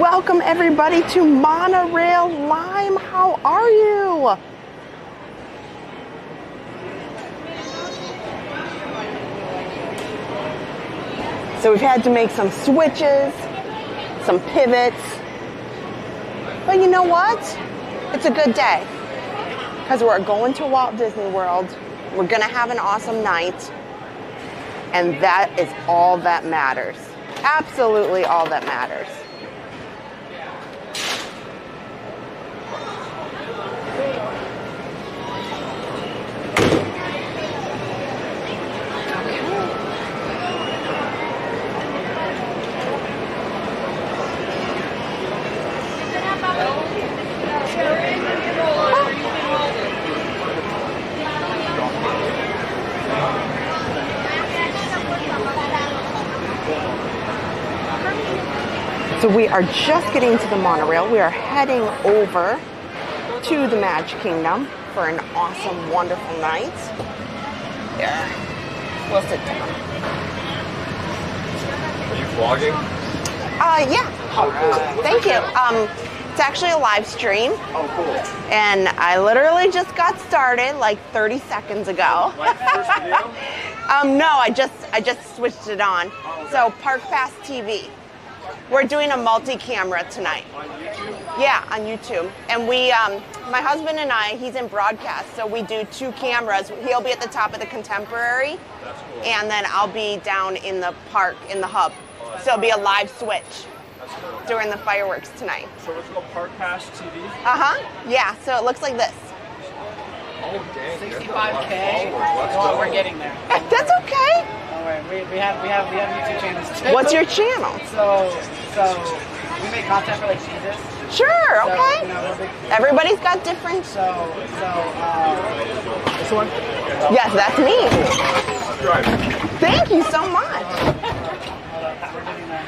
Welcome everybody to Monorail Lime. How are you? So we've had to make some switches, some pivots. But you know what? It's a good day because we're going to Walt Disney World. We're gonna have an awesome night. And that is all that matters. Absolutely all that matters. So we are just getting to the monorail. We are heading over to the Magic Kingdom for an awesome, wonderful night. Here, we'll sit down. Are you vlogging? Yeah. Thank you. It's actually a live stream. Oh, cool. And I literally just got started like 30 seconds ago. Like the first video? No, I just switched it on. Oh, okay. So Park Pass TV. We're doing a multi-camera tonight. On YouTube? Yeah, on YouTube. And we, my husband and I, he's in broadcast, so we do 2 cameras. He'll be at the top of the Contemporary, That's cool. and then I'll be down in the park, in the hub. So it'll be a live switch That's cool. during the fireworks tonight. So it's called Park Pass TV? Uh-huh. Yeah, so it looks like this. Oh, dang. 65K. Let's Well, go. we're getting there. That's okay. Don't worry. We have YouTube channels too. What's your channel? So we make content for like Jesus. Sure, So, okay. you know, we're big, Everybody's got different. this one. Yes, that's me. Drive. Thank you so much. We're doing that.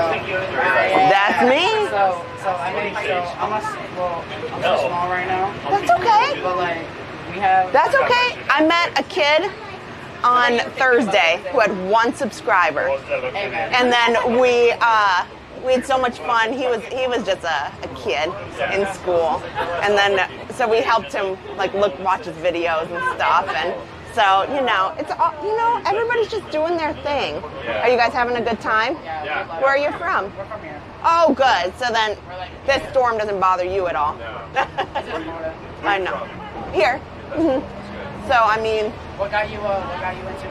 That's me. So I'm so small right now. That's okay. But like we have. That's okay. I met a kid on Thursday who had 1 subscriber, Hey man. and then we had so much fun. He was just a kid in school, and then so we helped him like watch his videos and stuff, and so it's all, everybody's just doing their thing. Are you guys having a good time? Yeah. Where are you from? We're from here. Oh, good. So then this storm doesn't bother you at all. I know. Here. Mhm. So I mean. What got you into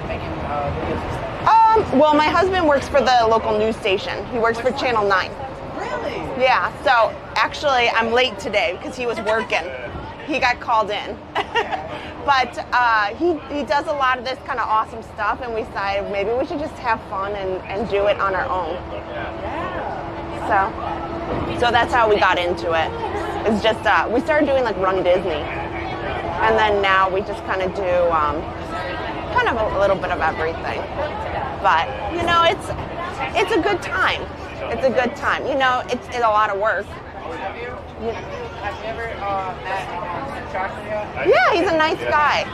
making videos and stuff? Well, my husband works for the local news station. He works for Channel 9. Really? Yeah, so actually I'm late today because he was working. He got called in. But he does a lot of this kind of awesome stuff, and we decided maybe we should just have fun and do it on our own. So that's how we got into it. It's just, we started doing like Run Disney. And then now we just kind of do kind of a little bit of everything. But, it's a good time. It's a good time. It's a lot of work. Have you ever met Joshua? Yeah, he's a nice guy.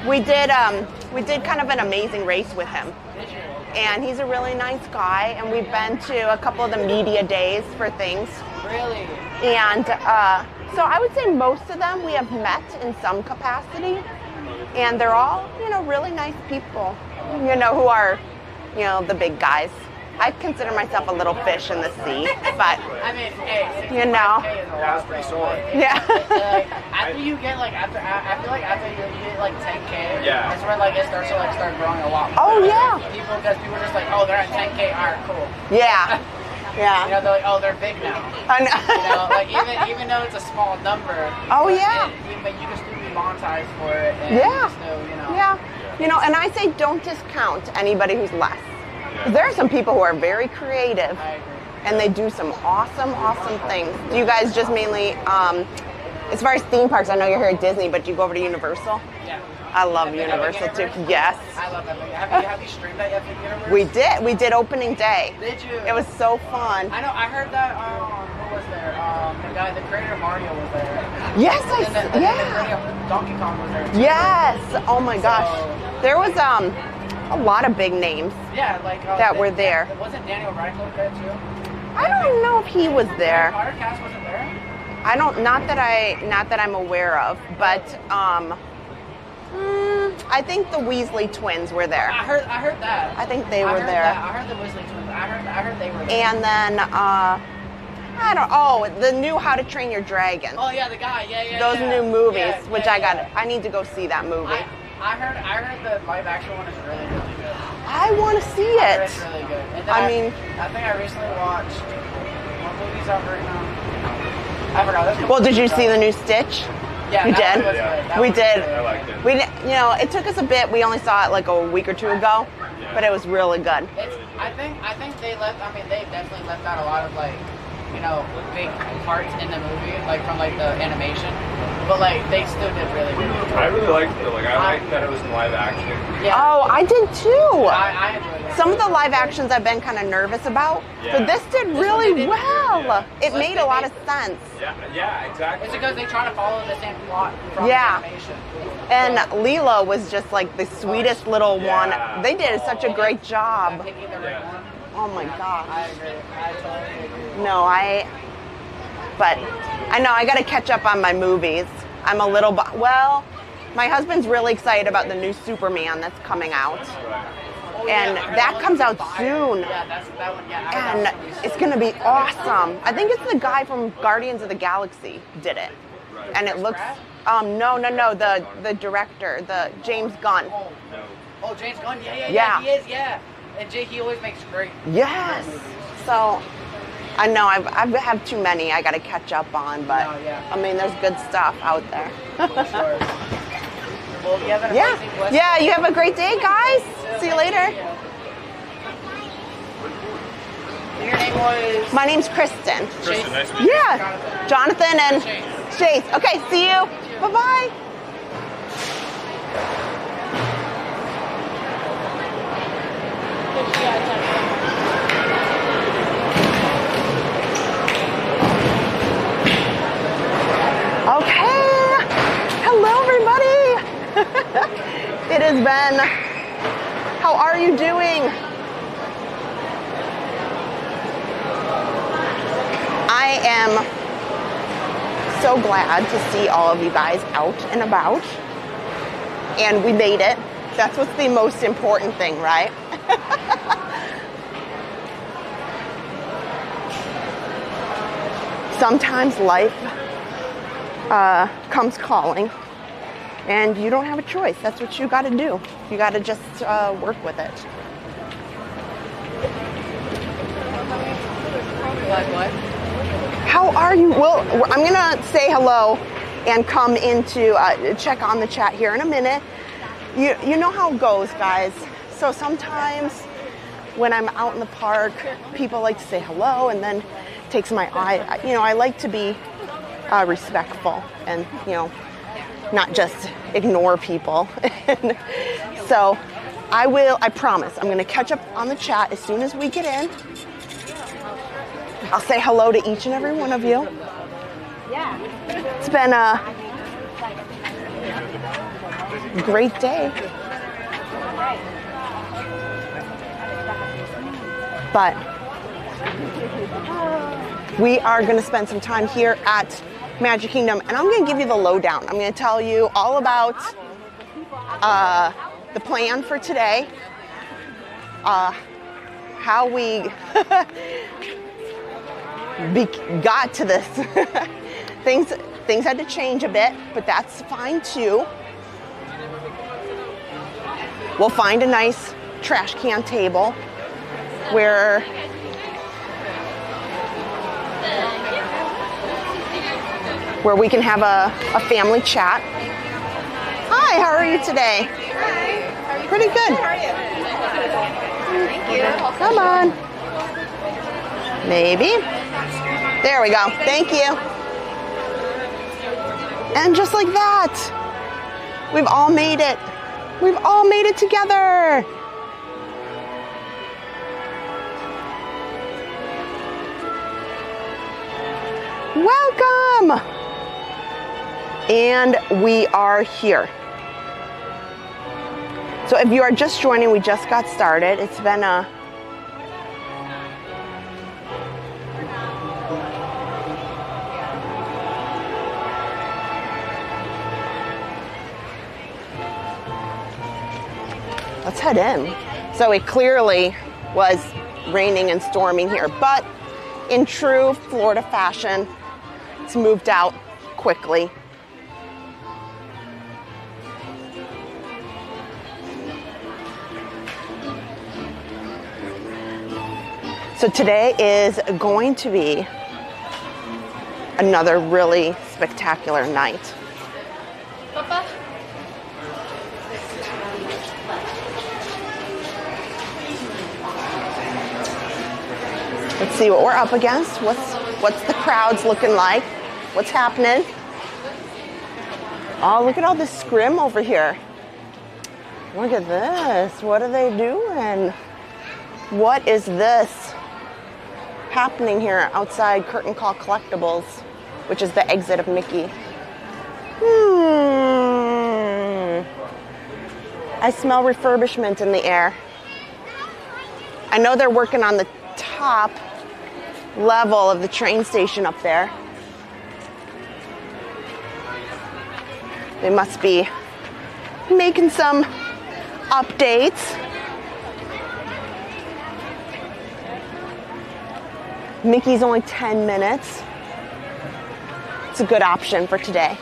We did kind of an amazing race with him. Did you? And he's a really nice guy, and we've been to a couple of the media days for things. Really? And so I would say most of them we have met in some capacity, and they're all, really nice people, who are, the big guys. I consider myself a little fish in the sea, but I mean, hey, 65K You know. is a Yeah, lot. it's pretty solid. yeah. After you get after you get like 10K, Yeah. it's where it starts to start growing a lot. Oh, yeah. Because people are just like, oh, they're at 10K, all right, cool. Yeah. Yeah. They're like, oh, they're big now. I know. Even though it's a small number. Oh, yeah. But you can still be monetized for it. And Yeah. You can still, Yeah. And I say don't discount anybody who's less. 'Cause there are some people who are very creative, I agree. and they do some awesome things. Do you guys just mainly, as far as theme parks, I know you're here at Disney, but do you go over to Universal? Yeah. I love Universal too. Yes. I love that movie. Have you streamed that yet for Universal? We did opening day. Did you? It was so fun. I know. I heard that. Who was there. The creator of Mario was there. Yes, And then the yeah. creator of Donkey Kong was there too. Yes. Oh my gosh. So- There was a lot of big names. Yeah, like That were there. Wasn't Daniel Radcliffe there too? I don't know if he was there. Potter Cast wasn't there. I don't, not that I'm aware of, but I think the Weasley twins were there. I heard that. I think they I were heard there. that. I heard the Weasley twins. I heard they were there. And then the new How to Train Your Dragon. Oh yeah, the guy. Yeah. Those new movies, which I I need to go see that movie. I heard the live action one is really, really good. I want to see I heard it. it's really good. And then I think I recently watched what movies out right now. I forgot. Well, did you see the new Stitch? Yeah, You that did? one was good. That We one was did. good. I liked it. We, it took us a bit. We only saw it like a week or two ago, but it was really good. I think they left. I mean, they definitely left out a lot of big parts in the movie, like from the animation. But they still did really good. I really liked it. I liked that it was in live action. Yeah. Oh, I did too. I enjoyed it. Some of the live actions I've been kind of nervous about, but this did really they did well. good, It made a lot of sense. Yeah, exactly. It's because they try to follow the same plot from Yeah. the animation. And Leela was just like the sweetest little one. They did such a great job. Picking the right one. Oh my gosh. I agree. I totally agree. No, but I know I got to catch up on my movies. I'm a little, well, my husband's really excited about the new Superman that's coming out. Oh, And yeah, I heard that one comes was out fire. soon. Yeah, that one. Yeah, I heard that And was it's going to be awesome. I think it's the guy from Guardians of the Galaxy did it. And it looks, no, the director, the James Gunn. Oh, James Gunn. Yeah. He is. Yeah. And he always makes great. Yes. So I know I have too many I got to catch up on, but No, yeah. I mean, there's good stuff out there. Sure. Well, you have an Yeah. amazing West Yeah, you have a great day, guys. See you later. Your name was My name's Kristen. Kristen, nice to meet you. Yeah. Jonathan and Chase. Okay, see you. Bye-bye. Okay. Hello, everybody. It has been, how are you doing? I am so glad to see all of you guys out and about. And we made it. That's what's the most important thing, right? Sometimes life comes calling and you don't have a choice. That's what you got to do. You got to just work with it. what? How are you? Well, I'm gonna say hello and come into check on the chat here in a minute. You know how it goes, guys. So sometimes when I'm out in the park, people like to say hello, and then it takes my eye. I like to be respectful and not just ignore people. So I promise, I'm gonna catch up on the chat as soon as we get in. I'll say hello to each and every one of you. Yeah. It's been a great day. But we are going to spend some time here at Magic Kingdom, and I'm going to give you the lowdown. I'm going to tell you all about the plan for today, how we got to this. Things had to change a bit, but that's fine too. We'll find a nice trash can table where we can have a family chat. Hi, how are you today? Hi. Pretty good. How are you? Thank you. Come on. Maybe. There we go. Thank you. And just like that, we've all made it. We've all made it together. Welcome! And we are here. So if you are just joining, we just got started. It's been a let's head in. So it clearly was raining and storming here, but in true Florida fashion, it's moved out quickly. So today is going to be another really spectacular night. Papa? Let's see what we're up against. What's the crowds looking like? What's happening? Oh, look at all this scrim over here. Look at this. What are they doing? What is this happening here outside Curtain Call Collectibles, which is the exit of Mickey? I smell refurbishment in the air. I know they're working on the top level of the train station up there. They must be making some updates. Mickey's only 10 minutes. It's a good option for today.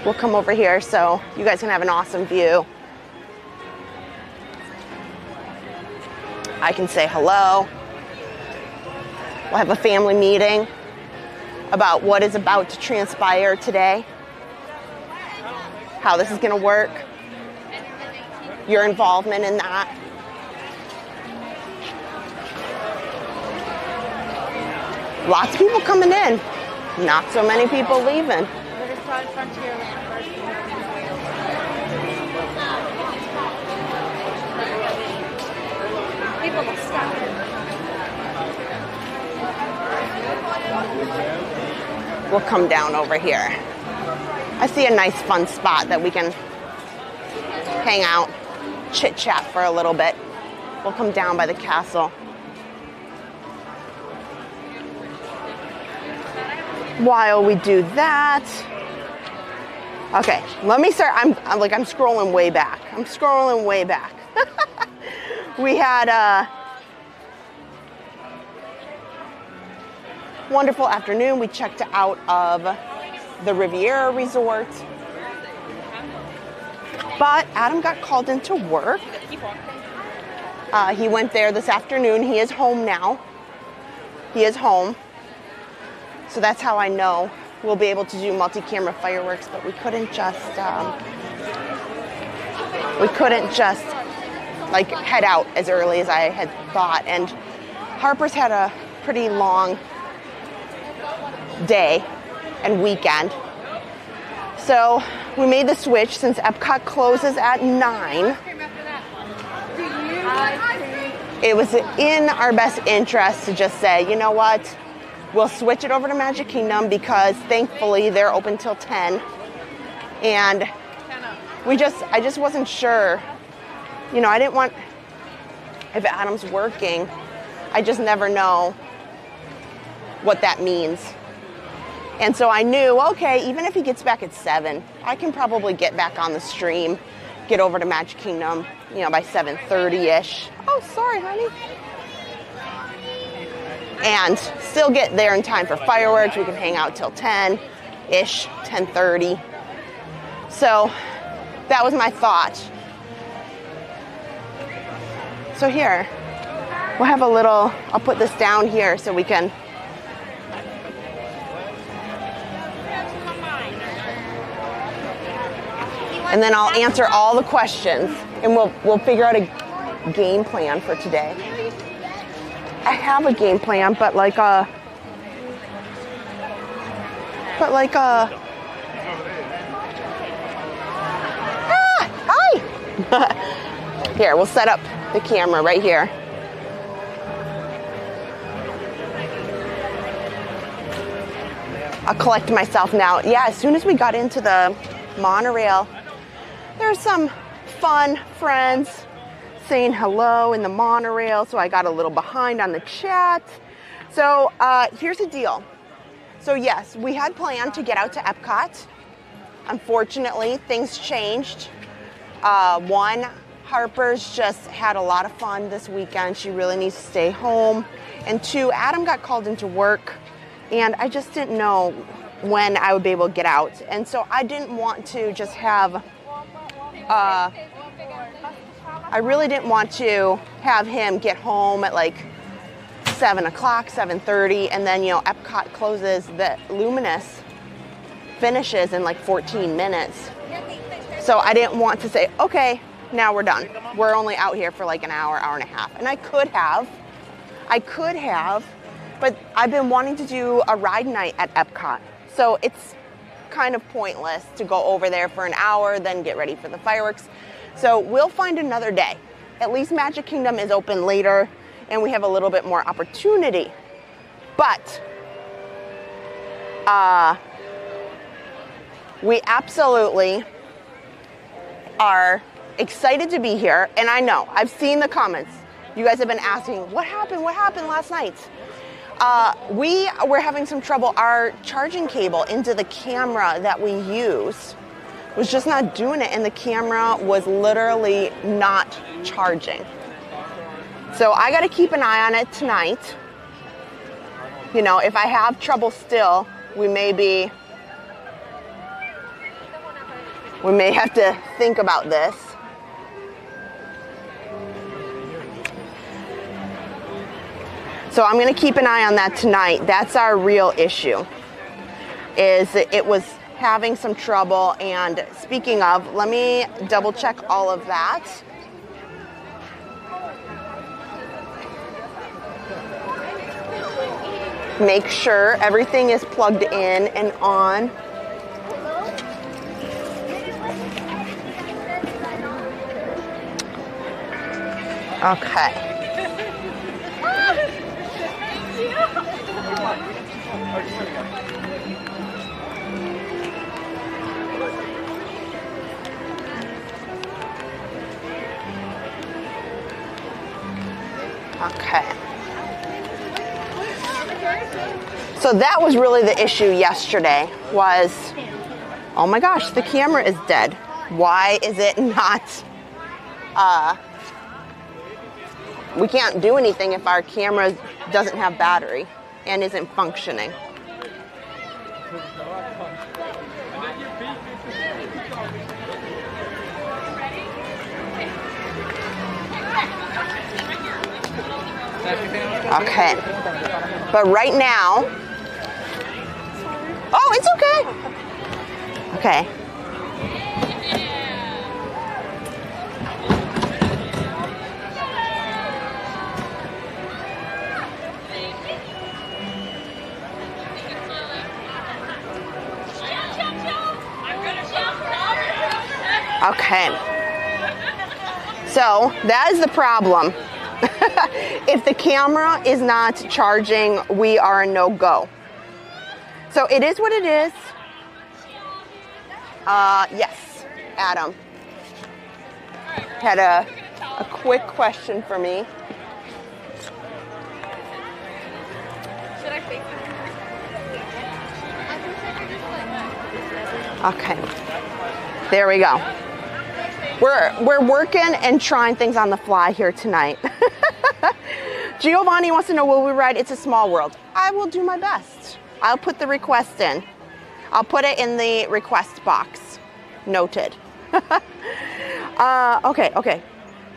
We'll come over here so you guys can have an awesome view. I can say hello. We'll have a family meeting about what is about to transpire today, how this is going to work, your involvement in that. Lots of people coming in, not so many people leaving. People will stop. We'll come down over here. I see a nice fun spot that we can hang out, chit chat for a little bit. We'll come down by the castle. While we do that, okay, let me start. I'm scrolling way back. We had a wonderful afternoon. We checked out of the Riviera Resort, but Adam got called into work. He went there this afternoon. He is home now. He is home. So that's how I know we'll be able to do multi-camera fireworks, but we couldn't just like head out as early as I had thought. And Harper's had a pretty long day and weekend. So we made the switch since Epcot closes at 9. It was in our best interest to just say, you know what? We'll switch it over to Magic Kingdom because thankfully they're open till 10. And I just wasn't sure. You know, I didn't want, if Adam's working, I just never know what that means. And so I knew, okay, even if he gets back at 7, I can probably get back on the stream, get over to Magic Kingdom, you know, by 7:30-ish. Oh, sorry, honey. And still get there in time for fireworks. We can hang out till 10-ish, 10:30. So that was my thought. So here, we'll have a little, I'll put this down here so we can. And then I'll answer all the questions and we'll figure out a game plan for today. I have a game plan, but like a hi! Here, we'll set up the camera right here. I'll collect myself now. Yeah, as soon as we got into the monorail, there's some fun friends saying hello in the monorail, so I got a little behind on the chat. So here's the deal. So yes, we had planned to get out to Epcot. Unfortunately, things changed. One, Harper's just had a lot of fun this weekend. She really needs to stay home. And two, Adam got called into work, and I just didn't know when I would be able to get out. And so I didn't want to just have, I really didn't want to have him get home at like 7 o'clock, 7:30, and then, you know, Epcot closes, the Luminous finishes in like 14 minutes. So I didn't want to say, okay, now we're done. We're only out here for like an hour, hour and a half. And I could have, but I've been wanting to do a ride night at Epcot. So it's kind of pointless to go over there for an hour, then get ready for the fireworks. So we'll find another day. At least Magic Kingdom is open later and we have a little bit more opportunity. But we absolutely are excited to be here. And I know, I've seen the comments. You guys have been asking, what happened last night? We were having some trouble. Our charging cable into the camera that we use was just not doing it, and the camera was literally not charging. So I got to keep an eye on it tonight. You know, if I have trouble still, we may have to think about this. So I'm going to keep an eye on that tonight. That's our real issue, is it was having some trouble. And speaking of, let me double check all of that. Make sure everything is plugged in and on. Okay. Okay. So that was really the issue yesterday, was, oh my gosh, the camera is dead. Why is it not, we can't do anything if our camera doesn't have battery and isn't functioning. Okay, but right now, oh, it's okay. Okay. Okay. So that is the problem. If the camera is not charging, we are a no-go. So it is what it is. Yes, Adam had a quick question for me. Should I fake it? Okay. There we go. We're working and trying things on the fly here tonight. Giovanni wants to know, will we ride It's a Small World? I will do my best. I'll put the request in. I'll put it in the request box. Noted. Okay.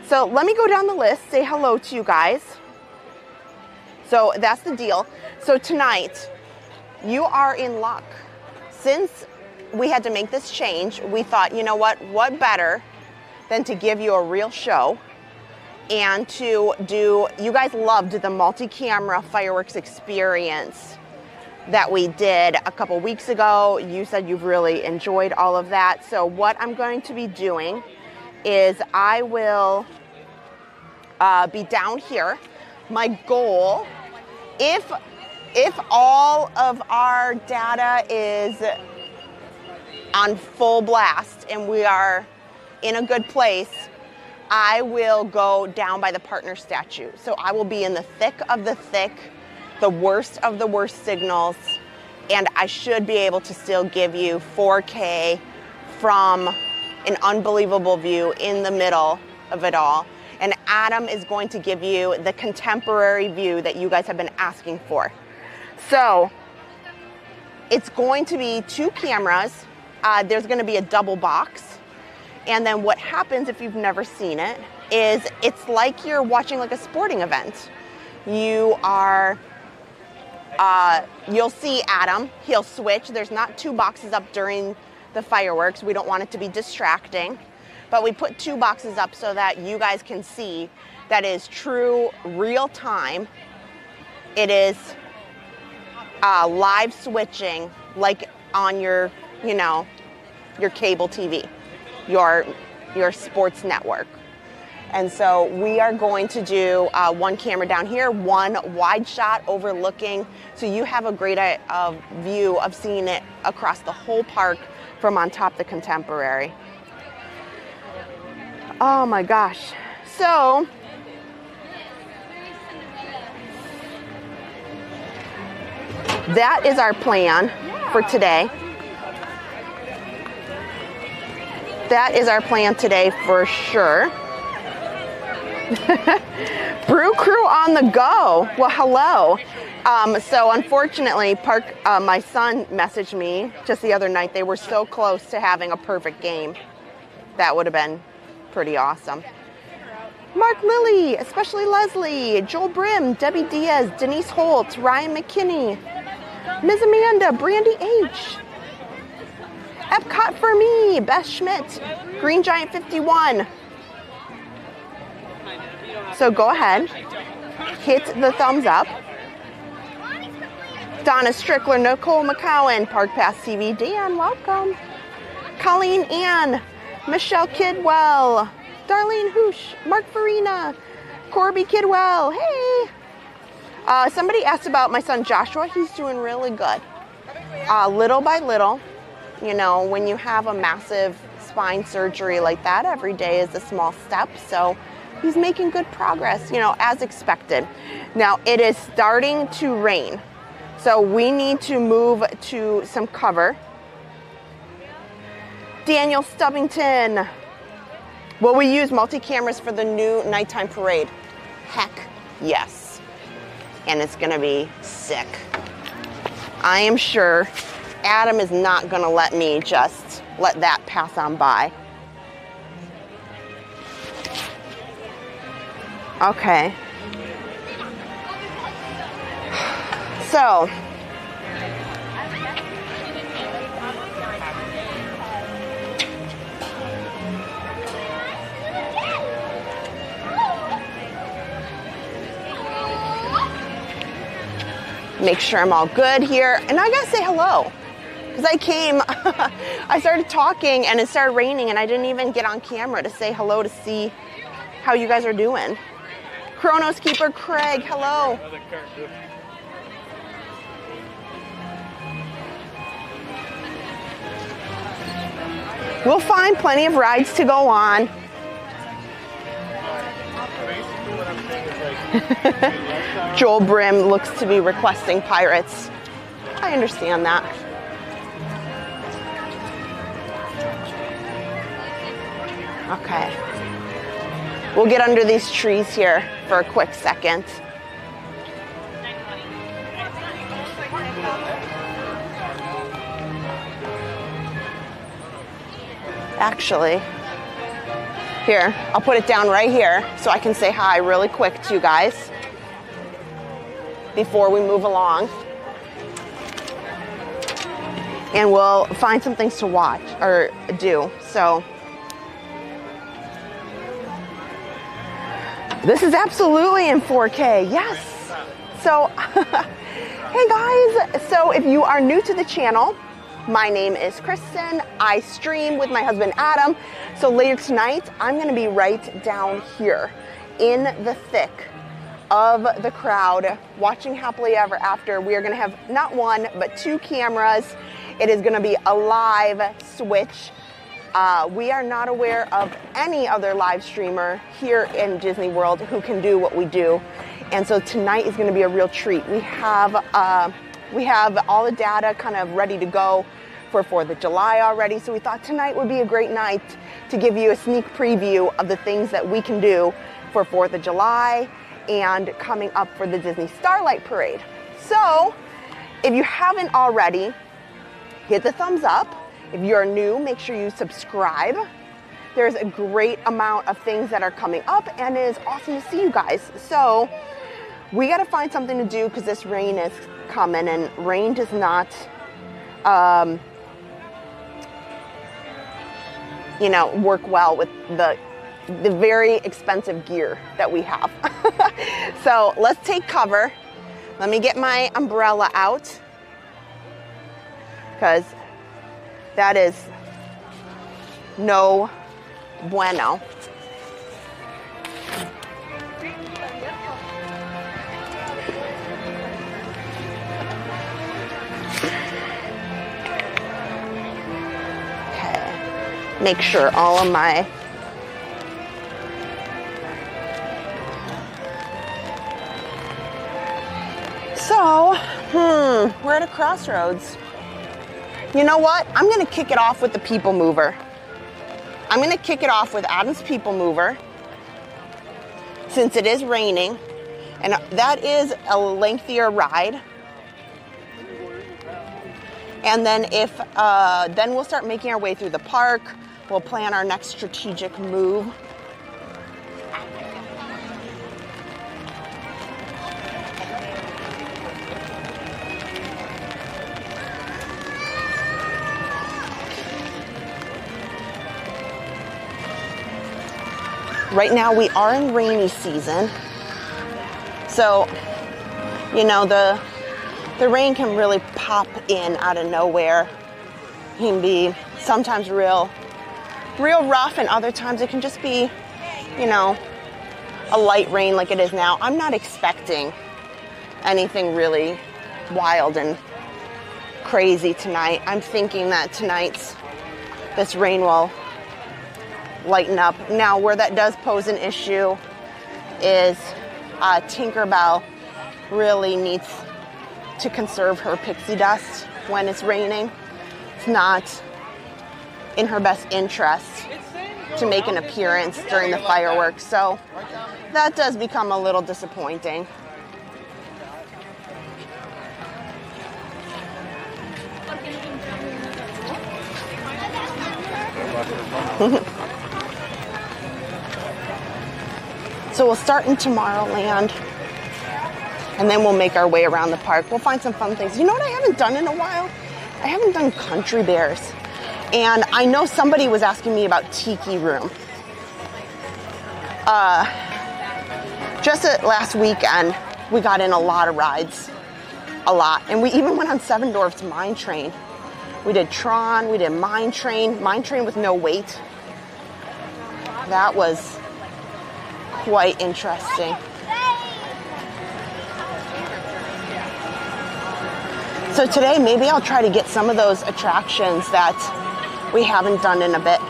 So let me go down the list, say hello to you guys. So that's the deal. So tonight, you are in luck. Since we had to make this change, we thought, you know what better than to give you a real show and to do, you guys loved the multi-camera fireworks experience that we did a couple weeks ago. You said you've really enjoyed all of that. So what I'm going to be doing is I will be down here. My goal, if if all of our data is on full blast and we are in a good place, I will go down by the partner statute. So I will be in the thick of the thick, the worst of the worst signals, and I should be able to still give you 4K from an unbelievable view in the middle of it all. And Adam is going to give you the contemporary view that you guys have been asking for. So it's going to be 2 cameras. There's going to be a double box. And then what happens, if you've never seen it, is it's like you're watching like a sporting event. You are, you'll see Adam, he'll switch. There's not 2 boxes up during the fireworks. We don't want it to be distracting. But we put 2 boxes up so that you guys can see that is true real time. It is live switching like on your, you know, your cable TV, your sports network. And so we are going to do 1 camera down here, 1 wide shot overlooking, so you have a great view of seeing it across the whole park from on top of the Contemporary. Oh my gosh. So that is our plan for today. That is our plan today for sure. Brew crew on the go. Well, hello. So unfortunately, my son messaged me just the other night. They were so close to having a perfect game. That would have been pretty awesome. Mark Lilly, especially Leslie, Joel Brim, Debbie Diaz, Denise Holt, Ryan McKinney, Ms. Amanda, Brandy H, Epcot for me, Beth Schmidt, Green Giant 51. So go ahead, hit the thumbs up. Donna Strickler, Nicole McCowan, Park Pass TV, Dan, welcome. Colleen Ann, Michelle Kidwell, Darlene Hoosh, Mark Farina, Corby Kidwell, hey. Somebody asked about my son Joshua. He's doing really good. Little by little, you know, when you have a massive spine surgery like that, every day is a small step. So he's making good progress, you know, as expected. Now it is starting to rain. So we need to move to some cover. Daniel Stubbington. Will we use multi-cameras for the new nighttime parade? Heck yes. And it's gonna be sick. I am sure Adam is not gonna let me just let that pass on by. Okay. So, make sure I'm all good here. And I gotta say hello. Because I came, I started talking and it started raining and I didn't even get on camera to say hello to see how you guys are doing. Chronos Keeper Craig, hello. We'll find plenty of rides to go on. Joel Brim looks to be requesting Pirates. I understand that. Okay. We'll get under these trees here for a quick second. Actually, here, I'll put it down right here so I can say hi really quick to you guys before we move along. And we'll find some things to watch or do. So this is absolutely in 4K, yes. So, hey guys, so if you are new to the channel, my name is Kristen. I stream with my husband Adam. So later tonight, I'm gonna be right down here in the thick of the crowd watching Happily Ever After. We are going to have not one, but 2 cameras. It is going to be a live switch. We are not aware of any other live streamer here in Disney World who can do what we do. And so tonight is going to be a real treat. We have all the data kind of ready to go for 4th of July already. So we thought tonight would be a great night to give you a sneak preview of the things that we can do for 4th of July and coming up for the Disney Starlight Parade. So if you haven't already, hit the thumbs up. If you're new, make sure you subscribe. There's a great amount of things that are coming up, and it is awesome to see you guys. So we got to find something to do because this rain is coming, and rain does not, work well with the very expensive gear that we have. So let's take cover. Let me get my umbrella out because that is no bueno. Okay, make sure all of my we're at a crossroads. You know what? I'm going to kick it off with the PeopleMover. I'm going to kick it off with Adam's PeopleMover since it is raining, and that is a lengthier ride. And then then we'll start making our way through the park. We'll plan our next strategic move. Right now we are in rainy season, so the rain can really pop in out of nowhere. It can be sometimes real rough, and other times it can just be, a light rain like it is now. I'm not expecting anything really wild and crazy tonight. I'm thinking that this rain will lighten up. Now, where that does pose an issue is Tinkerbell really needs to conserve her pixie dust when it's raining. It's not in her best interest to make an appearance during the fireworks, so that does become a little disappointing. So we'll start in Tomorrowland, and then we'll make our way around the park. We'll find some fun things. You know what I haven't done in a while? I haven't done Country Bears. And I know somebody was asking me about Tiki Room. Just last weekend, we got in a lot of rides. A lot. And we even went on Seven Dwarfs Mine Train. We did Tron, we did Mine Train with no wait. That was quite interesting. So today, maybe I'll try to get some of those attractions that we haven't done in a bit.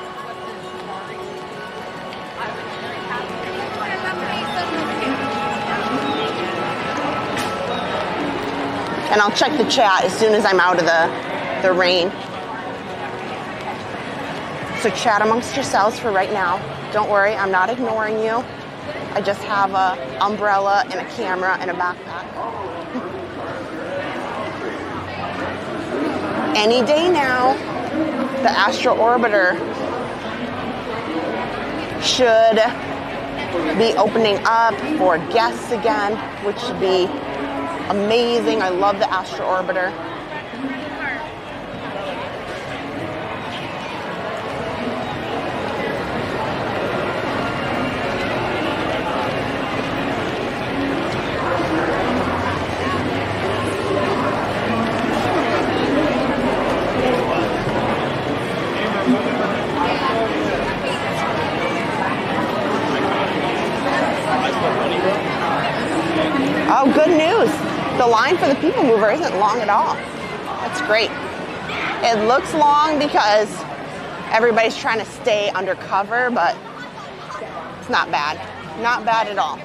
And I'll check the chat as soon as I'm out of the rain. So chat amongst yourselves for right now. Don't worry, I'm not ignoring you. I just have an umbrella and a camera and a backpack. Any day now, the Astro Orbiter should be opening up for guests again, which should be amazing. I love the Astro Orbiter. The line for the PeopleMover isn't long at all. That's great. It looks long because everybody's trying to stay undercover, but it's not bad. Not bad at all.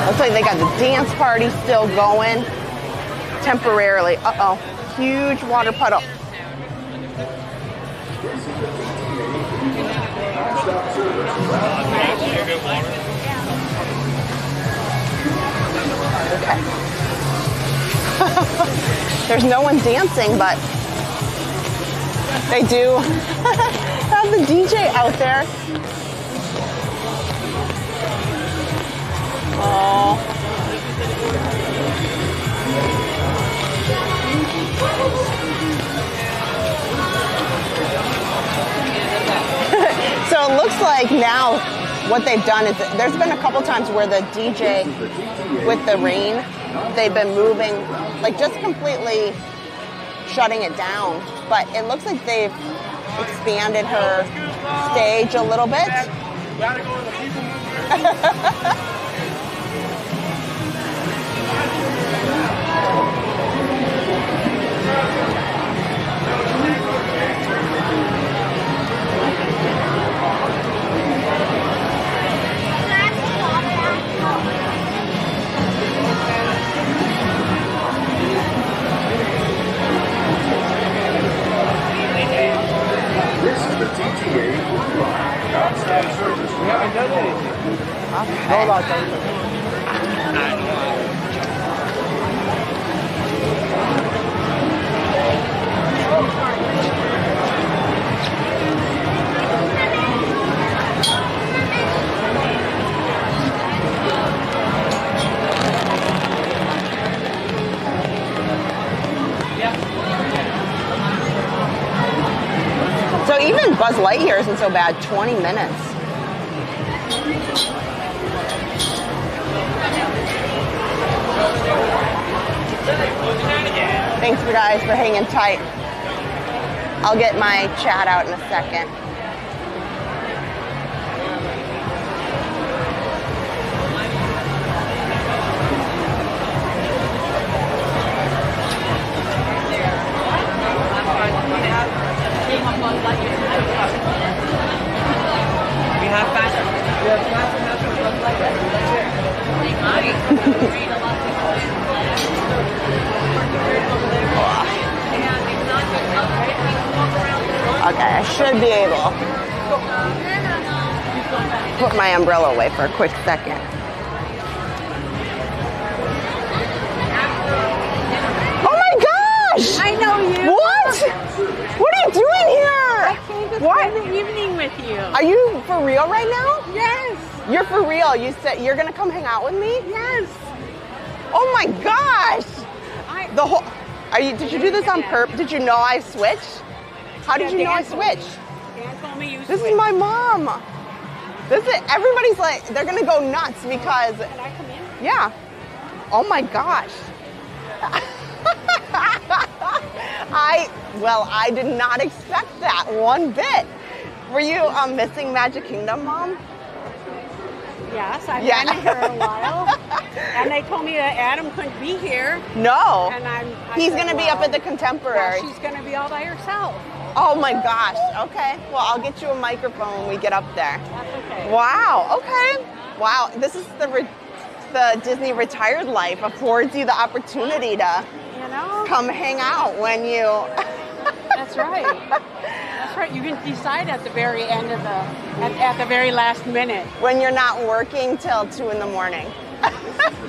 Looks like they got the dance party still going temporarily. Uh-oh, huge water puddle. Okay. There's no one dancing, but they do have the DJ out there. Oh. So it looks like now what they've done is there's been a couple times where the DJ with the rain, they've been moving, like just completely shutting it down. But it looks like they've expanded her stage a little bit. This is the TTA non-stop service. We haven't done anything. So even Buzz Lightyear isn't so bad, 20 minutes. Thanks for guys for hanging tight. I'll get my chat out in a second. We have fashion. We have fashion. Okay, I should be able to put my umbrella away for a quick second. Oh my gosh! I know you. What? What are you doing here? I came to What? spend the evening with you. Are you for real right now? Yes. You're for real. You said you're gonna come hang out with me? Yes. Oh my gosh! I, The whole. Are you? Did you do this on purpose? Did you know I switched? How did you know I switched? Dan told me you This switched. is my mom. This is. Everybody's like, they're gonna go nuts because. Can I come in? Yeah. Oh my gosh. I did not expect that one bit. Were you missing Magic Kingdom, Mom? Yes, I've Yeah. been here a while. And they told me that Adam couldn't be here. No. And I He's said, gonna be up well, at the Contemporary. She's going to be all by herself. Oh my gosh. Okay. Well, I'll get you a microphone when we get up there. That's okay. Wow. Okay. Wow. This is the Disney retired life affords you the opportunity to You know? come hang out when you. That's right. That's right. You can decide at the very end of at the very last minute. when you're not working till 2 in the morning.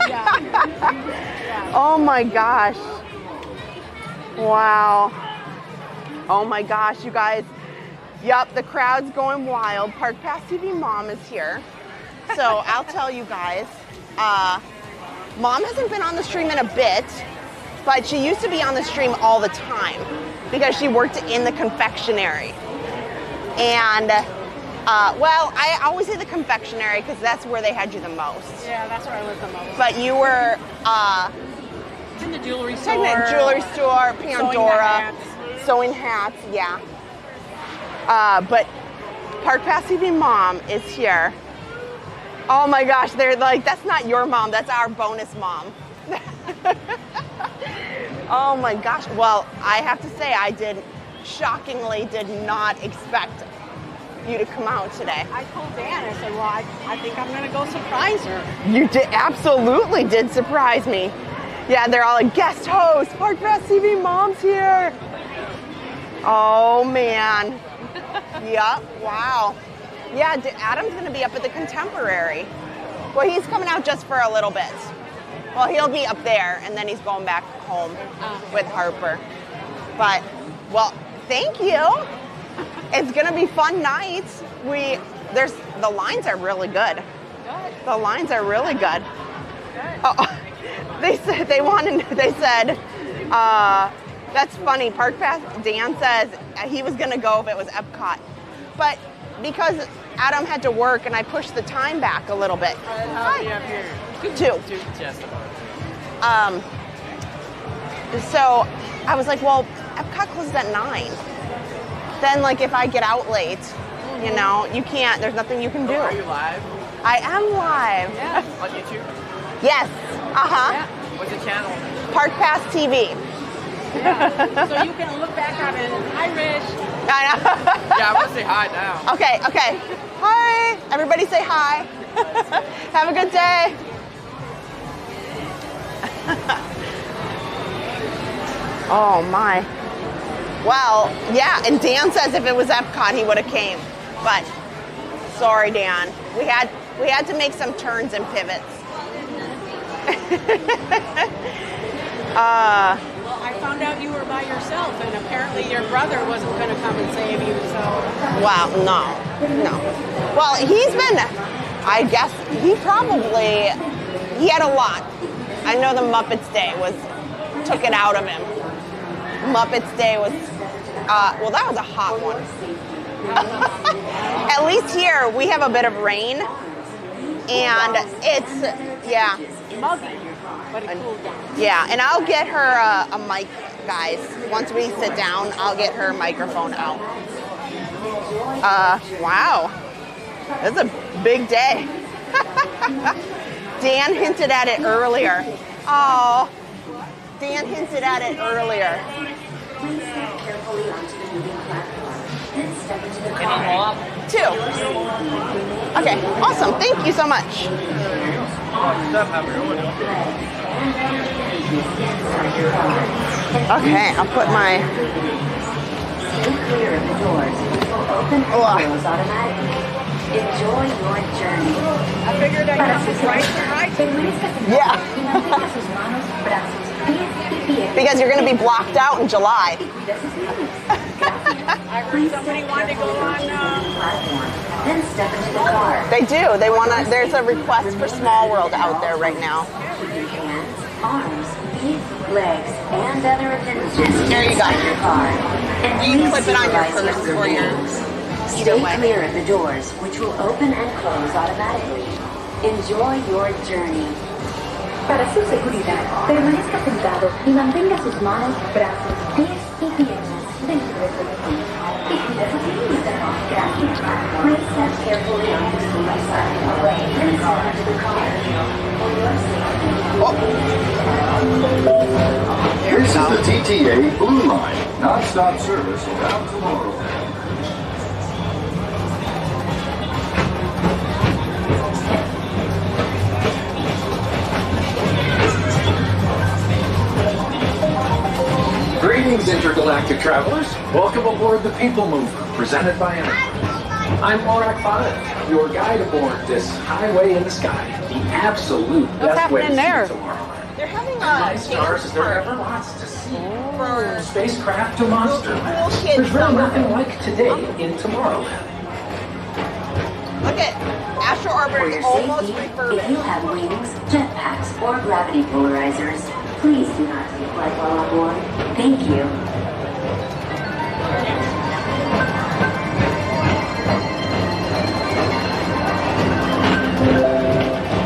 Yeah. Yeah. Oh my gosh. Wow. Oh my gosh, you guys. Yep, the crowd's going wild. Park Pass TV Mom is here. So I'll tell you guys, Mom hasn't been on the stream in a bit, but she used to be on the stream all the time because she worked in the confectionery. And, well, I always say the confectionery because that's where they had you the most. Yeah, that's where I was the most. But you were in the jewelry store. Jewelry store, Pandora, sewing hats, yeah. But Park Pass TV Mom is here. Oh my gosh, they're like, that's not your mom, that's our bonus mom. Oh my gosh. Well, I have to say, shockingly did not expect you to come out today. I told Dan, I said, well, I think I'm gonna go surprise her. You absolutely did surprise me. Yeah, they're all like, guest host, Park Pass TV Mom's here. Oh man. Yep, wow. Yeah, Adam's gonna be up at the Contemporary. Well, he's coming out just for a little bit. Well, he'll be up there and then he's going back home with Harper. But, well, thank you. It's gonna be fun nights. The lines are really good. The lines are really good. Oh, they said, that's funny, Park Pass, Dan says he was gonna go if it was Epcot. But because Adam had to work and I pushed the time back a little bit. How many up here? Two. Just about. So I was like, well, Epcot closes at 9. Then, like, if I get out late, you know, you can't, there's nothing you can do. Are you live? I am live. Yeah. On YouTube? Yes. Uh-huh. Yeah. What's the channel? Park Pass TV. Yeah. So you can look back on it and hi, Rich. I know. Yeah, I want to say hi now. Okay. Hi. Everybody say hi. Have a good day. Oh my. Well, yeah, and Dan says if it was Epcot he would have came. But sorry, Dan. We had to make some turns and pivots. Well, I found out you were by yourself, and apparently your brother wasn't going to come and save you, so... Wow, no. Well, he's been, I guess, he had a lot. I know the Muppets Day took it out of him. Muppets Day was, well, that was a hot one. At least here, we have a bit of rain, and it's, yeah. Muggy, but it cooled down. Yeah, and I'll get her a mic, guys. Once we sit down, I'll get her microphone out. Wow. That's a big day. Dan hinted at it earlier. Oh, Dan hinted at it earlier. Please step carefully onto the moving platform. Then step into the car. 2. Okay, awesome. Thank you so much. Okay, I'll put my... Stay clear of the doors, which will open and close automatically. Enjoy your journey. I figured I'd have to right. Yeah. Because you're going to be blocked out in July. I heard somebody wanted to go on... Then step into the car. They do. They want to... There's a request for Small World out there right now. Hands, arms, feet, legs, and other appendages. There you go. Your car. And You can please clip it on your supervise purse or your... Stay clear of the doors, which will open and close automatically. Enjoy your journey. Para su seguridad, permanezca sentado y mantenga sus manos, brazos, pies y piernas dentro de su vehículo. Y cuida su seguridad. Gracias. Please step carefully onto the right side of the way and step into the car. For your safety. This is the TTA Blue Line, non-stop service down to Laurel. Greetings, intergalactic travelers. Welcome aboard the PeopleMover, presented by Enterprise. I'm Nawrocki, your guide aboard this highway in the sky, the absolute best way to see Tomorrowland. They're having Nice stars, is there ever lots to see? From spacecraft to monster. Cool kids There's really summer. nothing like today in Tomorrowland. Look at Astro For Orbiter your is almost safety, if refurbished. you have wings, jetpacks, or gravity polarizers, please do not take flight while on board. Thank you.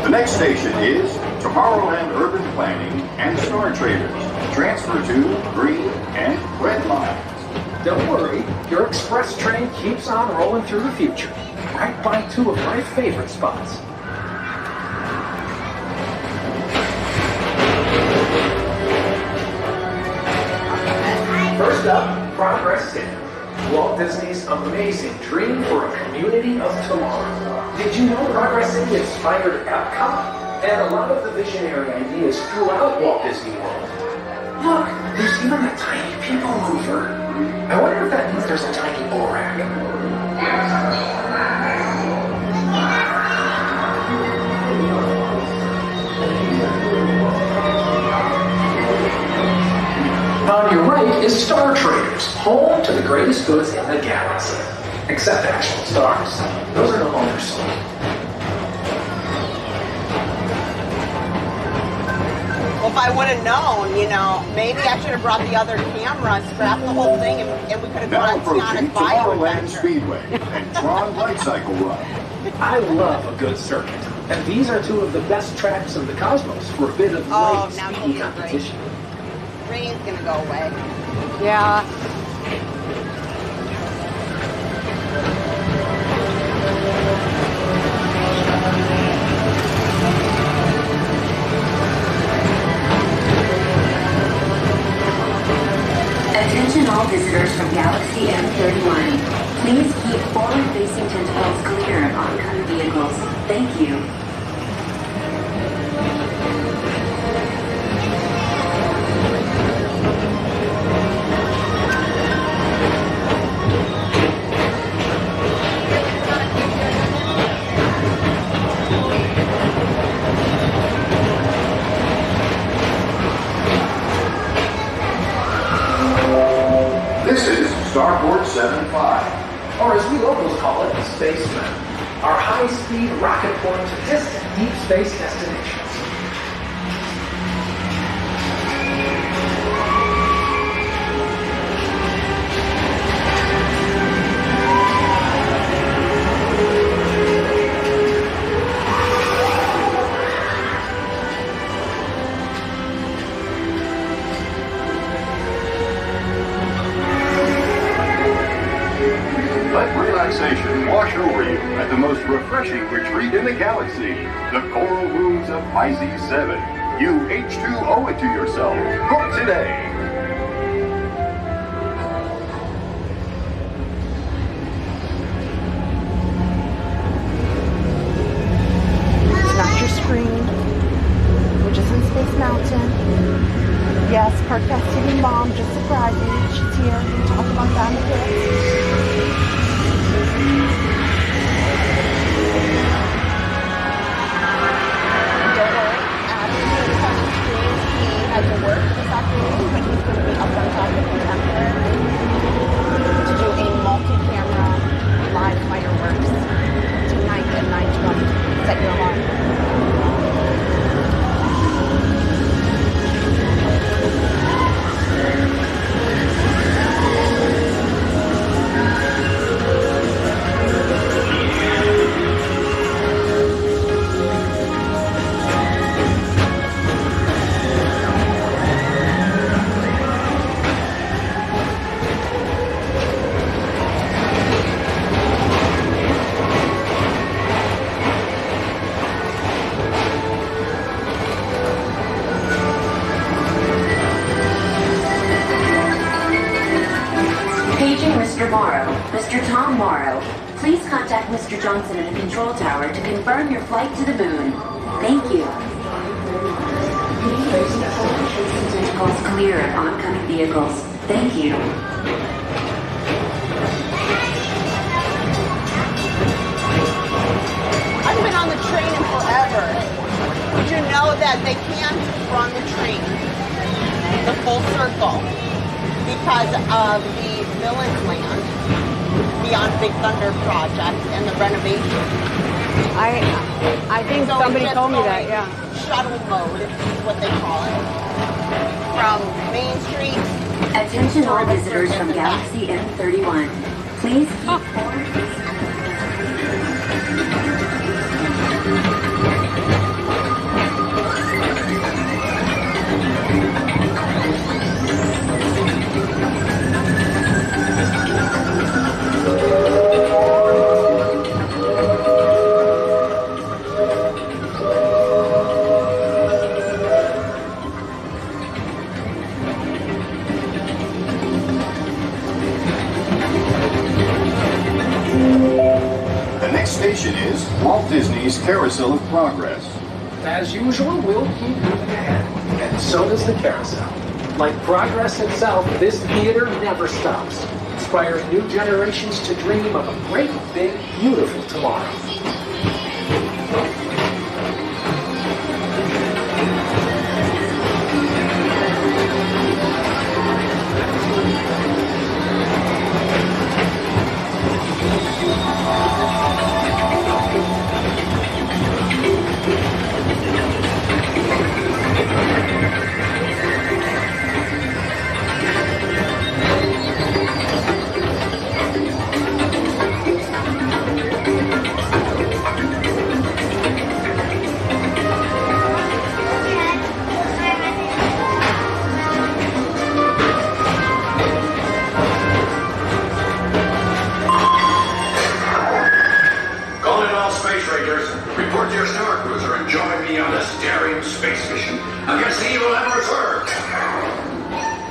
The next station is Tomorrowland Urban Planning and Star Traders. Transfer to green and red lines. Don't worry, your express train keeps on rolling through the future, right by two of my favorite spots. First up, Progress City, Walt Disney's amazing dream for a community of tomorrow. Did you know Progress City inspired Epcot and a lot of the visionary ideas throughout Walt Disney World? Look, there's even a tiny PeopleMover. I wonder if that means there's a tiny Borak. On your right is Star Traders, home to the greatest goods in the galaxy. Except actual stars. Those are no longer sold. Well, if I would have known, you know, maybe I should have brought the other camera, scrapped the whole thing, and we could have Now gone approaching Tiana's Bio Tomorrowland Adventure. Speedway and Tron Light Cycle Run. I love a good circuit, and these are two of the best tracks in the cosmos for a bit of Oh, light now speed you'll be competition. Rain's gonna go away. Yeah. Attention all visitors from Galaxy M31. Please keep forward-facing tentacles clear of oncoming vehicles. Thank you. This is Starport 75. Or as we locals call it, Spaceman. Our high-speed rocket port to distant deep space destinations. Let relaxation wash over you at the most refreshing retreat in the galaxy, the Coral Rooms of Pisces 7. You H2 owe it to yourself. Book today. It's not your screen. We're just in Space Mountain. Yes, Parkcast TV Mom just surprised me. She's here. We'll talk about that in a bit. Don't worry, Adam is on the screen. He had to work this afternoon, but he's going to be up on top of the temporary to do a multi-camera live fireworks tonight at 9:20. Set your alarm. Paging Mr. Morrow. Mr. Tom Morrow. Please contact Mr. Johnson in the control tower to confirm your flight to the moon. Thank you. Tentacles clear of oncoming vehicles. Thank you. I've been on the train forever. Did you know that they can't run the train the full circle because of the villain's land? Beyond Big Thunder project and the renovation. I think So somebody it's told me just that, going yeah. Shuttle mode is what they call it. From Main Street. Attention all visitors from Galaxy M31. Please keep forward. Station is Walt Disney's Carousel of Progress. As usual, we'll keep moving ahead, and so does the carousel. Like progress itself, this theater never stops, inspiring new generations to dream of a great, big, beautiful tomorrow.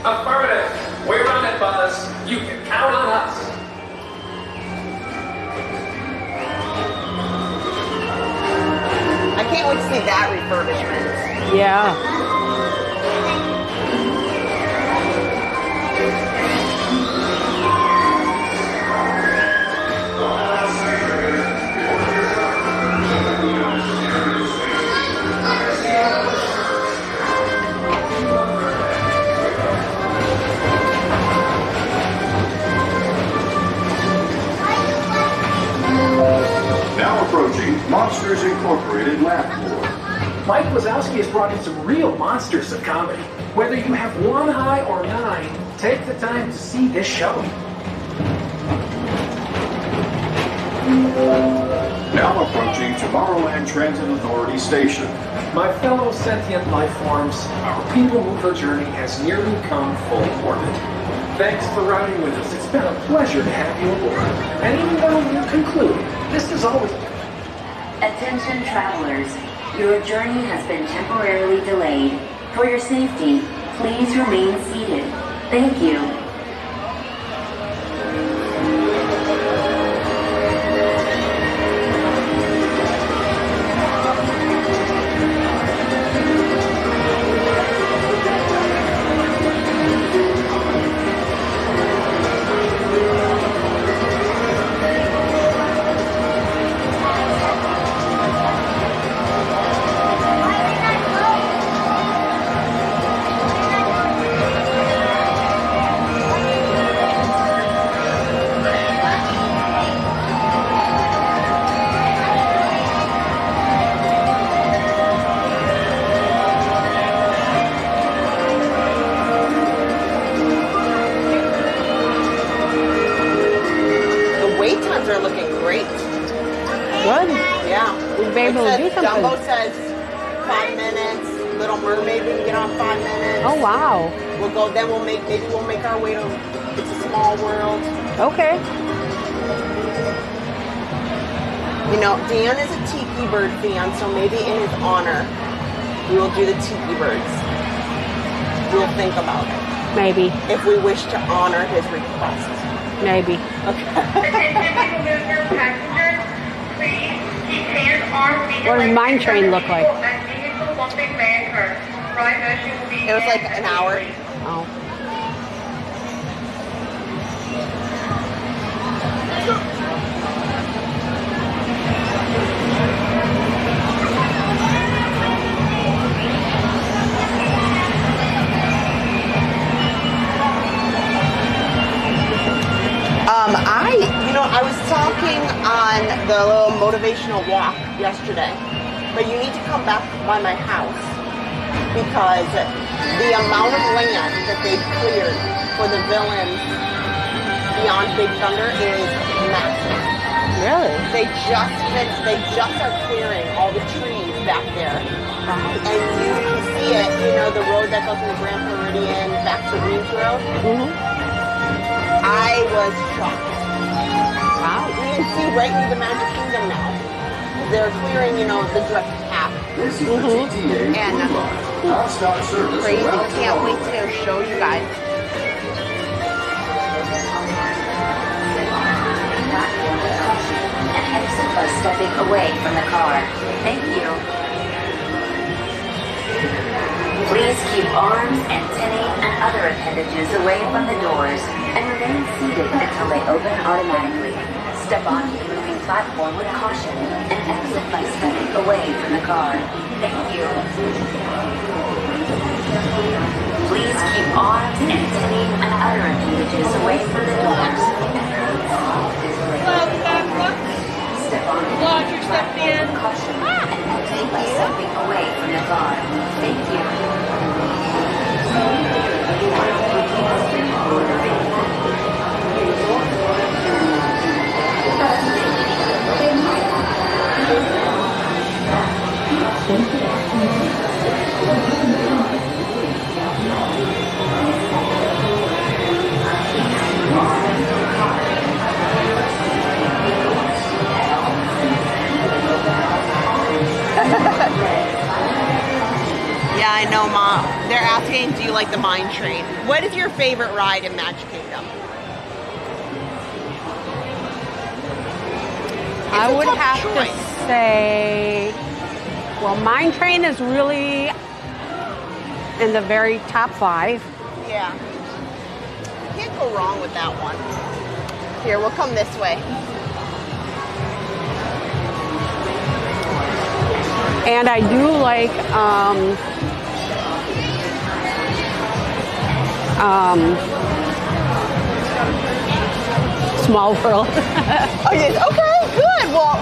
Affirmative. We're on it, Buzz. You can count on us. I can't wait to see that refurbishment. Yeah. Now approaching Monsters Incorporated Laugh Floor. Mike Wazowski has brought in some real monsters of comedy. Whether you have one eye or nine, take the time to see this show. Now approaching Tomorrowland Transit Authority Station. My fellow sentient life forms, our people mover journey has nearly come full orbit. Thanks for riding with us. It's been a pleasure to have you aboard. And even though you conclude, this is always... Attention travelers, your journey has been temporarily delayed. For your safety, please remain seated. Thank you. Jumbo says 5 minutes. Little Mermaid, we can get on 5 minutes. Oh wow! We'll go. Then we'll make our way to It's a Small World. Okay. You know, Dan is a Tiki Bird fan, so maybe in his honor, we will do the Tiki Birds. We'll think about it. Maybe. If we wish to honor his request. Maybe. Okay. What does Mine Train look like? It was like an hour. Oh. the little motivational walk yesterday. But you need to come back by my house because the amount of land that they've cleared for the villains beyond Big Thunder is massive. Really? They just are clearing all the trees back there. And you can see it, you know, the road that goes from the Grand Floridian back to Reeves Road. I was shocked. Wow. You can see right into the Magic Kingdom now. They're clearing, you know, the direct path. This is the GTA And non-stop service crazy. around Can't wait to show you guys. And exit by stepping away from the car. Thank you. Please keep arms, antennae, and other appendages away from the doors and remain seated until they open automatically. Step onto the moving platform with caution and exit by stepping away from the car. Thank you. Please keep arms, antennae, and other appendages away from the doors. Step on the moving platform with caution and exit by stepping away from the car. Thank you. Yeah, I know, Mom. They're asking, do you like the mine train? What is your favorite ride in Magic Kingdom? I would have to say, well, Mine Train is really in the very top 5. Yeah. Can't go wrong with that one. Here, we'll come this way. And I do like Small World. Oh, yes. Okay, good. Well,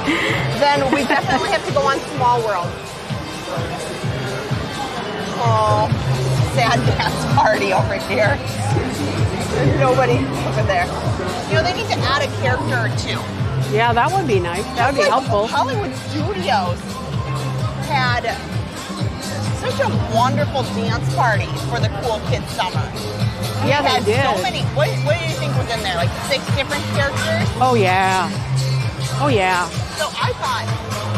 then we definitely have to go on Small World. Oh, sad dance party over here. There's nobody over there. You know, they need to add a character or two. Yeah, that would be nice. That would be helpful. Hollywood Studios had such a wonderful dance party for the Cool Kids Summer. Yeah, they had did. so many. What do you think was in there? Like 6 different characters? Oh, yeah. Oh, yeah. So I thought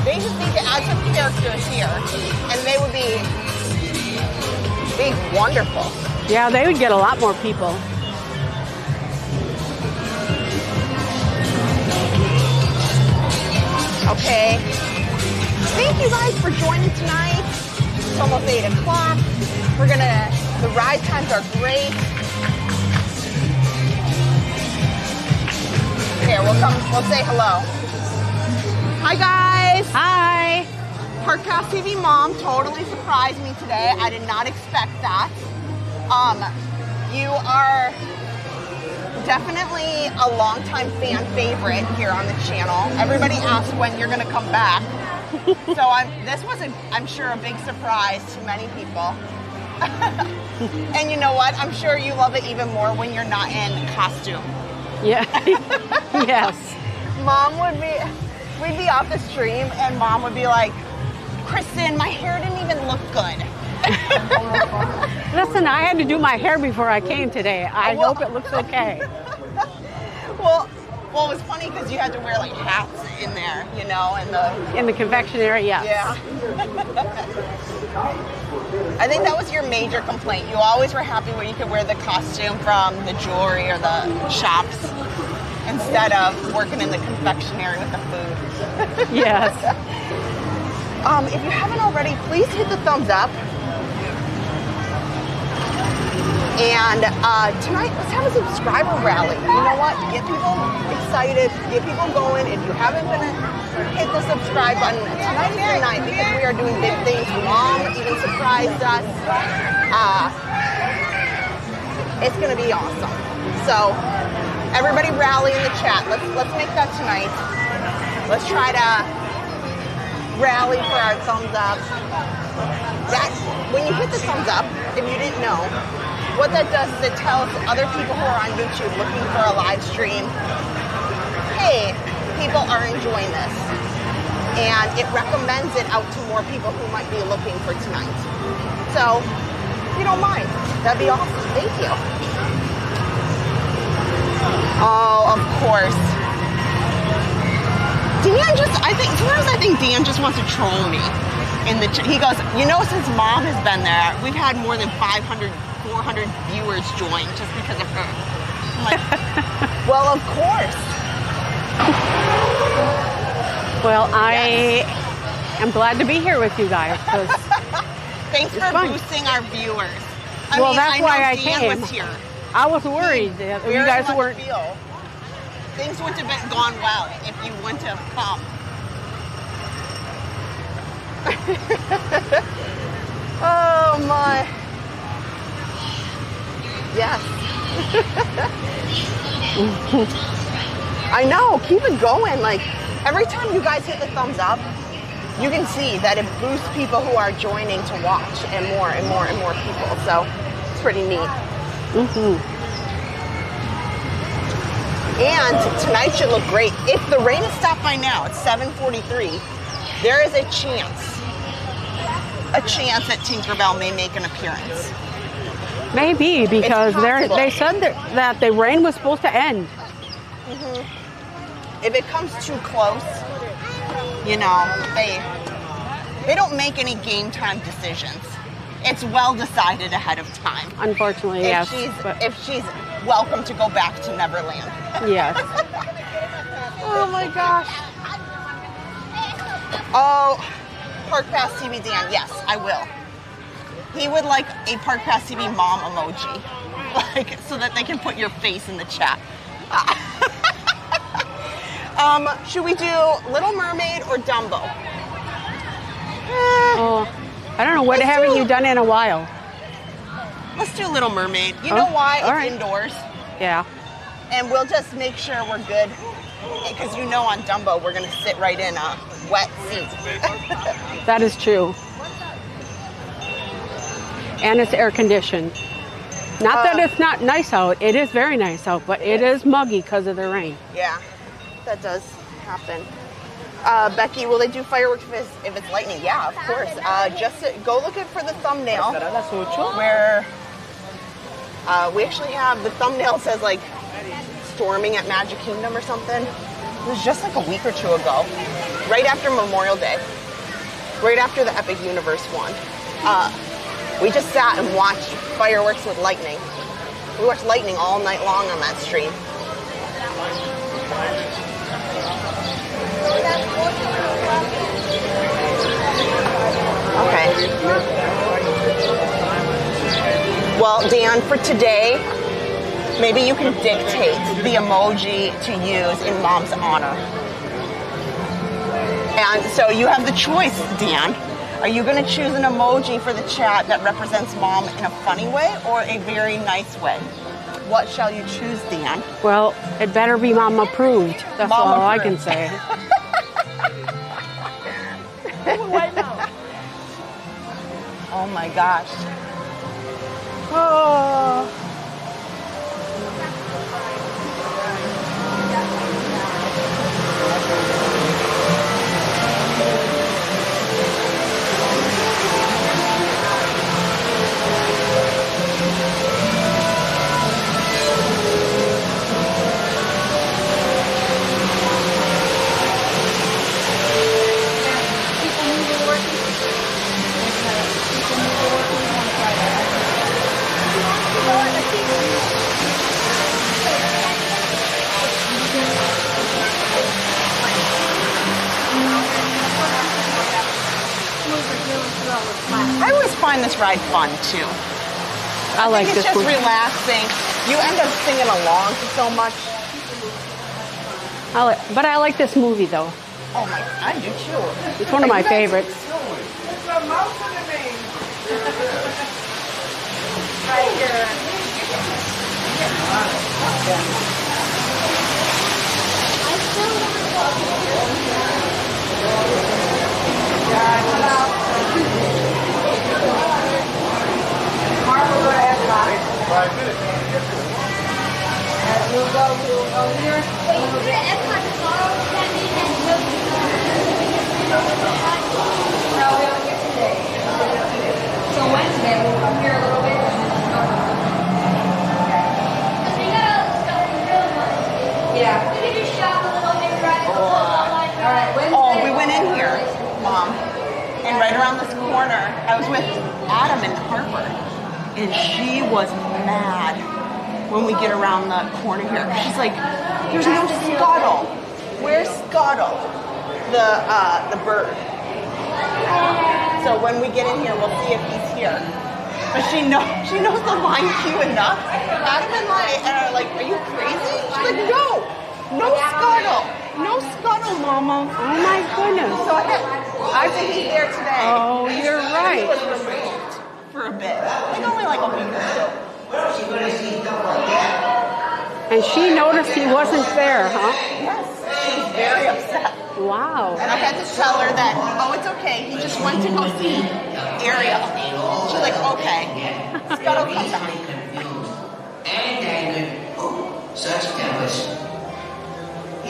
they just need to add some characters here, and they would be wonderful. Yeah, they would get a lot more people. Okay. Thank you guys for joining tonight. It's almost 8 o'clock. The ride times are great. Here, we'll say hello. Hi guys. Hi. Parkhouse TV Mom totally surprised me today. I did not expect that. You are definitely a longtime fan favorite here on the channel. Everybody asks when you're gonna come back. So this was I'm sure a big surprise to many people. And you know what? I'm sure you love it even more when you're not in costume. Yeah. Yes. We'd be off the stream and Mom would be like, Kristen, my hair didn't even look good. Listen, I had to do my hair before I came today. I hope it looks okay. Well, it was funny because you had to wear like hats in there, you know, in the confectionery, yes. Yeah. I think that was your major complaint. You always were happy when you could wear the costume from the jewelry or the shops instead of working in the confectionery with the food. Yes. If you haven't already, please hit the thumbs up. And tonight, let's have a subscriber rally. You know what? Get people excited, get people going. If you haven't hit the subscribe button, tonight is your night because we are doing big things. Mom even surprised us. It's going to be awesome. So everybody rally in the chat. Let's make that tonight. Let's try to rally for our thumbs up. That, when you hit the thumbs up, if you didn't know, what that does is it tells other people who are on YouTube looking for a live stream, hey, people are enjoying this. And it recommends it out to more people who might be looking for tonight. So, if you don't mind, that'd be awesome. Thank you. Oh, of course. Sometimes I think Dan just wants to troll me. He goes, you know, since Mom has been there, we've had more than 500, 400 viewers join just because of her. I'm like, well, of course. Well, I am glad to be here with you guys. Thanks for boosting our viewers. Well, that's why I Dan came. was here. I was worried that you guys weren't. Things wouldn't have gone well if you wouldn't have come. Oh my. Yes. I know, keep it going. Like, every time you guys hit the thumbs up, you can see that it boosts people who are joining to watch, and more and more and more people. So it's pretty neat. And tonight should look great. If the rain has stopped by now, it's 7:43. There is a chance that Tinkerbell may make an appearance. Maybe, because they said that the rain was supposed to end. If it comes too close, you know, they don't make any game time decisions. It's well decided ahead of time. Unfortunately, yes. If she's welcome to go back to Neverland. Yes. Oh my gosh. Oh, Park Pass TV Dan. Yes, I will. He would like a Park Pass TV mom emoji, like so that they can put your face in the chat. Should we do Little Mermaid or Dumbo? Oh, I don't know. What haven't you done in a while? Let's do Little Mermaid. You know why? It's indoors. Yeah. And we'll just make sure we're good. Because you know on Dumbo, we're going to sit right in a wet seat. That is true. And it's air conditioned. Not that it's not nice out. It is very nice out, but it is muggy because of the rain. Yeah, that does happen. Becky, will they do fireworks if it's lightning? Yeah, of course. Just go look for the thumbnail where we actually have the thumbnail says like storming at Magic Kingdom or something. It was just like a week or two ago, right after Memorial Day, right after the Epic Universe one. We just sat and watched fireworks with lightning. We watched lightning all night long on that stream. Okay. Well, Dan, for today, maybe you can dictate the emoji to use in Mom's honor. And so you have the choice, Dan. Are you going to choose an emoji for the chat that represents Mom in a funny way or a very nice way? What shall you choose, Dan? Well, it better be Mom approved. That's Mom all approved. I can say. Oh my gosh. Oh. I always find this ride fun too. I like think this it's just one. relaxing. You end up singing along to so much. But I like this movie though. Oh my, I do too. It's one of my favorites. It's a mouse We'll go here. No, we don't get today. So Wednesday, we'll come here a little bit. Yeah. We can just shop a little bit, right? All right, Wednesday. Oh, we went in here, Mom. And right around this corner, I was with Adam and Harper. And she was mad when we get around the corner here. She's like, there's no Scuttle. Where's Scuttle? The bird. So when we get in here, we'll see if he's here. But she knows the line cue enough. Adam and I are like, are you crazy? She's like, no Scuttle. No Scuttle, Mama. Oh my goodness. So I think he's there today. Oh, you're right. He was removed for a bit. Like only like a week or so. And she noticed he wasn't there, huh? Yes. She was very upset. Wow. And I had to tell her that, oh, it's okay. He just went to go see Ariel. She's like, okay. Scuttle come back. And angry. Such tempers.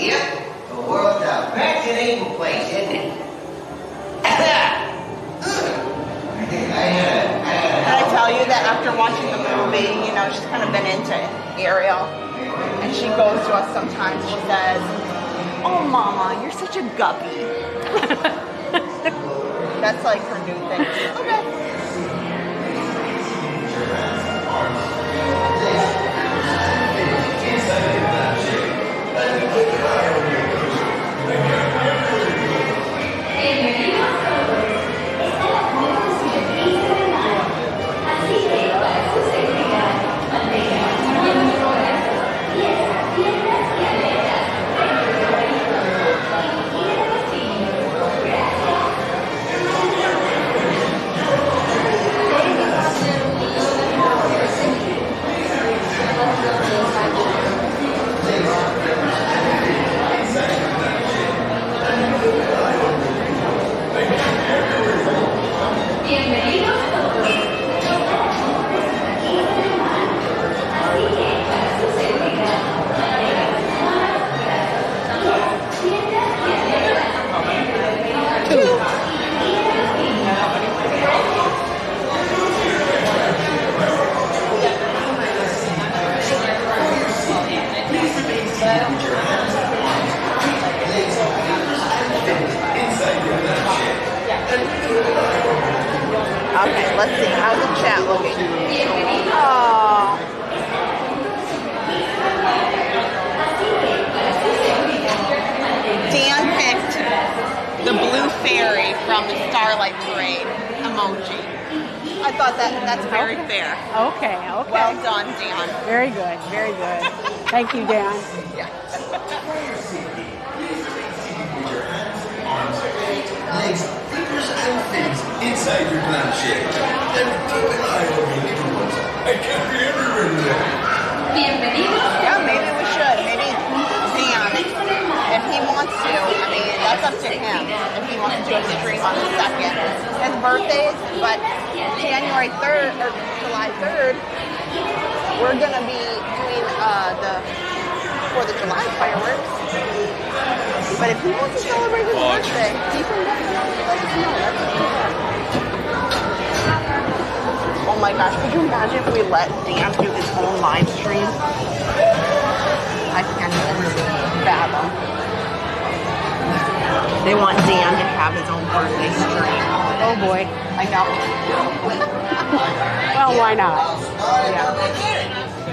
Yep, the world's a wretched evil place, isn't it? Can I tell you that after watching the movie, you know, she's kind of been into Ariel. And she goes to us sometimes, she says, oh, Mama, you're such a guppy. That's like her new thing. Okay. Okay, let's see. How's the chat looking? Oh. Dan picked the blue fairy from the Starlight Parade emoji. I thought that's very fair. Okay. Well done, Dan. Very good, very good. Thank you, Dan. Yeah. Legs, fingers, and fins inside your lampshade. And keep an eye on your little ones. I can't be everywhere today. Yeah, maybe we should. Maybe Dan, if he wants to, I mean, that's up to him. If he wants to do a stream on the 2nd. His birthday, but January 3rd, or July 3rd, we're going to be doing the 4th of July fireworks. But if he wants to celebrate his birthday, he can definitely let us know. That's oh my gosh, could you imagine if we let Dan do his own live stream? I can't even fathom. They want Dan to have his own birthday stream. Oh boy. I know. Well, why not? Yeah.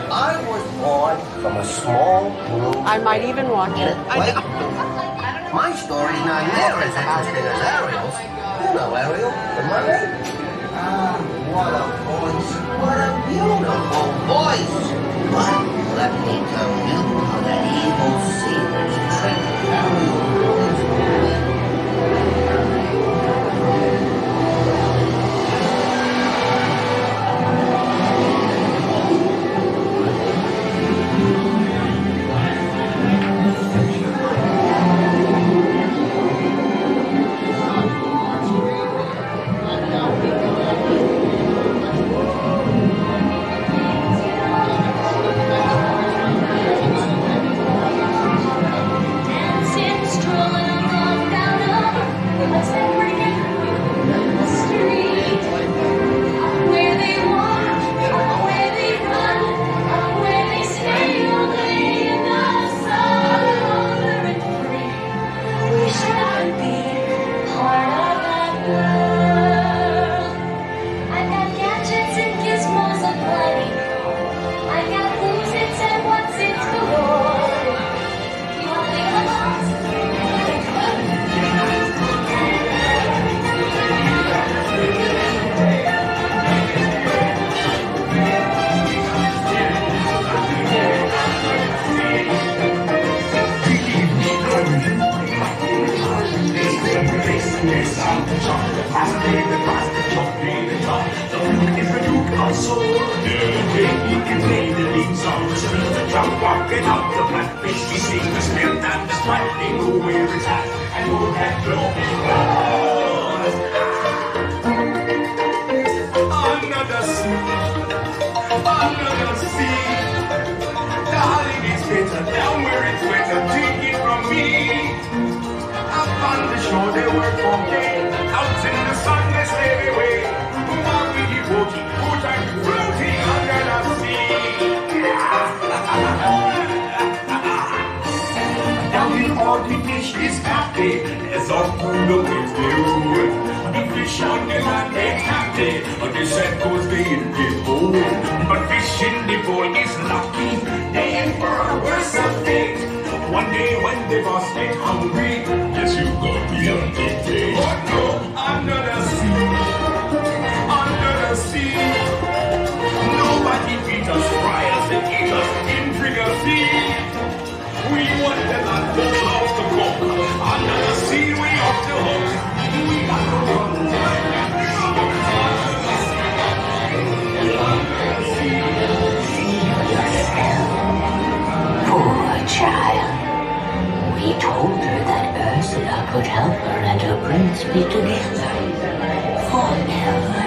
I was born from a small blue. I might even watch it. I know. My story's not near as interesting as Ariel's. You know Ariel, the mermaid. What a voice. What a beautiful voice. But let me tell you how that evil secret tricked Ariel. get out the flatfish. He sees the smell and the smell. They know where it's at and know that glory was. Another sea, another sea. Darling, it's better down where it's wetter. Take it from me. Up on the shore they work for day. Out in the sun they slave away. Walkie, walkie, put and floating under the sea. Down in all the fish is happy. There's all food the waves they rule. The fish on the land they happy. But the set goes they in the bowl. But fish in the bowl is lucky. They in for a worse of fate. One day when the boss get hungry, yes, you got me on the day. Oh no, under the sea, under the sea. Nobody beat us, fry us and eat us in fricassee. We want the land for clouds to cook. Under the sea, we off the hook. We got to run. Poor child. We told her that Ursula could help her and her prince be together forever.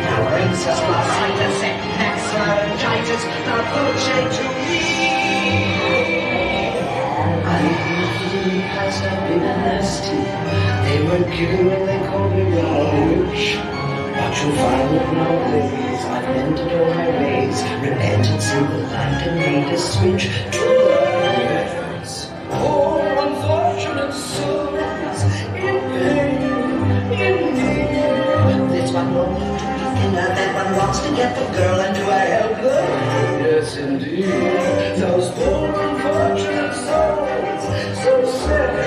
The princess Marcitus and Max Laryngitis now crochet to me. I has not been nasty. They were given when they called me Roach. But you'll find that nowadays I've mended all my ways, repentance in the light and made a switch to words. Oh, unfortunate souls, in pain, in need. This one longing to be thinner, that one wants to get the girl, and do I help her? Yes, indeed. Those poor unfortunate souls, so sad,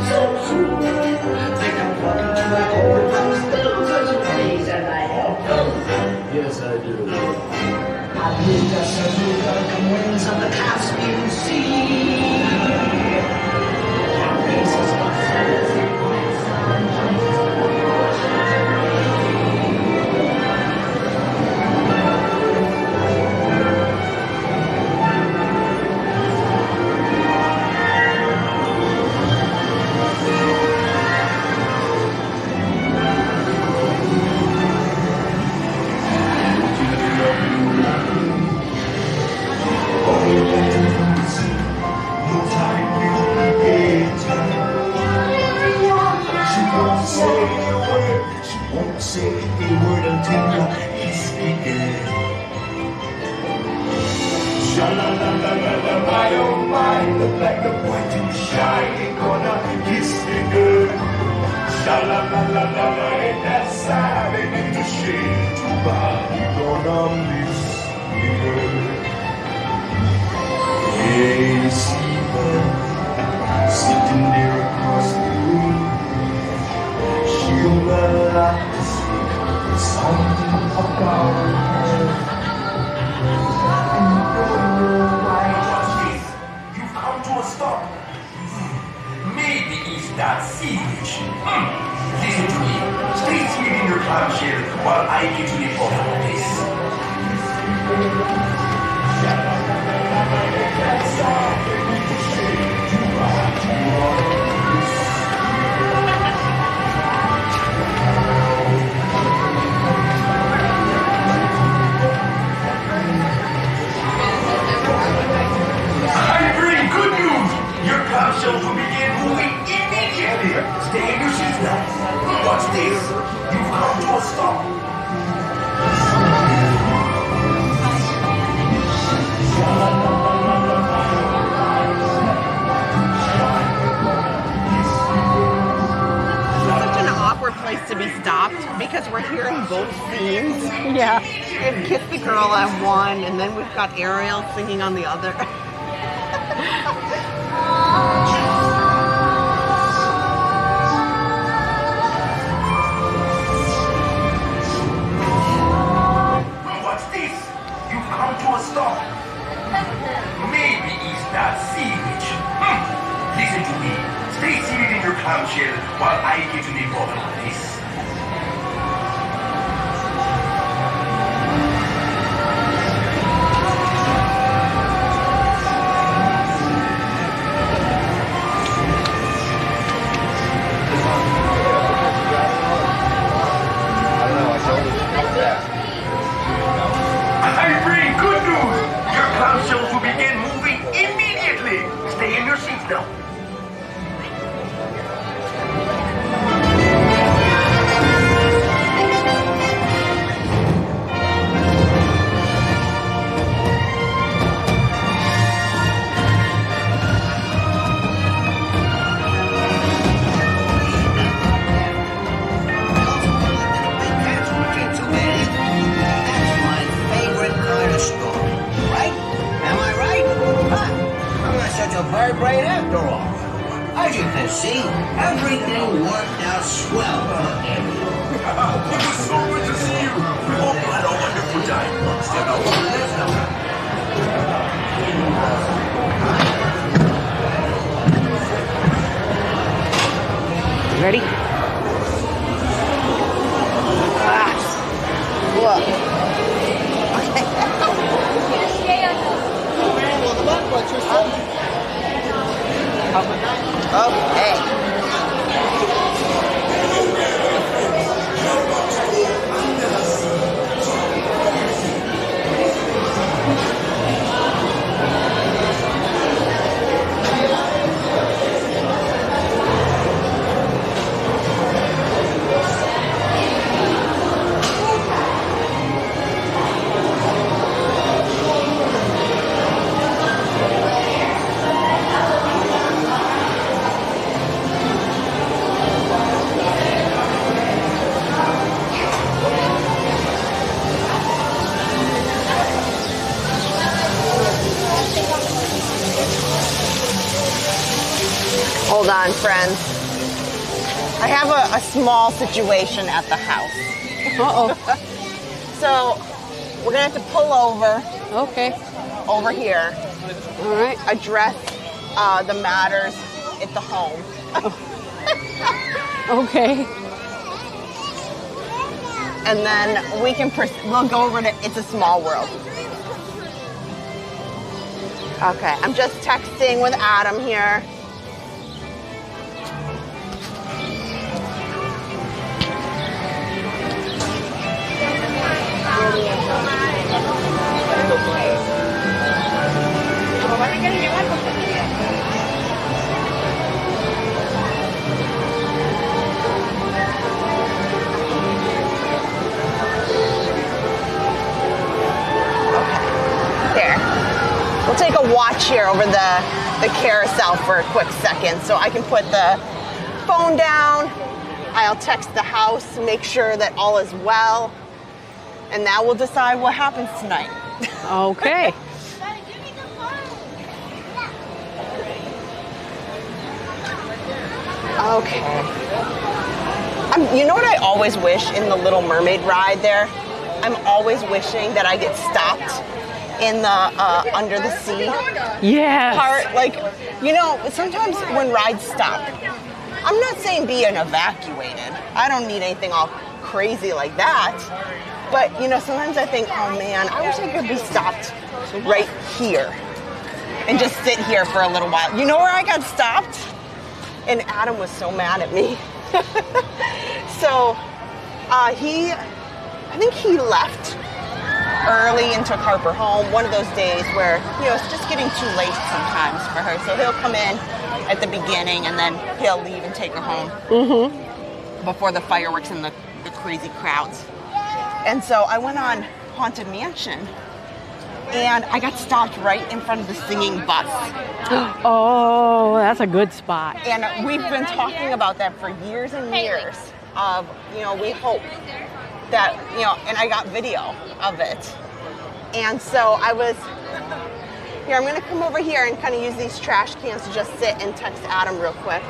so cruel. They come flocking to my home house, thousands of ways, and I help them. Yes, I do. I've lived us as the welcome winds of the Caspian Sea. Our faces are say a word until he's speaking. Sha-la-la-la-la-la, my oh my, look like a boy too shy, ain't gonna kiss me good. Sha-la-la-la-la-la, ain't that sad, ain't in the shade, too bad, you gonna miss me good. Yeah, you see her sitting there across the room. She'll like to speak something about her. And why just this? You've come to a stop. Maybe it's that sewage. Listen to me. Stay seated in your clamshell while I get to the bottom of this. I bring good news. Your clamshells will begin moving immediately. Stay in your seats now. Watch this. You've come to a stop. Such an awkward place to be stopped because we're hearing both scenes. Yeah. They've kissed the girl on one, and then we've got Ariel singing on the other. What's this? You've come to a stop. Maybe it's that sewage. Listen to me. Stay seated in your clamshell while I get to the bottom of this. You see, everything worked out swell for Ariel. It was so good to see you. We hope you had a wonderful time. Step out on the left now. Ready? Look. Okay. Hold on, friends. I have a small situation at the house. Uh-oh. So we're gonna have to pull over. Okay. Over here. All right. Address the matters at the home. Okay. And then we'll go over to It's a Small World. Okay, I'm just texting with Adam here. We'll take a watch here over the carousel for a quick second so I can put the phone down. I'll text the house to make sure that all is well. And now we'll decide what happens tonight. Okay. Okay. You know what I always wish in the Little Mermaid ride there? I'm always wishing that I get stopped in the under the sea part. Like, you know, sometimes when rides stop, I'm not saying being evacuated. I don't need anything all crazy like that. But, you know, sometimes I think, oh man, I wish I could be stopped right here and just sit here for a little while. You know where I got stopped? And Adam was so mad at me. So I think he left early and took Harper home. One of those days where, you know, it's just getting too late sometimes for her. So he'll come in at the beginning and then he'll leave and take her home before the fireworks and the crazy crowds. And so I went on Haunted Mansion and I got stopped right in front of the singing bus. Oh, that's a good spot. And we've been talking about that for years and years of, you know, we hope that, you know, and I got video of it. And so I was, here, I'm gonna come over here and kind of use these trash cans to just sit and text Adam real quick.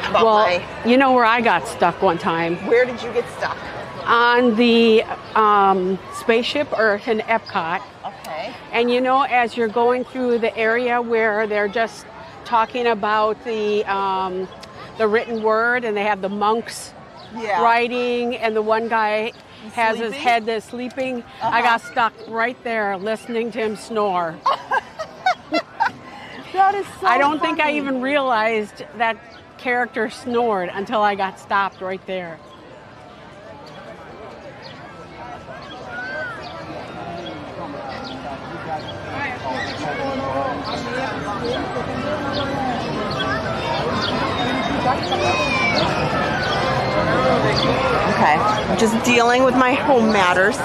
About you know where I got stuck one time? Where did you get stuck? On the spaceship Earth in Epcot. Okay. And you know, as you're going through the area where they're just talking about the written word and they have the monks writing and the one guy has his head that's sleeping. I got stuck right there listening to him snore. That is so I don't think I funny. even realized that character snored until I got stopped right there. Okay, I'm just dealing with my home matters.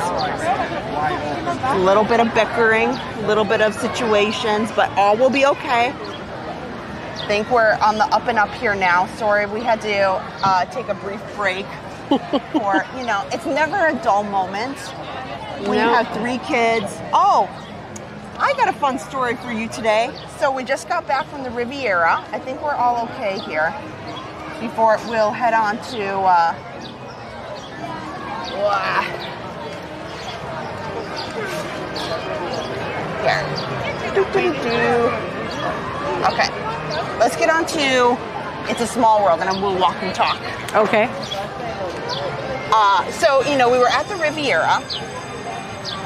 A little bit of bickering, a little bit of situations, but all will be okay. I think we're on the up and up here now. Sorry, we had to take a brief break. For, you know, it's never a dull moment when you have 3 kids. Oh, I got a fun story for you today. So we just got back from the Riviera. I think we're all okay here. Before we'll head on to here. Okay, let's get on to It's a Small World, and then we'll walk and talk. Okay. So, you know, we were at the Riviera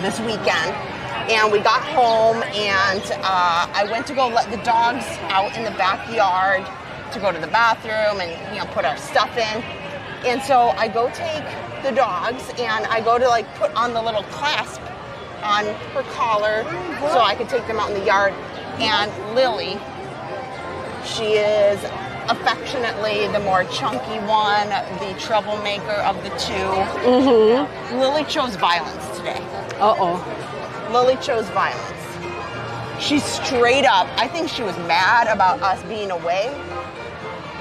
this weekend, and we got home, and I went to go let the dogs out in the backyard to go to the bathroom and, you know, put our stuff in. And so I go take the dogs, and I go to, like, put on the little clasp on her collar so I could take them out in the yard. And Lily, she is affectionately the more chunky one, the troublemaker of the two. Mm-hmm. Lily chose violence today. Uh-oh. Lily chose violence. She straight up, I think she was mad about us being away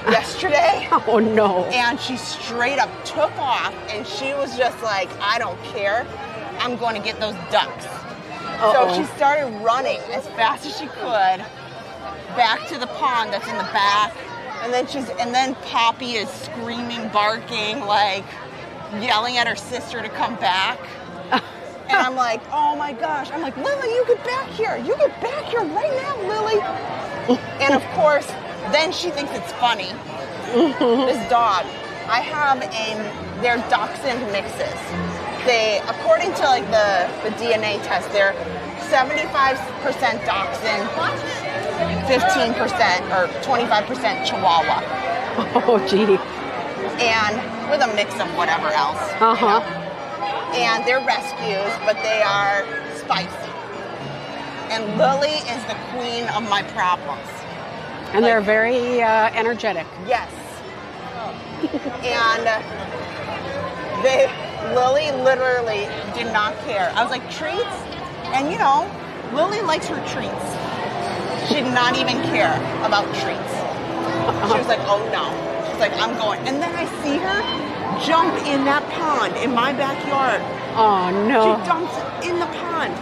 yesterday. Oh no. And she straight up took off, and she was just like, I don't care. I'm going to get those ducks. So she started running as fast as she could back to the pond that's in the back. And then Poppy is screaming, barking, like yelling at her sister to come back. And I'm like, oh my gosh. I'm like, Lily, you get back here. You get back here right now, Lily. And of course, then she thinks it's funny. This dog. I have they're dachshund mixes. They, according to like the DNA test, they're 75% dachshund, 15% or 25% Chihuahua. Oh, gee. And with a mix of whatever else. Uh-huh. You know? And they're rescues, but they are spicy. And Lily is the queen of my problems. And they're very energetic. Yes. And Lily literally did not care. I was like, treats? And you know, Lily likes her treats. She did not even care about treats. She was like, oh no. She's like, I'm going. And then I see her jump in that pond in my backyard. Oh no. She dumps in the pond.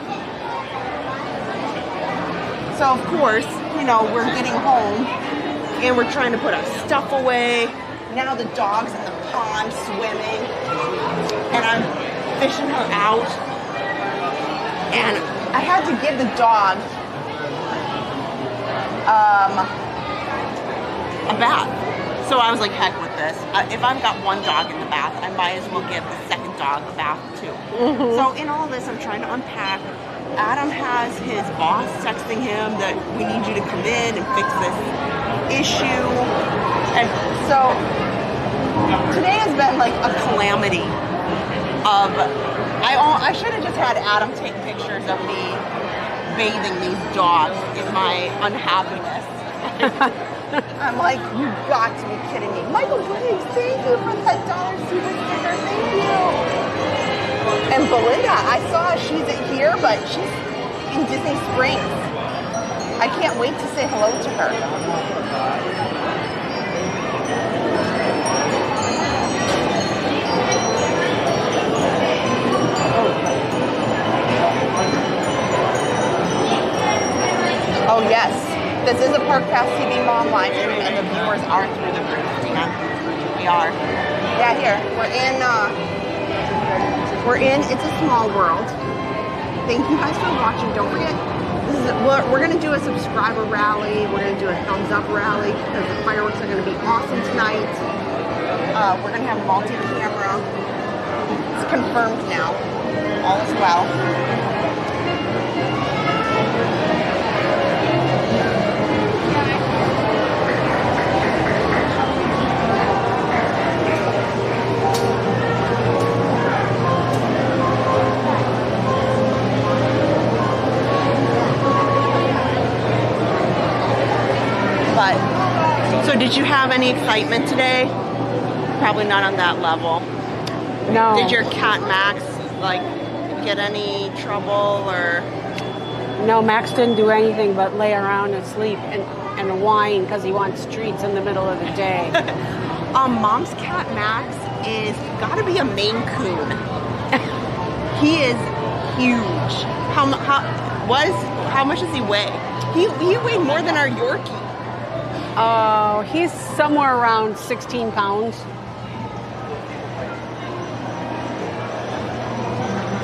So of course, you know, we're getting home and we're trying to put our stuff away. Now the dog's in the pond swimming, and I'm fishing her out. And I had to give the dog a bath. So I was like, heck with this. If I've got one dog in the bath, I might as well give the second dog a bath too. Mm-hmm. So in all this, I'm trying to unpack. Adam has his boss texting him that we need you to come in and fix this issue. And so today has been like a calamity of, I should have just had Adam take pictures of me bathing these dogs in my unhappiness. I'm like, you got to be kidding me. Michael Briggs, thank you for that $1 super sticker, thank you. And Belinda, I saw she's here, but she's in Disney Springs. I can't wait to say hello to her. Oh yes, this is a Park Pass TV Mom live stream, and the viewers are through the roof. Yeah, we are. Yeah, here we're in It's a Small World. Thank you guys for watching. Don't forget, we're gonna do a subscriber rally. We're gonna do a thumbs up rally because the fireworks are gonna be awesome tonight. We're gonna have multi-camera. It's confirmed now. All is well. So did you have any excitement today? Probably not on that level. No. Did your cat Max like get any trouble or? No, Max didn't do anything but lay around and sleep and whine because he wants treats in the middle of the day. Mom's cat Max is gotta be a Maine Coon. He is huge. How much does he weigh? He weighed more than our Yorkie. Oh, he's somewhere around 16 pounds.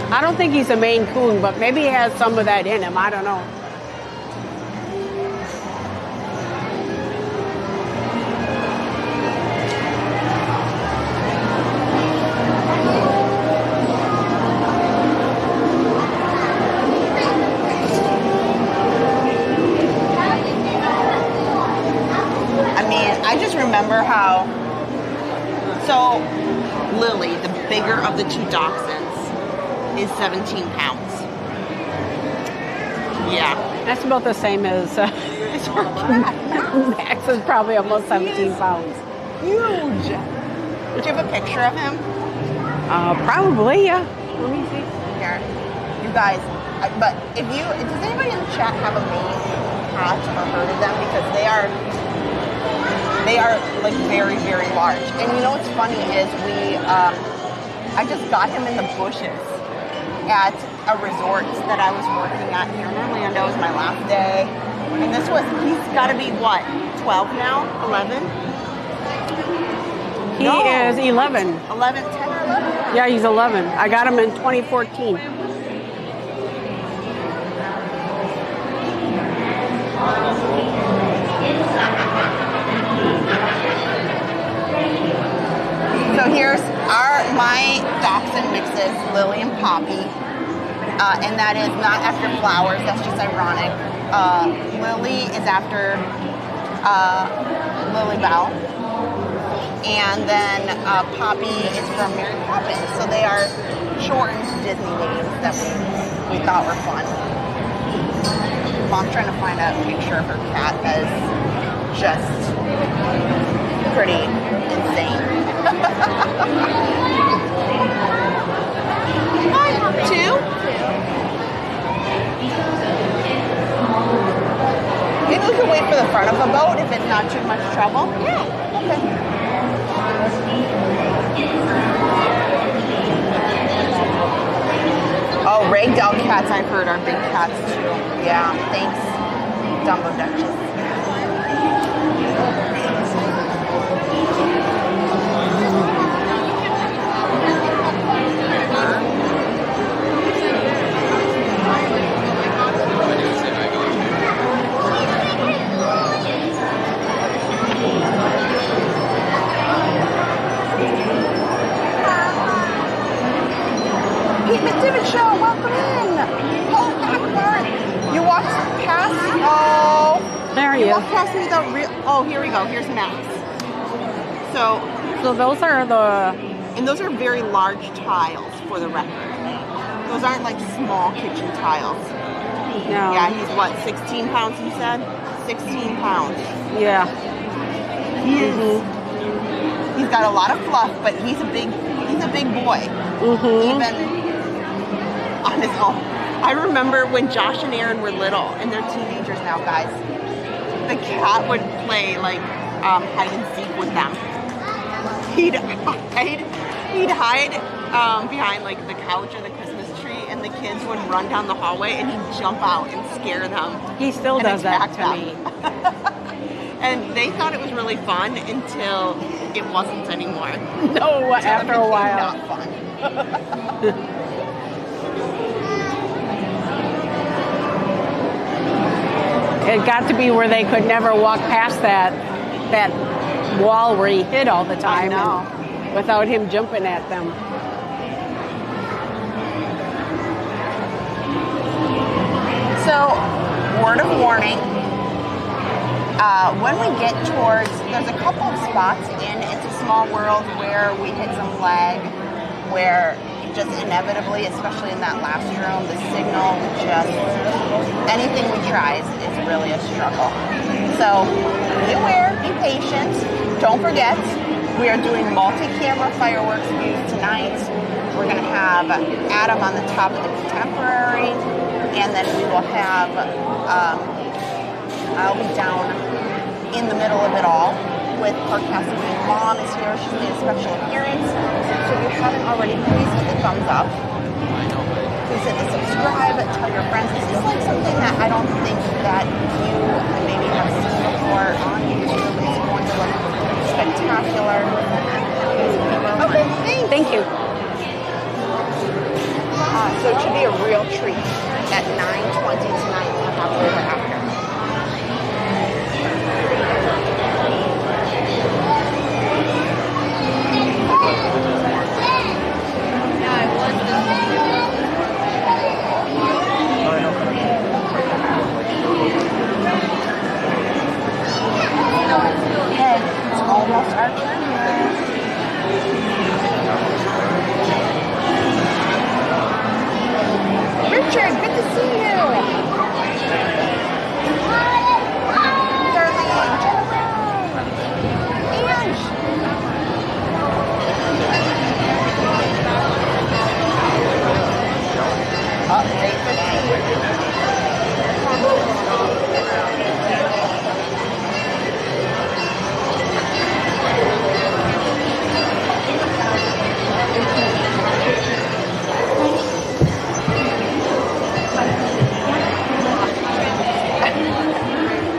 I don't think he's a Maine Coon, but maybe he has some of that in him. I don't know. I just remember how, so Lily, the bigger of the two dachshunds, is 17 pounds. Yeah. That's about the same as Max is probably almost 17 pounds. Huge. Do you have a picture of him? Probably, yeah. Let me see. Here. You guys, but does anybody in the chat have a Maine cat or heard of them? Because they are like very, very large. And you know what's funny is I just got him in the bushes at a resort that I was working at here in Orlando. It was my last day. And he's got to be what, 12 now? 11? He is 11. 11, 10 or 11? Yeah, he's 11. I got him in 2014. So here's my dachshund mixes, Lily and Poppy, and that is not after flowers. That's just ironic. Lily is after Lily Bell, and then Poppy is from Mary Poppins. So they are shortened Disney names that we thought were fun. Mom's trying to find a picture of her cat that is just pretty insane. Two? Maybe we can wait for the front of the boat if it's not too much trouble. Yeah, okay. Oh, ragdoll cats I've heard are big cats too. Yeah, thanks, Dumbo Duchess. Pete McDivitt Show, welcome in. Oh, Akbar. You walked past. Oh, there he is. You walked past me without real. Oh, here we go. Here's Max. So those are and those are very large tiles for the record. Those aren't like small kitchen tiles. No. Yeah, he's what, 16 pounds? You said 16 pounds. Yeah. He's got a lot of fluff, but he's a big boy. Even on his own. I remember when Josh and Aaron were little, and they're teenagers now, guys. The cat would play like hide and seek with them. He'd hide behind like the couch or the Christmas tree, and the kids would run down the hallway, and he'd jump out and scare them. He still does that to me. And they thought it was really fun until it wasn't anymore. No, after a while. Not fun. It got to be where they could never walk past that wall where he hid all the time without him jumping at them. So, word of warning, when we get towards, there's a couple of spots in It's a Small World where we hit some lag, where just inevitably, especially in that last room, the signal just, anything we try is really a struggle. So be aware, be patient. Don't forget, we are doing multi-camera fireworks views tonight. We're going to have Adam on the top of the Contemporary, and then we will have, I'll be down in the middle of it all with Parkcasting. Mom is here. She's made a special appearance. So if you haven't already, please hit the thumbs up. Please hit the subscribe, tell your friends. This is like something that I don't think that you maybe have seen before on YouTube. It's going to look spectacular. Okay, thank you. So it should be a real treat at 9:20 tonight. We'll have over after. Okay, it's almost our turn here. Richard, good to see you. Darlene, Ange. Update 15.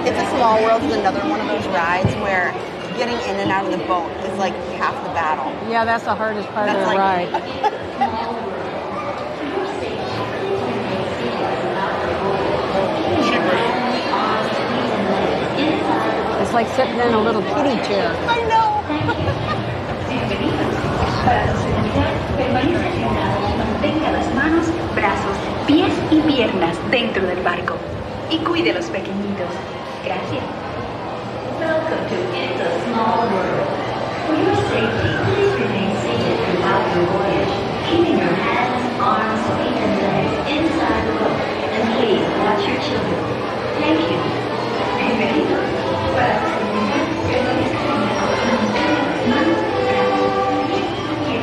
It's a Small World is another one of those rides where getting in and out of the boat is like half the battle. Yeah, that's the hardest part of the ride. It's like sitting in a little kiddie chair. I know. Mantenga las manos, brazos, pies y piernas dentro del barco. Y cuide a los pequeñitos. Gracias. Welcome to It's a Small World. For your safety, please remain seated throughout your voyage, keeping your hands, arms, feet, and legs inside the boat. And please watch your children. Thank you. Bienvenidos. Para terminar, permanezcan en la costa, mantengan las manos, brazos, pies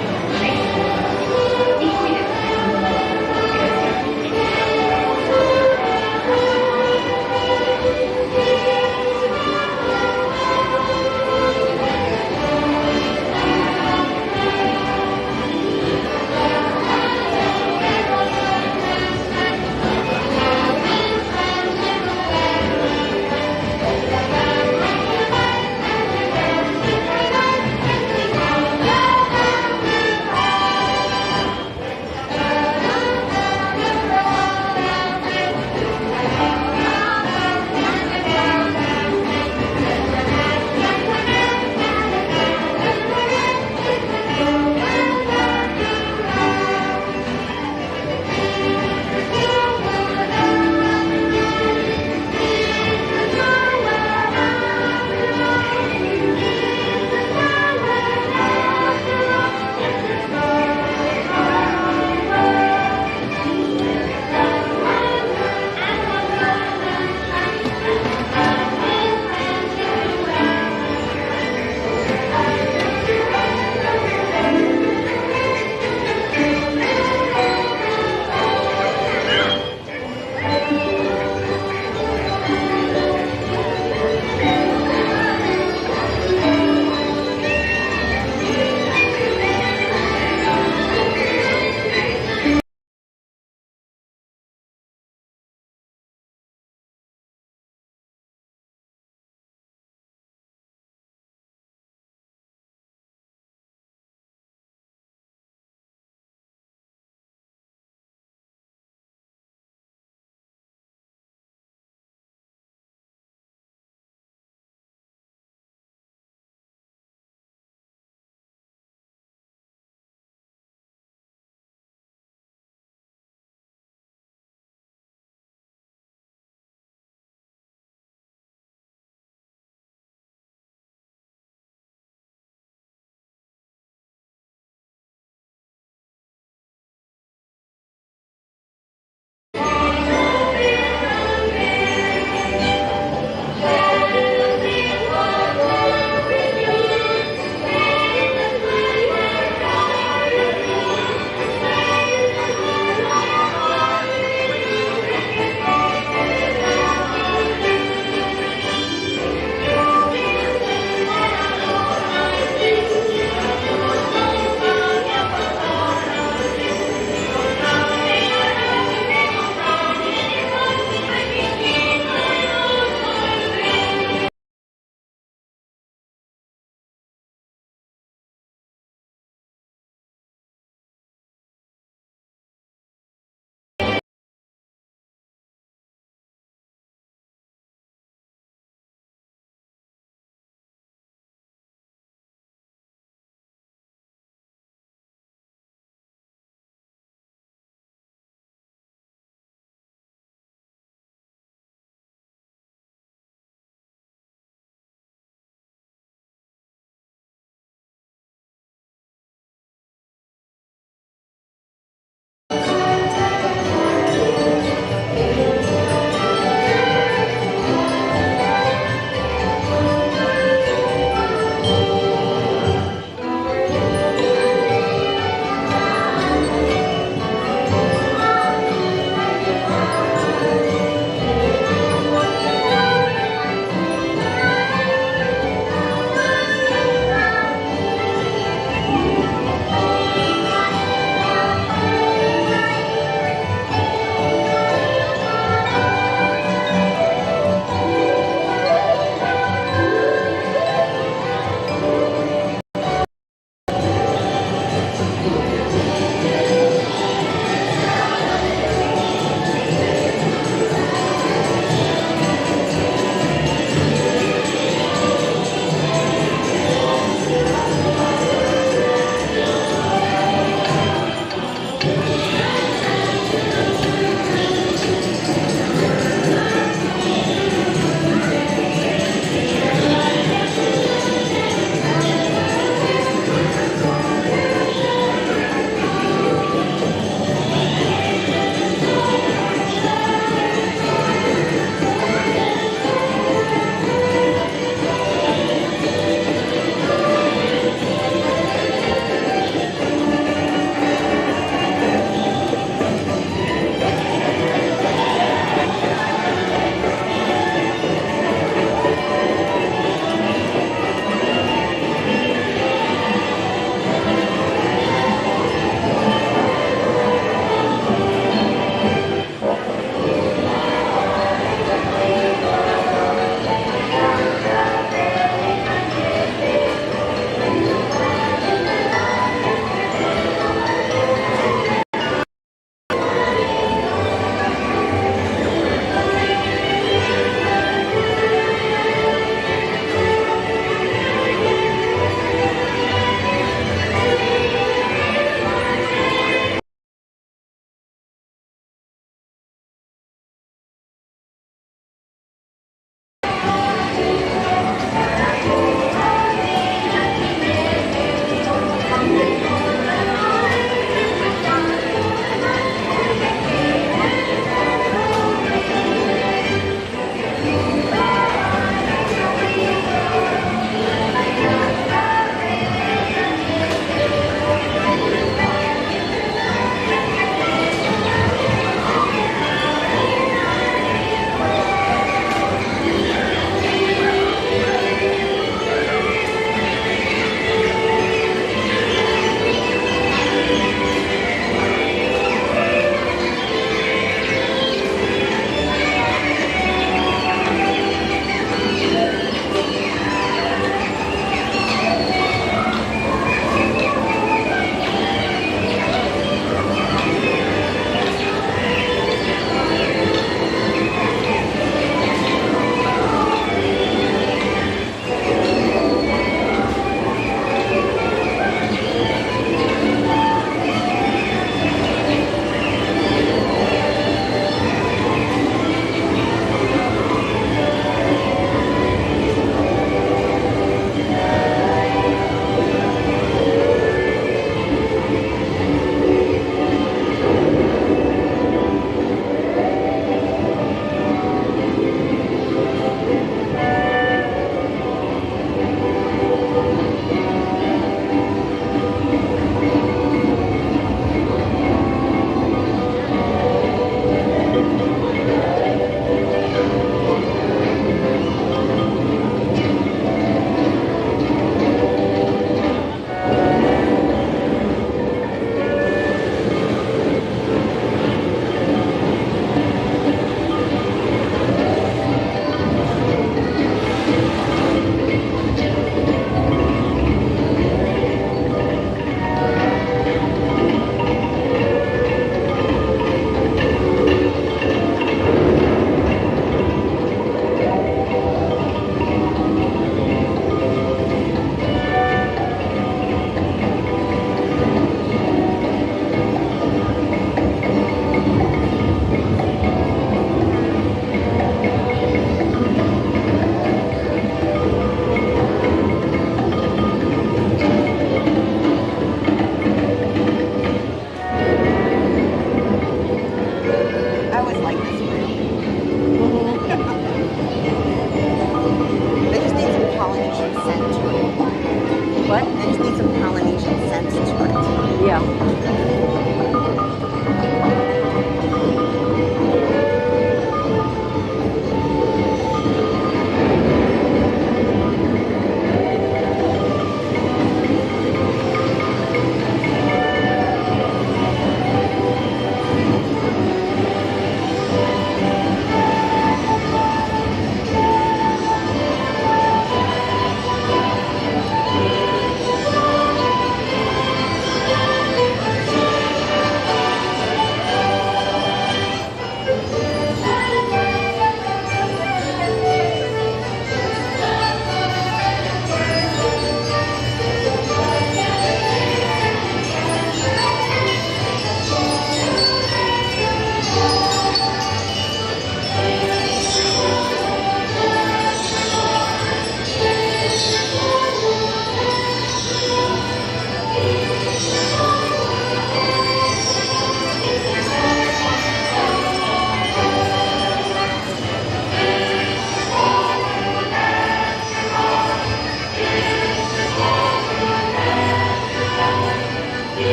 y piernas dentro del barco. Y cuide a los pequeñitos. Gracias.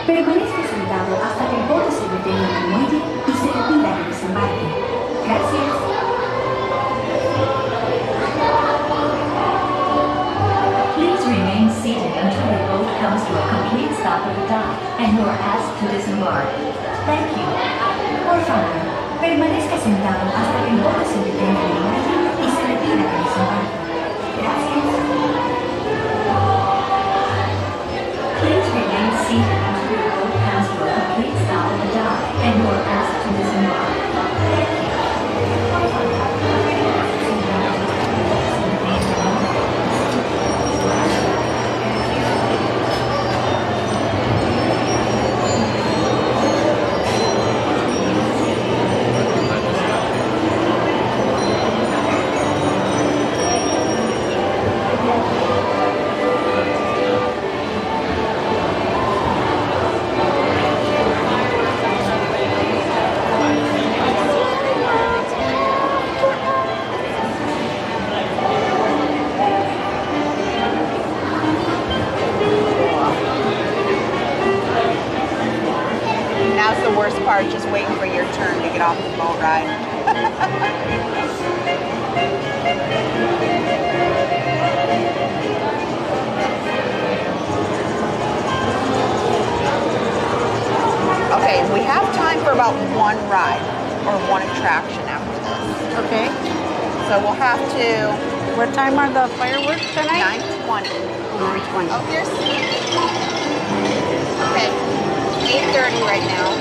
Permanezca sentado hasta que el bote se detenga en el muelle y se le pida que desembarque. Gracias. Please remain seated until the boat comes to a complete stop at the dock and you are asked to disembark. Thank you. Por favor, permanezca sentado hasta que el bote se detenga en el muelle y se le pida que desembarque. Gracias. Please remain seated until the boat comes to a complete stop at the dock and you are asked to disembark. Thank you. Now's the worst part, just waiting for your turn to get off the boat ride. Okay, we have time for about one ride or one attraction after this. Okay. So we'll have to... What time are the fireworks tonight? 9:20. 9:20. Oh, here's... Okay, 8:30 right now.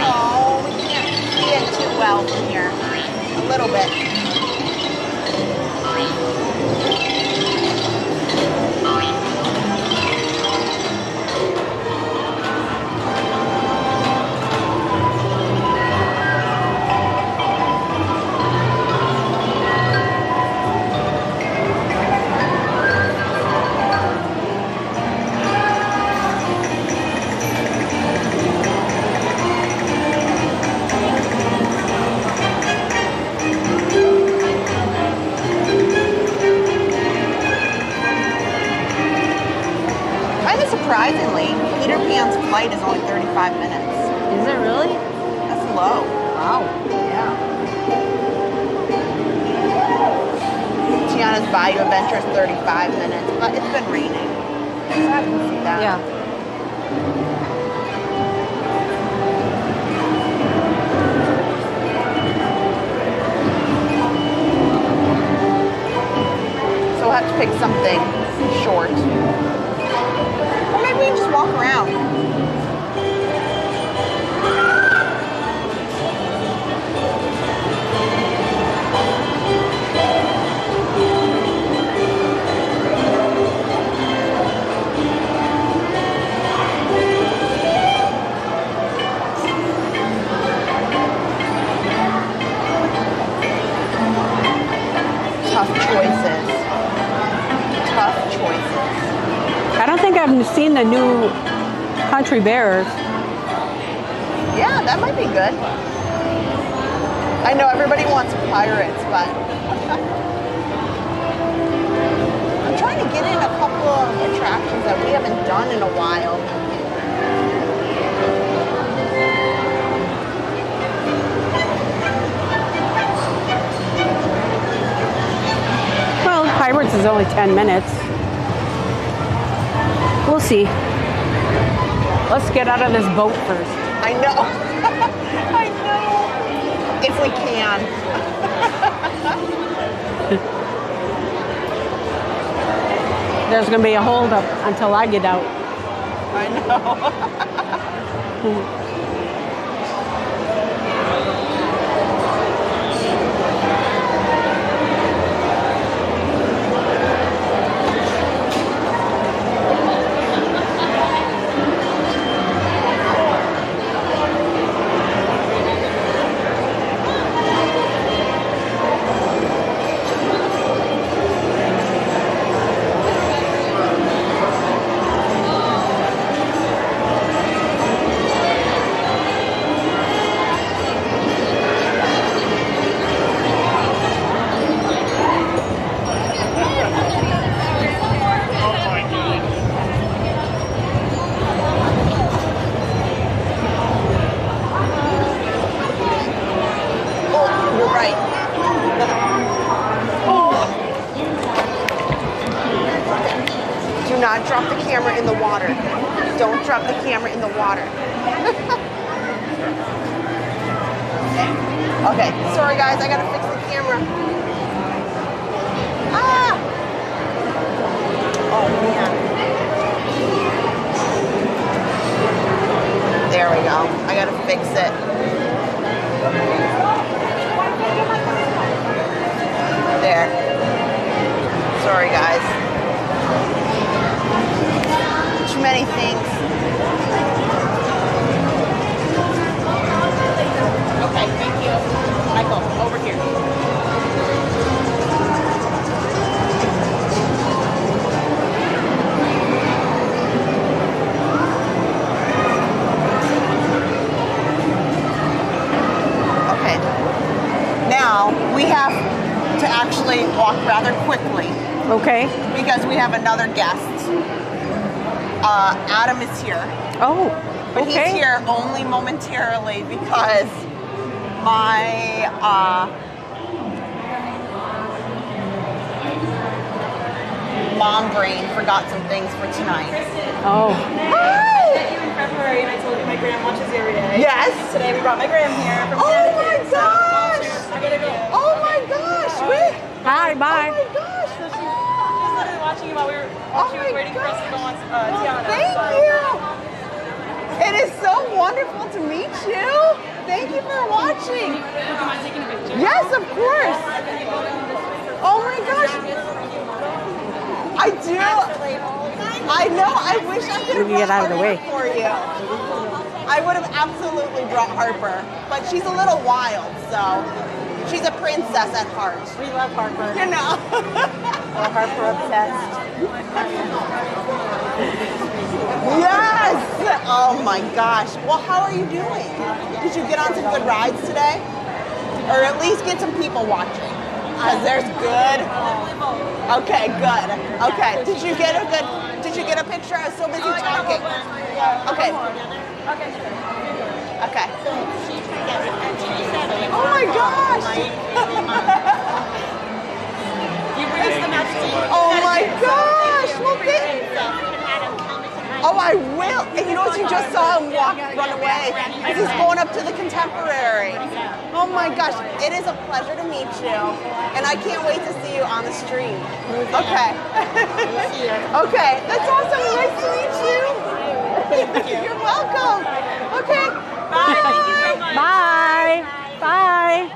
Oh, we can't see it too well from here. A little bit. Surprisingly, Peter Pan's flight is only 35 minutes. Is it really? That's low. Wow. Yeah. Tiana's Bayou Adventure is 35 minutes, but it's been raining. So I can see that. Yeah. So we'll have to pick something short. We can just walk around. Tough choices. Tough choices. I don't think I've seen the new Country Bears. Yeah, that might be good. I know everybody wants pirates, but I'm trying to get in a couple of attractions that we haven't done in a while. Well, Pirates is only 10 minutes. We'll see. Let's get out of this boat first. I know. I know. If we can. There's going to be a holdup until I get out. I know. not drop the camera in the water. Don't drop the camera in the water. Okay, sorry guys, I gotta fix the camera. Ah! Oh man. There we go. I gotta fix it. There. Sorry guys. Too many things. Okay, thank you. Michael, over here. Okay. Now we have to actually walk rather quickly. Okay. Because we have another guest. Adam is here. Oh, but okay. he's here only momentarily because my mom brain forgot some things for tonight. Oh. Hi! I met you in February and I told you my gram watches you every day. Yes. Today we brought my gram here from Oh Connecticut, my gosh! So I gotta go. Oh my gosh! Wait. Hi, bye. Oh my gosh! So she's literally watching you while she was waiting for us to go on Tiana. Thank you. It is so wonderful to meet you. Thank you for watching. Would you mind taking a picture? Yes, of course. Oh my gosh. I do. I know. I wish I could have Maybe get brought out of the way. Harper for you. I would have absolutely brought Harper, but she's a little wild, so she's a princess at heart. We love Harper. You know. We're Harper obsessed. Yes! Oh my gosh. Well, how are you doing? Did you get on some good rides today? Or at least get some people watching? Because there's good. Okay, good. Okay. Did you get a picture? I was so busy talking. Okay. Okay. Oh my gosh! Oh my gosh! Well, oh, I will. And you know what? You just saw him run away. He's going up to the Contemporary. Oh my gosh. It is a pleasure to meet you. And I can't wait to see you on the stream. Okay. Okay. That's awesome. Nice to meet you. You're welcome. Okay. Bye. Bye. Bye.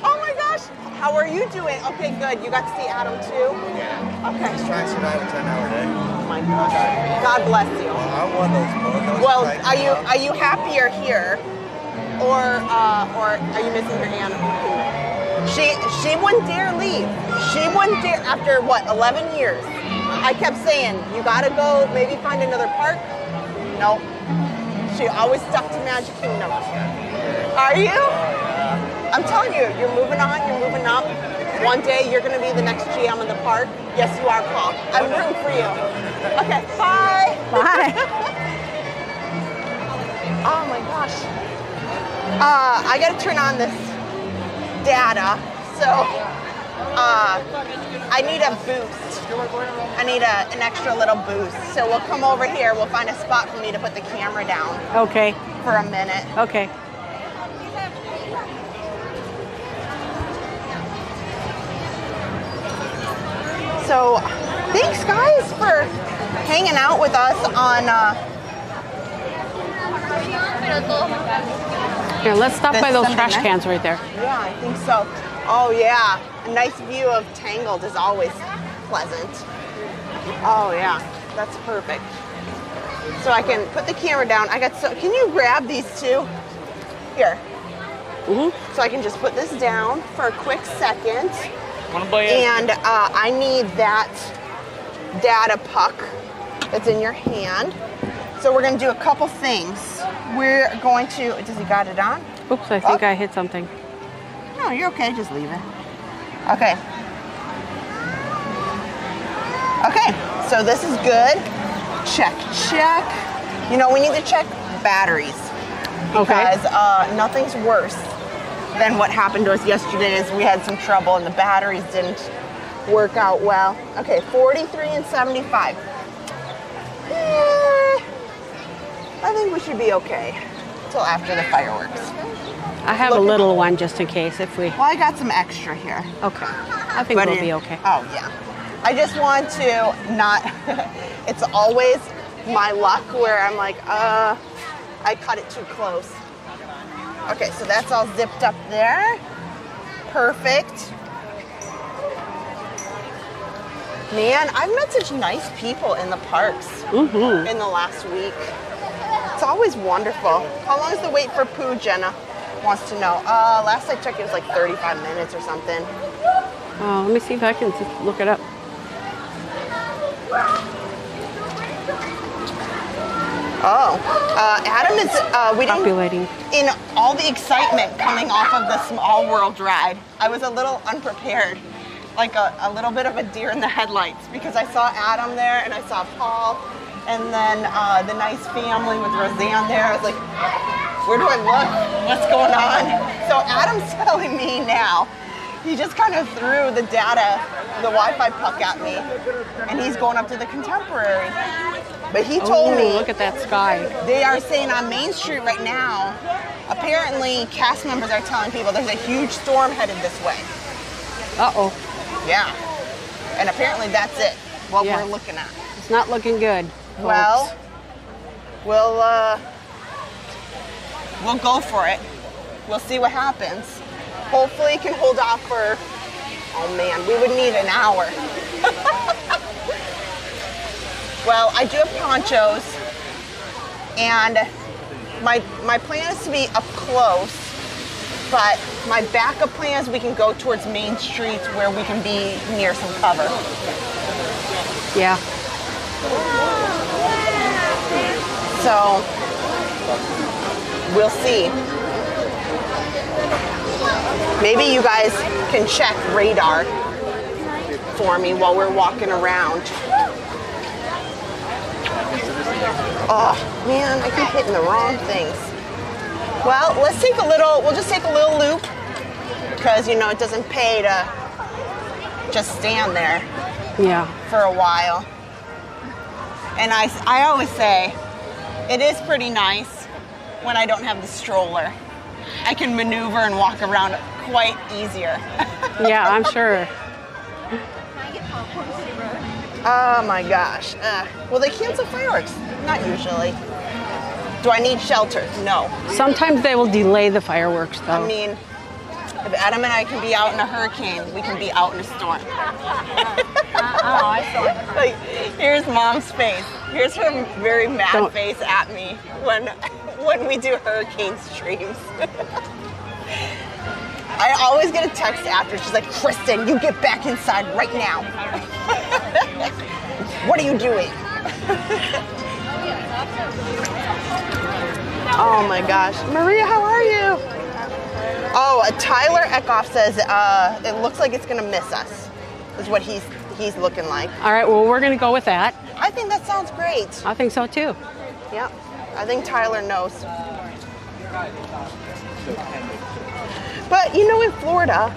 Oh my gosh. How are you doing? Okay, good. You got to see Adam too? Yeah. Okay. Just trying to survive a 10-hour day. Oh my gosh. God bless you. I won those both. Well, are you happier here, or are you missing your aunt? She wouldn't dare leave. She wouldn't dare after what 11 years. I kept saying you gotta go, maybe find another park. Nope. She always stuck to Magic Kingdom. Are you? I'm telling you, you're moving on. You're moving up. One day you're gonna be the next GM of the park. Yes, you are, Paul. I'm rooting for you. Okay, bye. Bye. Oh my gosh. I gotta turn on this data, so I need a boost. I need an extra little boost. So we'll come over here, we'll find a spot for me to put the camera down. Okay. For a minute. Okay. So thanks guys for hanging out with us on Here, let's stop by those trash cans right there. Yeah, I think so. Oh yeah, a nice view of Tangled is always pleasant. Oh yeah, that's perfect. So I can put the camera down. Can you grab these two? Here. So I can just put this down for a quick second. And I need that data puck that's in your hand. So we're going to do a couple things. We're going to, does he got it on? Oops, I think I hit something. No, you're okay. Just leave it. Okay. Okay, so this is good. Check, check. You know, we need to check batteries. Because nothing's worse than what happened to us yesterday is we had some trouble and the batteries didn't work out well. Okay, 43 and 75. I think we should be okay until after the fireworks. I have a little one just in case if we... Well, I got some extra here. Okay. I think we'll be okay. Oh, yeah. I just want to not... It's always my luck where I'm like, I cut it too close. Okay, so that's all zipped up there. Perfect. Man, I've met such nice people in the parks in the last week. It's always wonderful. How long is the wait for Pooh, Jenna? Wants to know. Last I checked, it was like 35 minutes or something. Let me see if I can look it up. Adam is, we didn't, populating. In all the excitement coming off of the Small World ride, I was a little unprepared, like a little bit of a deer in the headlights, because I saw Adam there and I saw Paul, and then the nice family with Roseanne there. I was like, where do I look? What's going on? So Adam's telling me now, he just kind of threw the data, the Wi-Fi puck at me, and he's going up to the Contemporary. But he told me, look at that sky. They are saying on Main Street right now, apparently cast members are telling people there's a huge storm headed this way. Uh-oh. Yeah. And apparently that's it, what we're looking at. It's not looking good. Well, we'll go for it. We'll see what happens. Hopefully it can hold off for, oh man, we would need an hour. Well, I do have ponchos, and my plan is to be up close, but my backup plan is we can go towards Main Street where we can be near some cover. Yeah. So, we'll see. Maybe you guys can check radar for me while we're walking around. Oh man, I keep hitting the wrong things. Well, we'll just take a little loop, because you know it doesn't pay to just stand there for a while. And I always say, it is pretty nice when I don't have the stroller. I can maneuver and walk around quite easier. Yeah, I'm sure. Oh my gosh. Well, they cancel fireworks. Not usually. Do I need shelter? No. Sometimes they will delay the fireworks, though. I mean, if Adam and I can be out in a hurricane, we can be out in a storm. Like, here's Mom's face. Here's her very mad face at me when we do hurricane streams. I always get a text after. She's like, Kristen, you get back inside right now. What are you doing? Oh my gosh. Maria, how are you? Oh, Tyler Eckhoff says it looks like it's going to miss us, is what he's looking like. All right, well, we're going to go with that. I think that sounds great. I think so, too. Yep. I think Tyler knows. But, you know, in Florida,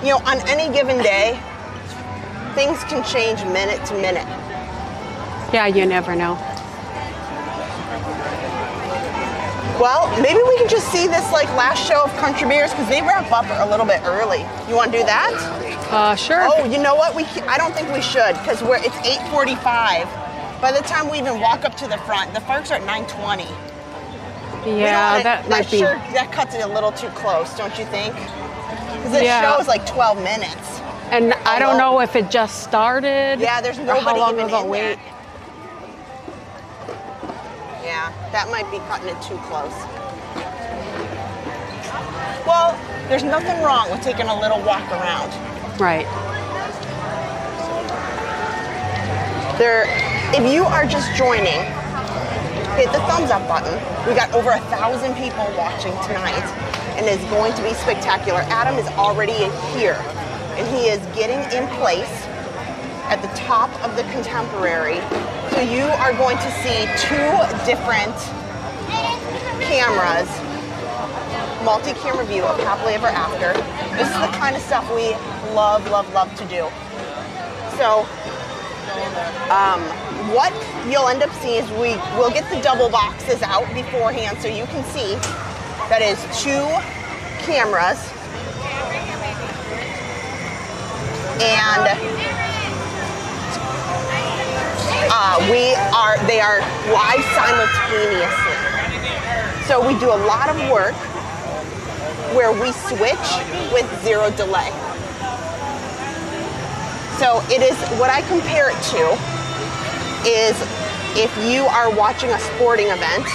you know, on any given day, things can change minute to minute. Yeah, you never know. Well, maybe we can just see this like last show of Country Bears, because they wrap up a little bit early. You want to do that? Sure. Oh, you know what? I don't think we should, because it's 8:45. By the time we even walk up to the front, the fireworks are at 9:20. Yeah, that might be. That cuts it a little too close, don't you think? Because this show is like 12 minutes. And I don't know if it just started. Yeah, there's nobody how long even of a in wait. there. Yeah, that might be cutting it too close. Well, there's nothing wrong with taking a little walk around. Right. If you are just joining, hit the thumbs up button. We got over 1,000 people watching tonight, and it's going to be spectacular. Adam is already here, and he is getting in place at the top of the Contemporary. So you are going to see 2 different cameras, multi-camera view of Happily Ever After, This is the kind of stuff we love, love, love to do. So, what you'll end up seeing is we'll get the double boxes out beforehand so you can see that is 2 cameras. And they are live simultaneously. So we do a lot of work where we switch with 0 delay. So it is, what I compare it to is if you are watching a sporting event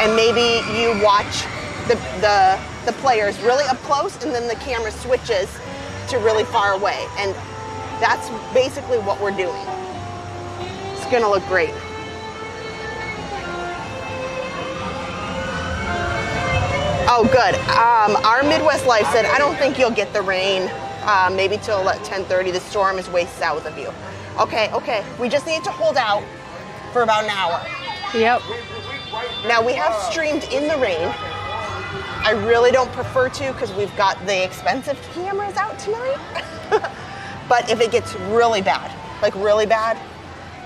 and maybe you watch the players really up close and then the camera switches to really far away. And that's basically what we're doing. It's gonna look great. Oh, good. Our Midwest Life said, I don't think you'll get the rain maybe till 10:30. The storm is way south of you. Okay, okay. We just need to hold out for about an hour. Yep. Now, we have streamed in the rain. I really don't prefer to because we've got the expensive cameras out tonight. But if it gets really bad, like really bad,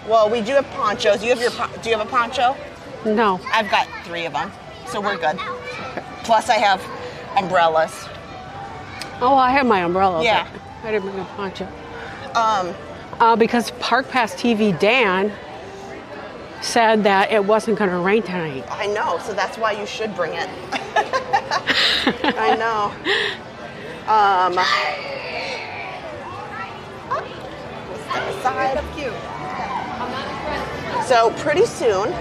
well, we do have ponchos. Do you have a poncho? No. I've got 3 of them, so we're good. Plus, I have umbrellas. Oh, I have my umbrella. Yeah. But I didn't bring a poncho. Because Park Pass TV Dan said that it wasn't going to rain tonight. I know, so that's why you should bring it. I know. Step aside. So pretty soon,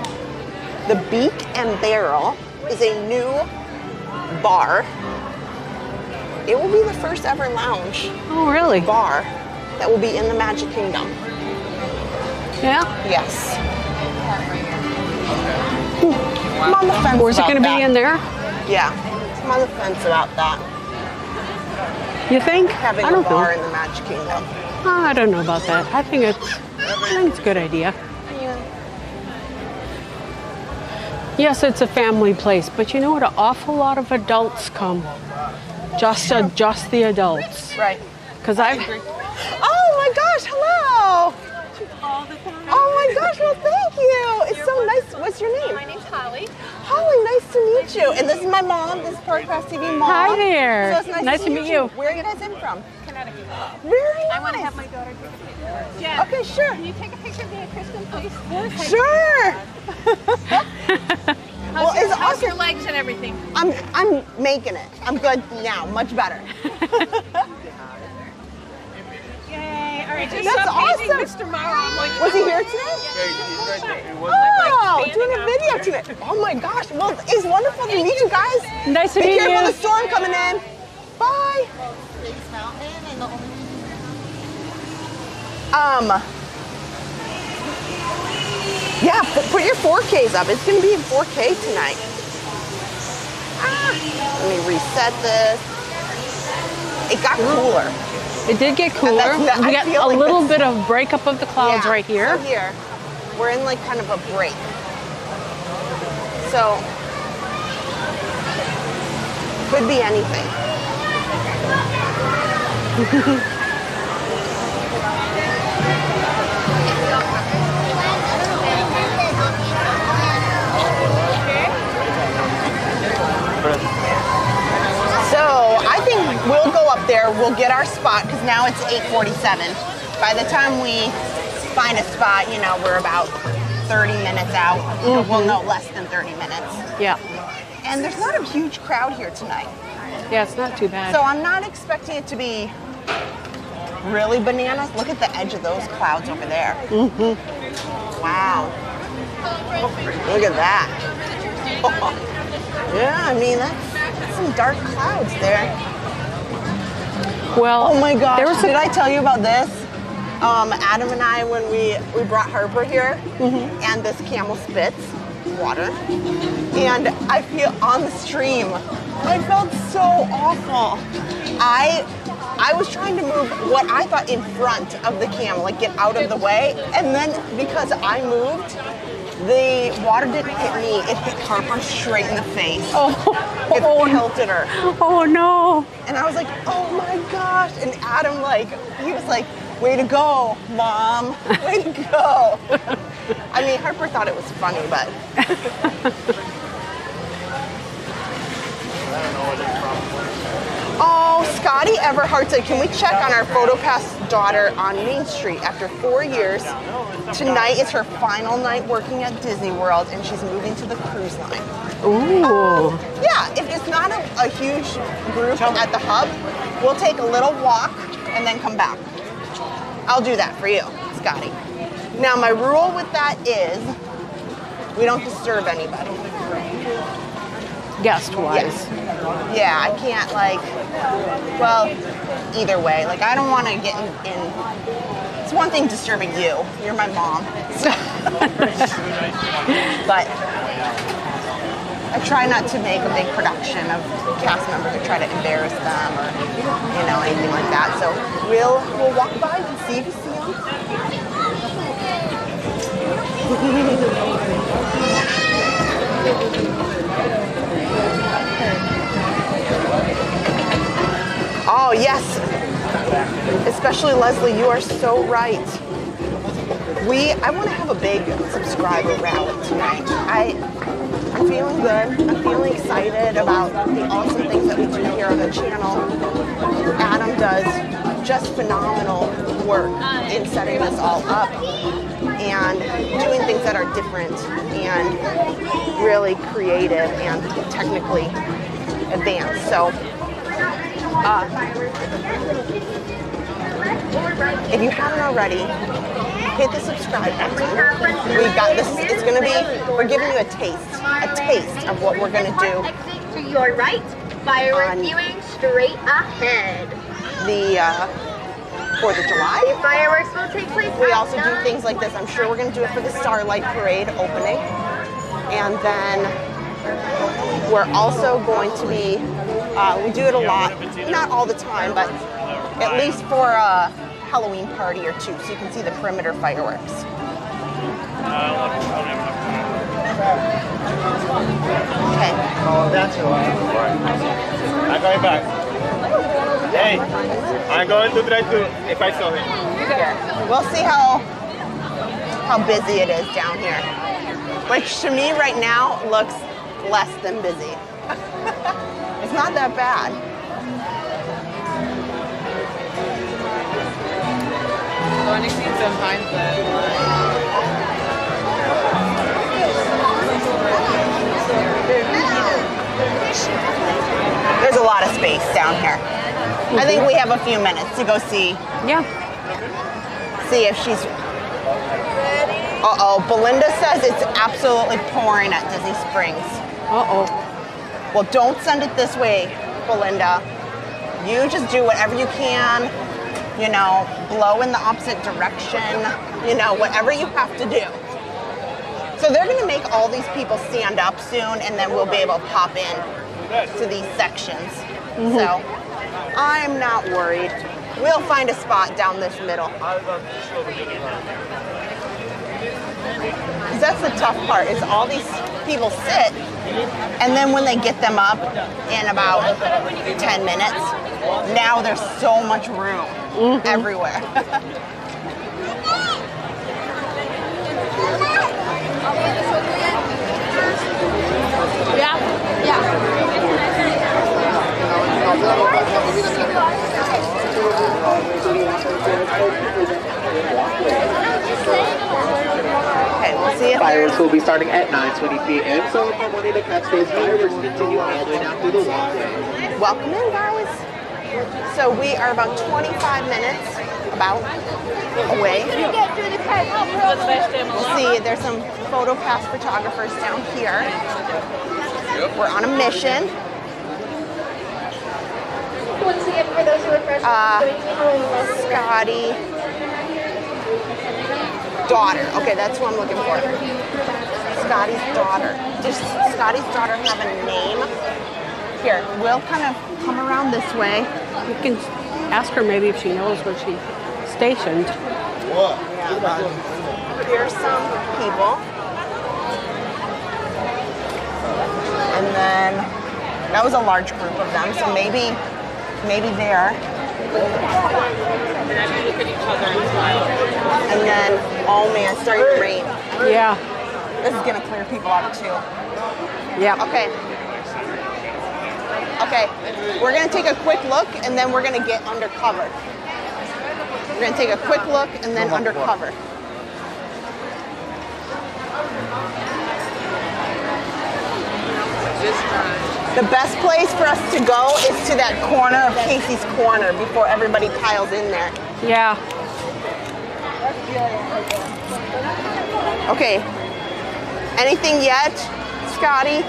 the Beak and Barrel is a new bar. It will be the first ever lounge. Oh, really? Bar that will be in the Magic Kingdom. Yeah? Yes. I'm on the fence. Or is it going to be in there? Yeah. I'm on the fence about that. You think? Having I a don't bar know. in the Magic Kingdom. Oh, I don't know about that. I think it's a good idea. Yes, it's a family place, but you know what? An awful lot of adults come. Just the adults. Right. Because I agree. Oh my gosh! Hello. Oh my gosh! Well, thank you. It's so nice. What's your name? My name's Holly. Holly, nice to meet you. And this is my mom. This is Park Pass TV mom. Hi there. So it's Nice to meet you. Where are you guys in from? Connecticut. Very nice. I want to have my daughter take a picture. Jen, okay, sure. Can you take a picture of me and Kristen, please? Sure. How's your legs and everything? I'm making it. I'm good now. Much better. Yay! All right, just That's amazing, awesome. Mr. Maury. Was he here today? Oh, doing a video today. Oh my gosh. Well, it's wonderful to meet you guys. Nice to Be meet you. careful of the storm coming in. Bye. Yeah, put your 4Ks up. It's going to be in 4K tonight. Let me reset this. It got cooler. It did get cooler. We got a little bit of breakup of the clouds right here. So here, we're in like kind of a break. So, could be anything. So I think we'll go up there, we'll get our spot, because now it's 8:47. By the time we find a spot, you know, we're about 30 minutes out. We'll know less than 30 minutes. Yeah. And there's not a huge crowd here tonight. Yeah, it's not too bad. So I'm not expecting it to be really bananas. Look at the edge of those clouds over there. Wow. Look at that. Yeah, I mean, that's some dark clouds there. Well, oh my gosh, did I tell you about this? Adam and I, when we brought Harper here, and this camel spits water, and I feel on the stream, I felt so awful. I was trying to move what I thought in front of the camel, like get out of the way, and then because I moved, The water didn't hit me, it hit Harper straight in the face. It tilted her. Oh no. And I was like, oh my gosh. And Adam, he was like, way to go, Mom. Way to go. I mean, Harper thought it was funny, but. Oh, Scotty Everhart said, can we check on our PhotoPass daughter on Main Street after 4 years? Tonight is her final night working at Disney World, and she's moving to the cruise line. Ooh. Yeah, if it's not a huge group at the hub, we'll take a little walk and then come back. I'll do that for you, Scotty. Now, my rule with that is we don't disturb anybody. Guest-wise. Yeah, I can't either way. I don't want to get in. It's one thing disturbing you. You're my mom. But I try not to make a big production of cast members or try to embarrass them or, anything like that. So we'll walk by and see if you see them. Oh, yes. Especially Leslie, you are so right. I want to have a big subscriber rally tonight. I'm feeling good. I'm feeling excited about the awesome things that we do here on the channel. Adam does just phenomenal work in setting this all up and doing things that are different and really creative and technically advanced. So if you haven't already, hit the subscribe button. We've got this. It's going to be, we're giving you a taste of what we're going to do. Exit to your right, fireworks viewing straight ahead. The 4th of July. The fireworks will take place. We also do things like this. I'm sure we're going to do it for the Starlight Parade opening. And then we're also going to be, we do it a lot, not all the time, but at least for a Halloween party or two, so you can see the perimeter fireworks. Okay. Oh, that's right. I'm going back. Hey, I'm going to try to, if I saw him. We'll see how busy it is down here. Which to me right now looks less than busy. It's not that bad. There's a lot of space down here. I think we have a few minutes to go see. Yeah. See if she's. Uh-oh, Belinda says it's absolutely pouring at Disney Springs. Uh-oh. Well, don't send it this way, Belinda. You just do whatever you can, blow in the opposite direction, whatever you have to do. So they're going to make all these people stand up soon, and then we'll be able to pop in to these sections. So I'm not worried. We'll find a spot down this middle. That's the tough part, is all these people sit, and then when they get them up in about 10 minutes, now there's so much room everywhere. Okay, we'll see if fireworks will be starting at 9:20 p.m. So if I'm wanting to catch those fireworks, continue all the way down through the walkway. Welcome in, guys. So we are about 25 minutes away. We'll see, there's some PhotoPass photographers down here. We're on a mission. Once again, for those who are fresh, Scotty. Daughter. Okay, that's who I'm looking for. Scotty's daughter. Does Scotty's daughter have a name? Here, we'll kind of come around this way. You can ask her maybe if she knows where she's stationed. Here's some people. And then that was a large group of them, so maybe there. And then, oh man, it's starting to rain. Yeah. This is gonna clear people out too. Yeah. Okay. Okay, we're gonna take a quick look and then we're gonna get undercover. We're gonna take a quick look and then undercover. The best place for us to go is to that corner of Casey's Corner before everybody piles in there. Yeah. Okay. Anything yet, Scotty?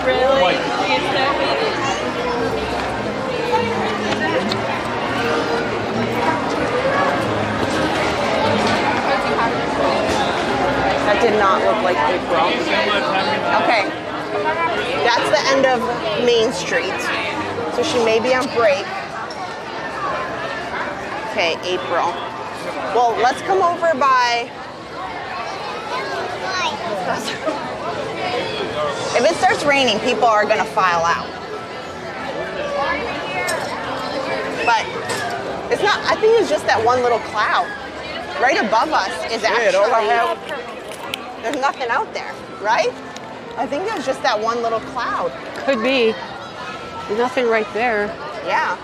Really? That did not look like April. Okay. That's the end of Main Street. So she may be on break. Okay, April. Well, let's come over by... If it starts raining, people are gonna file out. But it's not, I think it's just that one little cloud. Right above us is actually, there's nothing out there, right? I think there's just that one little cloud. Could be. There's nothing right there. Yeah.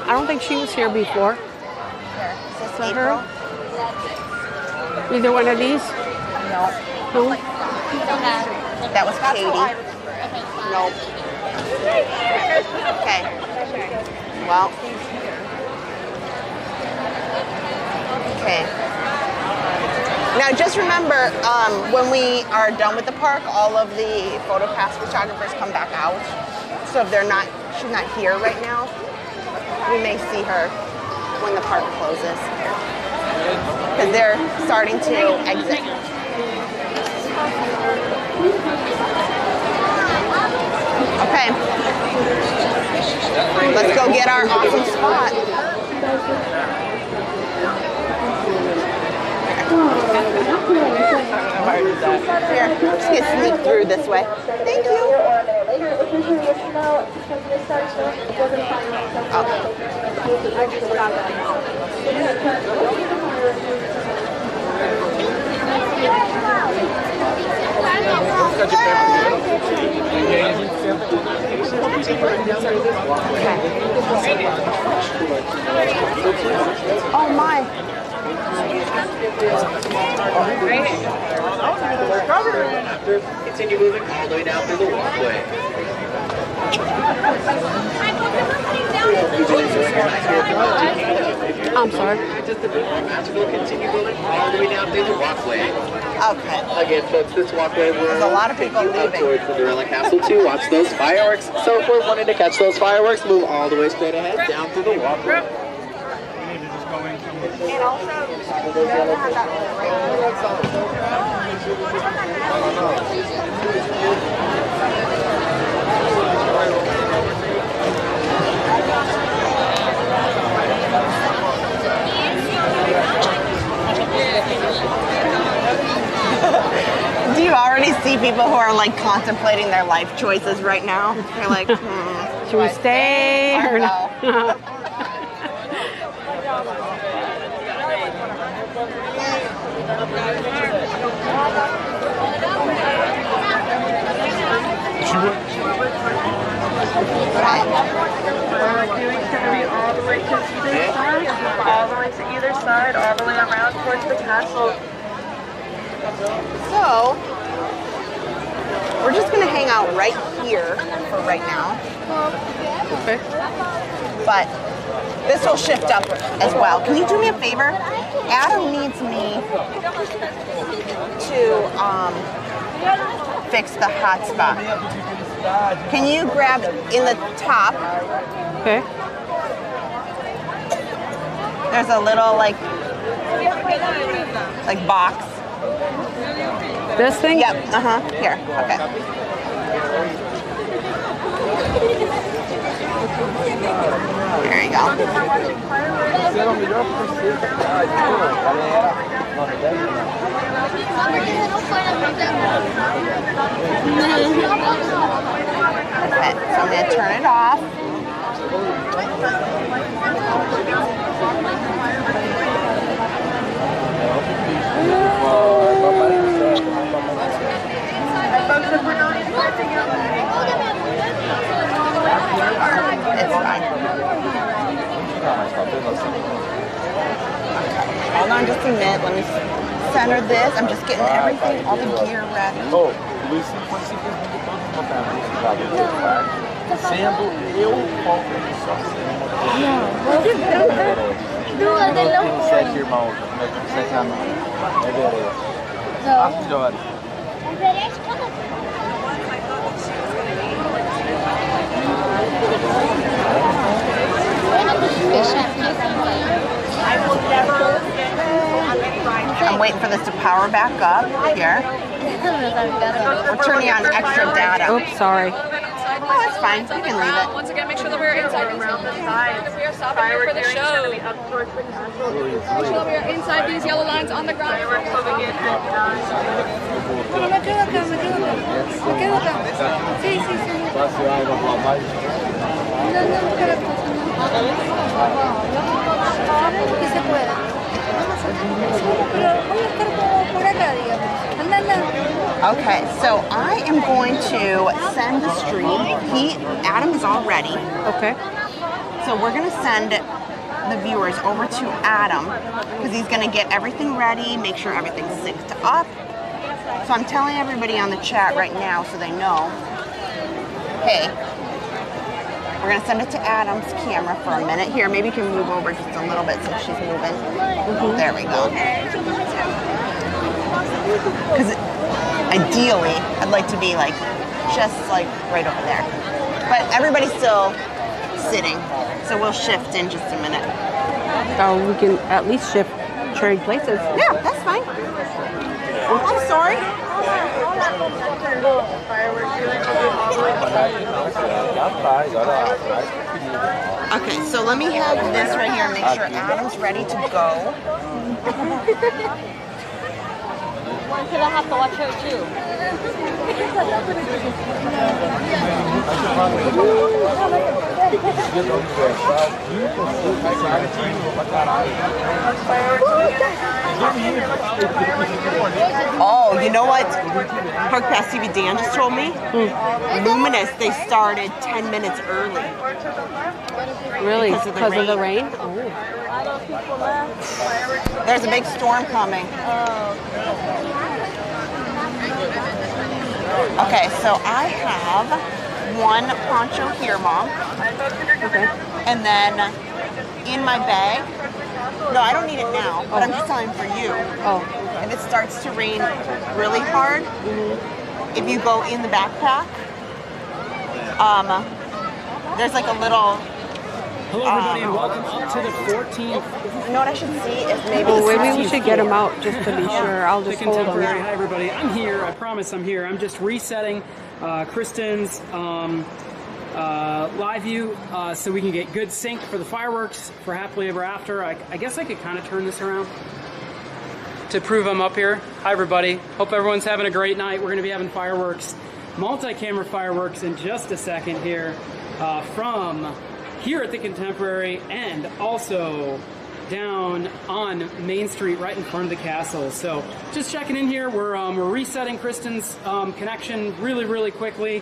I don't think she was here before. Here, is this that April? her? Either one of these? No. Who? That was Katie. Nope. Okay. Well. Okay. Now just remember, when we are done with the park, all of the PhotoPass photographers come back out. So if she's not here right now, we may see her when the park closes. Because they're starting to exit. Okay. Let's go get our awesome spot. Here, just get sneak through this way. Thank you. Oh my. Continue moving all the way down through the walkway. I'm sorry. Continue moving all the way down through the walkway. Okay. Again, folks, this walkway There's a lot of people leaving. towards Cinderella Castle to watch those fireworks. So if we're wanting to catch those fireworks, move all the way straight ahead down through the walkway. And also, do you already see people who are like contemplating their life choices right now? They're like, should we stay or no? All the way to either side, all the way around towards the castle. so we're just gonna hang out right here for right now. Okay. But this will shift up as well. Can you do me a favor? Adam needs me to fix the hotspot. Can you grab in the top? Okay. There's a little like box. This thing? Yep. Here. Okay. There you go. Okay, so I'm going to turn it off. It's fine. Hold on just a minute. Let me center this. I'm just getting everything, all the gear ready. I'm waiting for this to power back up here. We're turning on extra data. Oops, sorry. Oh, it's fine. You can leave it. Once again, make sure that we're inside these. We are stopping here for the show. Make sure that we are inside these yellow lines on the ground. We're coming in at 9. Me quedo acá. Sí, sí, sí. Que se pueda. Pero voy a estar como por acá, digamos. Okay, so I am going to send the stream. Adam is all ready. Okay. So we're going to send the viewers over to Adam because he's going to get everything ready, make sure everything's synced up. So I'm telling everybody on the chat right now so they know, hey, we're going to send it to Adam's camera for a minute. Here, maybe you can move over just a little bit so she's moving. There we go. Because ideally, I'd like to be like, just like right over there. But everybody's still sitting, so we'll shift in just a minute. Oh, we can at least trade places. Yeah, that's fine. I'm sorry. Okay, so let me have this right here and make sure Adam's ready to go. Because I have to watch her too. Oh, you know what? Park Pass TV Dan just told me. Luminous, they started 10 minutes early. Really? Because of the rain? Oh. There's a big storm coming. Okay, so I have one poncho here, Mom. Okay. And then in my bag, no, I don't need it now, but I'm just telling for you. Oh. If it starts to rain really hard, if you go in the backpack, there's like a little... Hello everybody and welcome up to the 14th. You know what I should see is maybe... Well, maybe we should get them out just to be sure. I'll just hold them. Hi everybody, I'm here. I promise I'm here. I'm just resetting Kristen's live view so we can get good sync for the fireworks for Happily Ever After. I guess I could kind of turn this around to prove I'm up here. Hi everybody. Hope everyone's having a great night. We're going to be having fireworks, multi-camera fireworks in just a second here from here at the Contemporary and also down on Main Street right in front of the castle. So just checking in here. We're resetting Kristen's connection really quickly.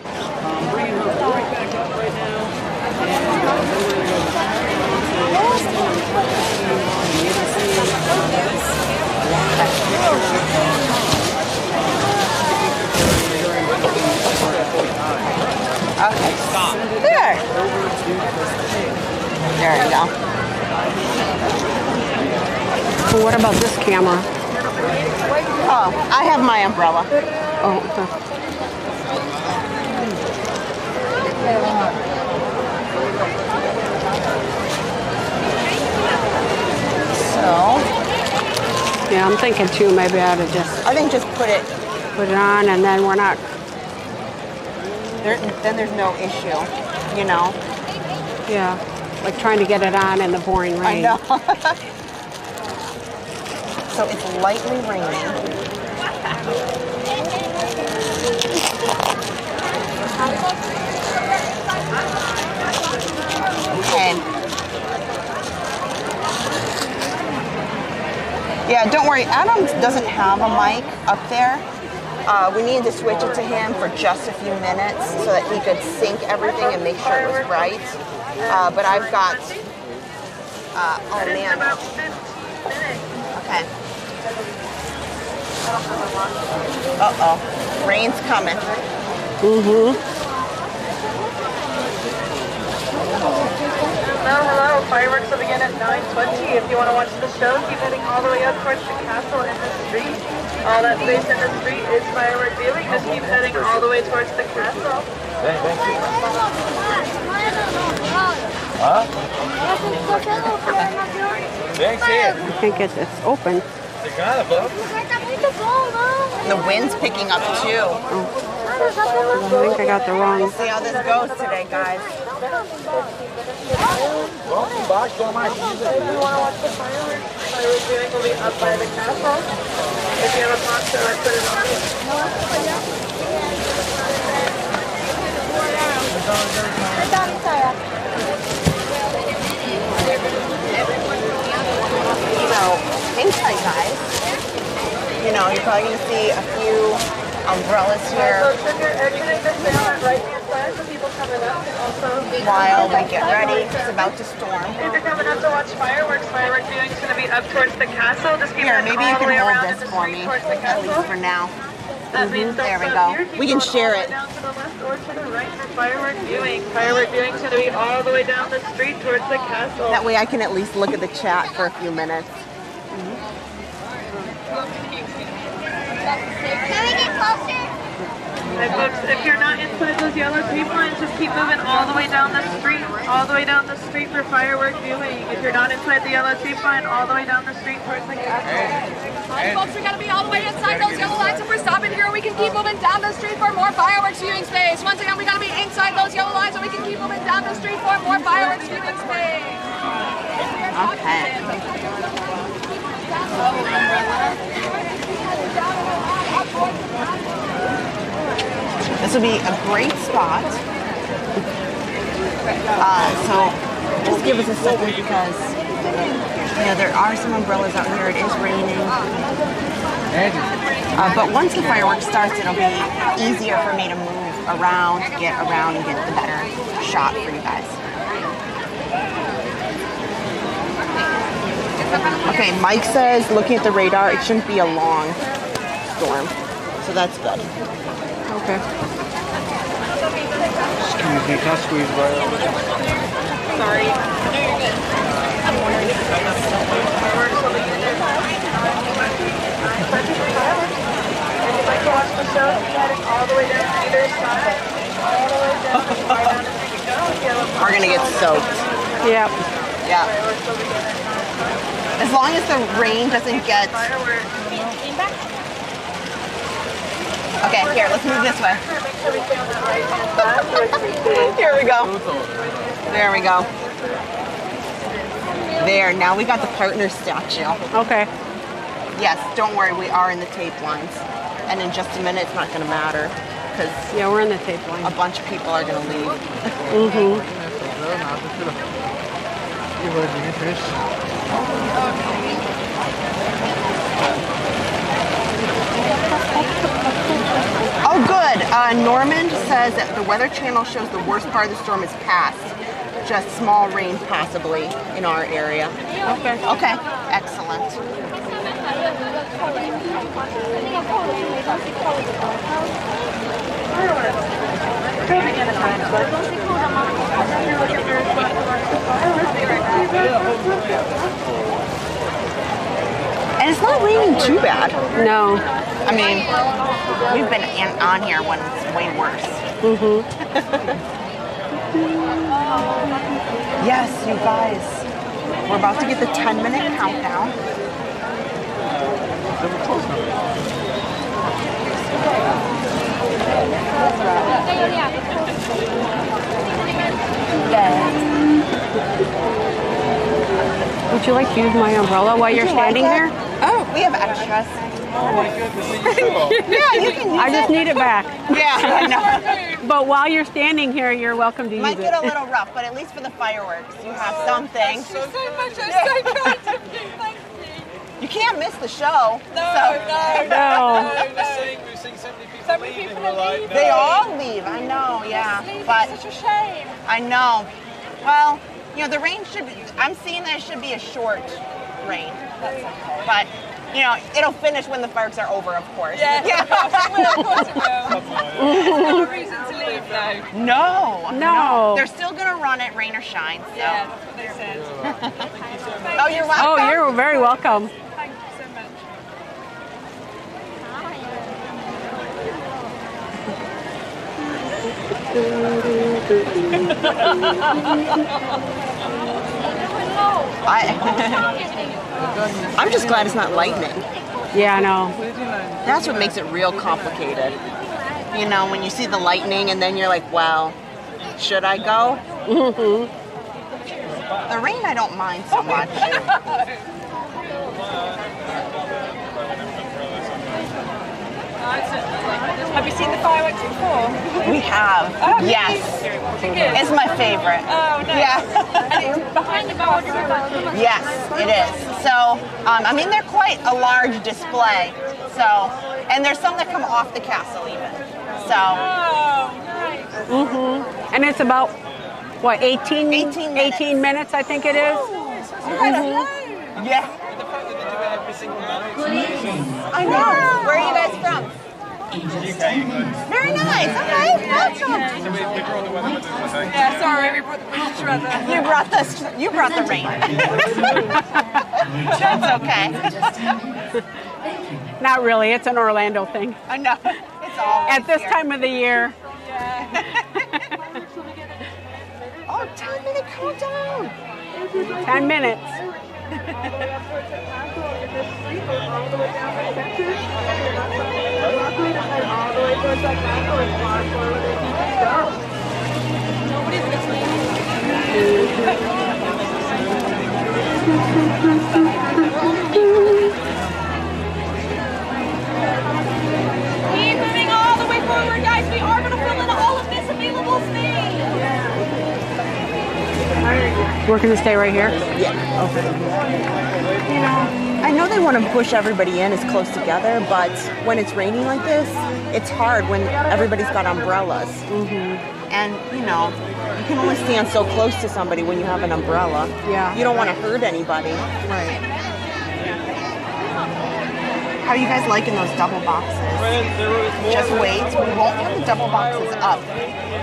Bringing her right back up right now. Okay, stop. There. There you go. Well, what about this camera? Oh, I have my umbrella. Oh, okay. So. Yeah, I'm thinking too, maybe I ought to just... I think just put it on and then we're not... then there's no issue, you know? Yeah. Like trying to get it on in the pouring rain. I know. So it's lightly raining. Okay. Yeah, don't worry. Adam doesn't have a mic up there. We needed to switch it to him for just a few minutes so that he could sync everything and make sure it was right. But I've got, oh man. Okay. Uh-oh. Rain's coming. Mm-hmm. Hello. Fireworks will begin at 9:20. If you want to watch the show, keep heading all the way up towards the castle in the street. All that space in the street is firework viewing. Just keep heading all the way towards the castle. Thank you. Huh? Thanks, I think it's open. The wind's picking up too. I think I got the wrong. We'll see how this goes today, guys. If you want to watch the fireworks, fireworks viewing will be up by the castle. If you have a poster, I put it on. So, hang tight, guys. You know, you're probably going to see a few umbrellas here while we get ready. It's about to storm. If you're coming up to watch fireworks, firework viewing is going to be up towards the castle. Just keep here, maybe you all the way can hold around this in the for street me, towards the at castle. least for now. That means don't there we stop go. here. Keep We can going share all the it. way down to the left or to the right for firework viewing. Firework viewing is going to be all the way down the street towards the castle. That way I can at least look at the chat for a few minutes. Can we get closer? Hey folks, if you're not inside those yellow tape lines, just keep moving all the way down the street, for firework viewing. If you're not inside the yellow tape line, all the way down the street towards the castle. Folks, we gotta be all the way inside those yellow lines. If we're stopping here, we can keep moving down the street for more fireworks viewing space. Once again, we gotta be inside those yellow lines so we can keep moving down the street for more fireworks viewing space. Okay. This will be a great spot. So just give us a second because there are some umbrellas out here. It is raining. But once the fireworks starts, it'll be easier for me to move around, get around, and get the better shot for you guys. Okay, Mike says, looking at the radar, it shouldn't be a long storm. So that's good. Okay. Excuse me, can I squeeze by? Sorry. If you'd like to watch the show, keep heading all the way down either side. All the way down, right down as you go. We're gonna get soaked. Yep. Yeah. As long as the rain doesn't get... Okay, here, let's move this way. Here we go. There we go. There, now we got the partner statue. Okay. Yes, don't worry, we are in the tape lines. And in just a minute, it's not going to matter. Because yeah, we're in the tape line. A bunch of people are going to leave. Mm-hmm. Oh, good. Norman says that the Weather Channel shows the worst part of the storm is past. Just small rain possibly in our area. Okay. Okay. Excellent. And it's not raining too bad. No. I mean, we've been on here when it's way worse. Mm-hmm. Yes, you guys. We're about to get the 10-minute countdown. you like to use my umbrella while you're standing here? Oh, we have extras. Oh my goodness. Yeah, you can use I just need it back. Yeah, I know. But while you're standing here, you're welcome to use Might it. get a little rough, but at least for the fireworks, you have something. Thank you so much. I'm so kind of you. Thank you. You can't miss the show. No. We're seeing so many people leaving. They all leave. I know. Yeah, but It's such a shame. I know. Well, you know, the rain should be. I'm seeing that it should be a short rain. That's okay. But you know, it'll finish when the fireworks are over, of course. Yeah, of course it will. Of course it will. There's no reason to leave now. No. They're still gonna run it, rain or shine. So. Yeah, that's what they said. Oh, you're welcome. Oh, you're very welcome. Thank you so much. I'm just glad it's not lightning. Yeah, I know. That's what makes it real complicated. You know, when you see the lightning and then you're like, well, should I go? Mm-hmm. The rain I don't mind so much. Have you seen the fireworks before? We have. Oh, yes. Good. It's my favorite. Oh, no. Yeah. And it's behind the bar. Yes, it is. So, I mean, they're quite a large display. So, and there's some that come off the castle even. So. Oh, nice. Mm-hmm. And it's about, what, 18 minutes? 18 minutes, I think it is. Mm-hmm. Yeah. I know. Where are you guys from? Very nice. Okay, welcome. Yeah, sorry, we brought the picture of it. You brought the rain. That's okay. Not really. It's an Orlando thing. I know. It's all at this time of the year. Yeah. Oh, 10-minute countdown. 10 minutes. Keep moving all the way forward, guys. We are going to fill in all of this available space. We're going to stay right here? Yeah. Okay. You know, I know they want to push everybody in as close together, but when it's raining like this, it's hard when everybody's got umbrellas. Mm-hmm. And, you know, you can only stand so close to somebody when you have an umbrella. Yeah. You don't want to hurt anybody. Right. How are you guys liking those double boxes? Just wait. We won't have the double boxes up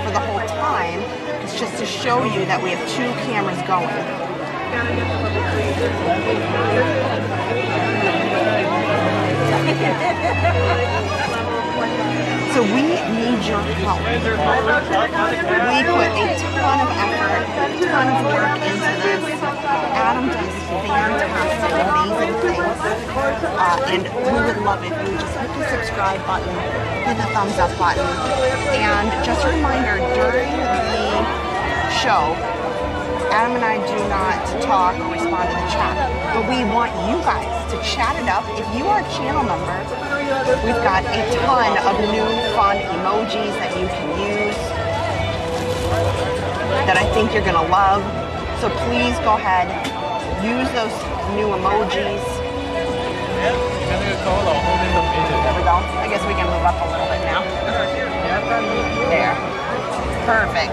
for the whole time. It's just to show you that we have 2 cameras going. So we need your help. We put a ton of effort, a ton of work into this. Adam does fantastic, amazing things. And we would love it if you would just hit the subscribe button, hit the thumbs up button. And just a reminder, during the show, Adam and I do not talk or respond to the chat, but we want you guys to chat it up. If you are a channel member, we've got a ton of new fun emojis that you can use that I think you're gonna love. So please go ahead, use those new emojis. There we go. I guess we can move up a little bit now. There. Perfect.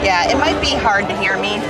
Yeah, it might be hard to hear me.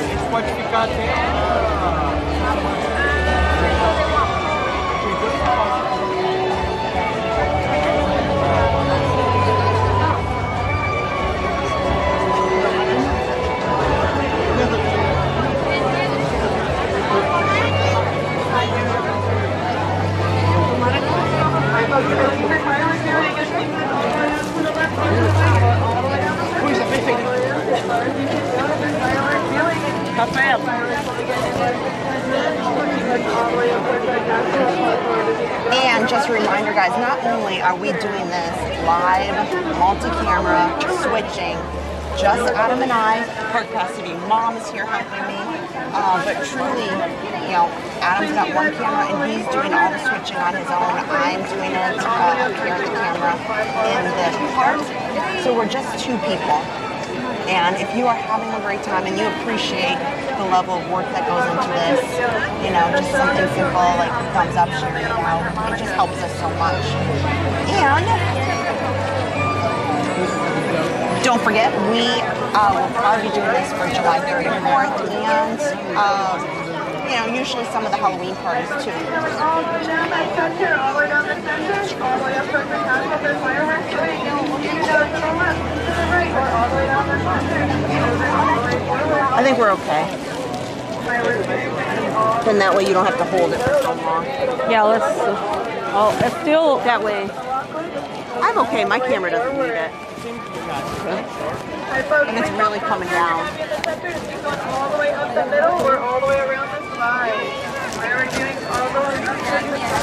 Rafael. And just a reminder, guys, not only are we doing this live, multi-camera, switching, just Adam and I, Park Cassidy, Mom is here helping me, but truly, you know, Adam's got one camera and he's doing all the switching on his own. I'm doing it up here at the camera in the park. So we're just two people. And if you are having a great time and you appreciate the level of work that goes into this, you know, just something simple like thumbs up, sharing it out, it just helps us so much. And don't forget, we will probably be doing this for July 34th and, you know, usually some of the Halloween parties too. All the way down that center, all the way down the center, all the way up towards the castle, there's fireworks shooting. You can go to the left, to the right, or all the way down the center. I think we're okay. Then that way you don't have to hold it for so long. Yeah, let's. Oh, it's still that way. I'm okay. My camera doesn't need it. And it's really coming down. All the way up the middle or all the way around the side.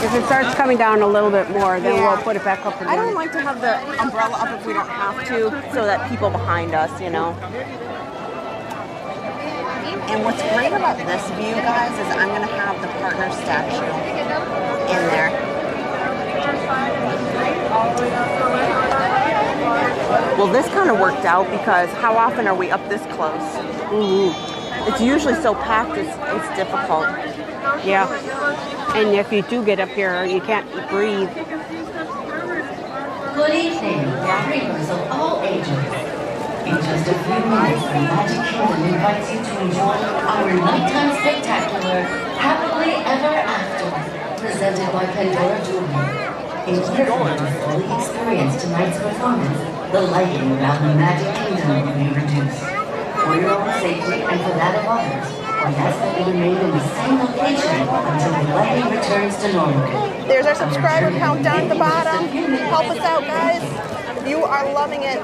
If it starts coming down a little bit more, then we'll put it back up again. I don't like to have the umbrella up if we don't have to, so that people behind us, you know. And what's great about this view, guys, is I'm going to have the partner statue in there. Well, this kind of worked out because how often are we up this close? It's usually so packed, it's difficult. Yeah. And if you do get up here, you can't breathe. Good evening, dreamers of all ages. In just a few minutes, the Magic Kingdom invites you to enjoy our nighttime spectacular, Happily Ever After, presented by Pandora Jewelry. In order to fully experience tonight's performance, the lighting around the Magic Kingdom will be reduced. For your own safety and for that of others, we ask that you remain in the same location until the lighting returns to normal. There's our subscriber count down at the bottom. Help us out, guys. If you are loving it,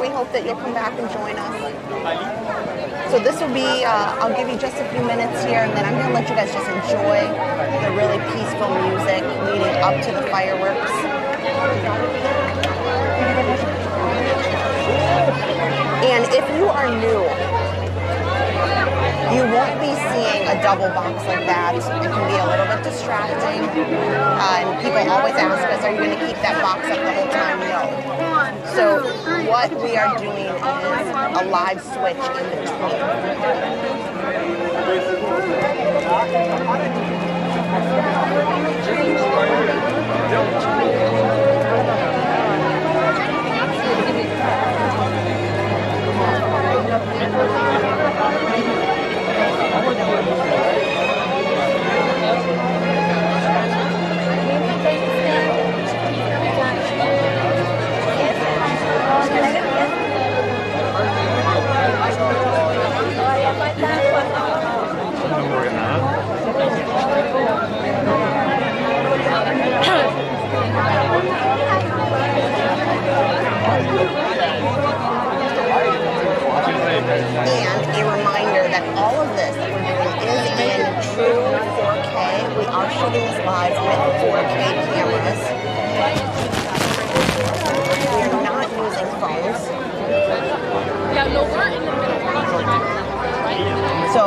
we hope that you'll come back and join us. So this will be, I'll give you just a few minutes here, and then I'm going to let you guys just enjoy the really peaceful music leading up to the fireworks. And if you are new, you won't be seeing a double box like that. It can be a little bit distracting. And people always ask us, are you going to keep that box up the whole time? No. So what we are doing is a live switch in between. And a reminder that all of this that we're doing is in true 4K. We are shooting this live with 4K cameras. We are not using phones. Yeah, no, we're in the middle. So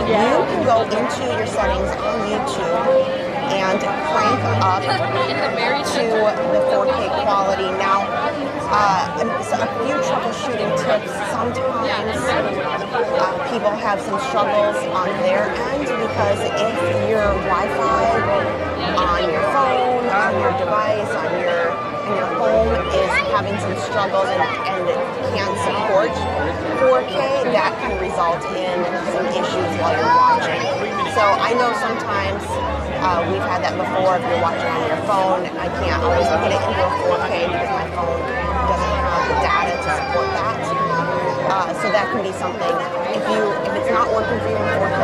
you can go into your settings on YouTube and crank up to the 4K quality. Now, so a few troubleshooting tips. Sometimes people have some struggles on their end because if your Wi-Fi on your phone, on your device, in your home is having some struggles and can't support 4K, that can result in some issues while you're watching. So I know sometimes we've had that before. If you're watching on your phone, I can't always put it into a 4K because my phone doesn't have the data to support that. So that can be something. If it's not working for you in 4K,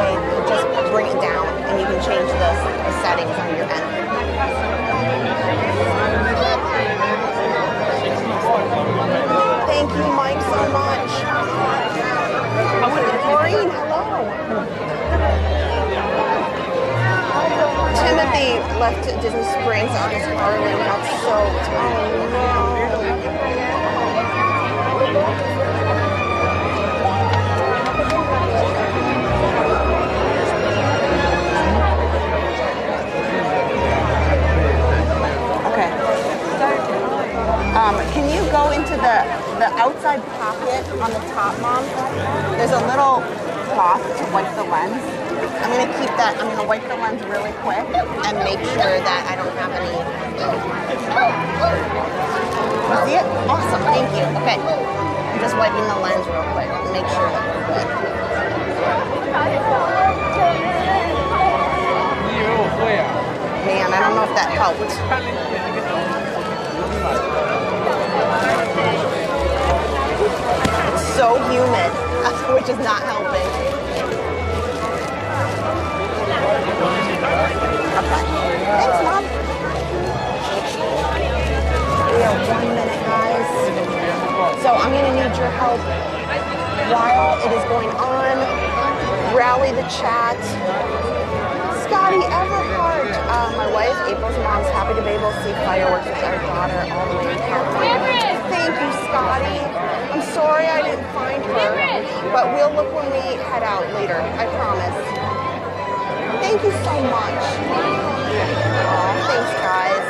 just bring it down and you can change the settings on your end. Thank you, Mike, so much. Maureen, hello. left Disney Springs August early and got soaked. Oh no. Okay. Can you go into the outside pocket on the top, Mom? There's a little cloth to wipe the lens. I'm going to keep that. I'm going to wipe the lens really quick and make sure that I don't have any. You see it? Awesome. Thank you. Okay. I'm just wiping the lens real quick and make sure that we're good. Man, I don't know if that helped. It's so humid, which is not helping. Okay. Thanks, Mom. We are 1 minute, guys. So I'm going to need your help while it is going on. Rally the chat. Scotty Everhart. My wife, April's mom's happy to be able to see fireworks with our daughter all the way in California. Thank you, Scotty. I'm sorry I didn't find her, but we'll look when we head out later. I promise. Thank you so much. Aw, thanks, guys.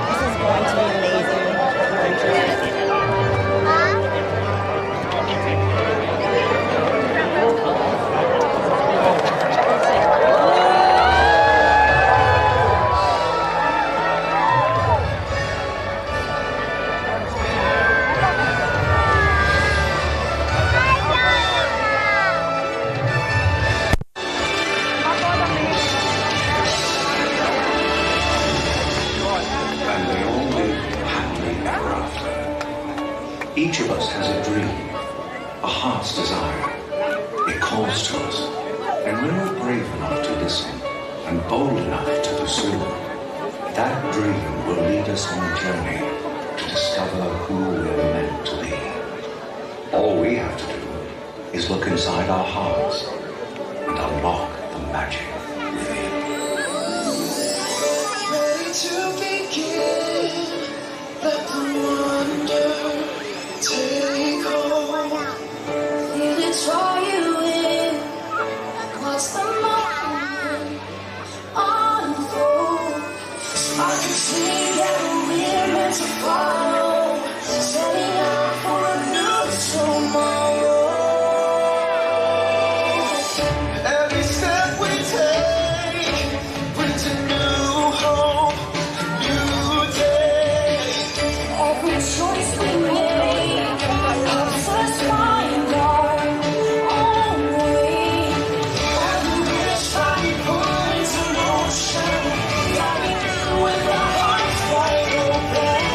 This is going to be amazing. You're interested. Each of us has a dream, a heart's desire. It calls to us, and when we're brave enough to listen and bold enough to pursue, that dream will lead us on a journey to discover who we're meant to be. All we have to do is look inside our hearts and unlock the magic within. Ready to begin, let the wonder take hold. Feel it draw you in, watch the moment unfold. I can see that we're meant to follow, setting out for a new tomorrow. Every step we take brings a new hope, new day. Every choice we make helps us find our own way. Every wish we put into motion, diving in with our hearts wide open.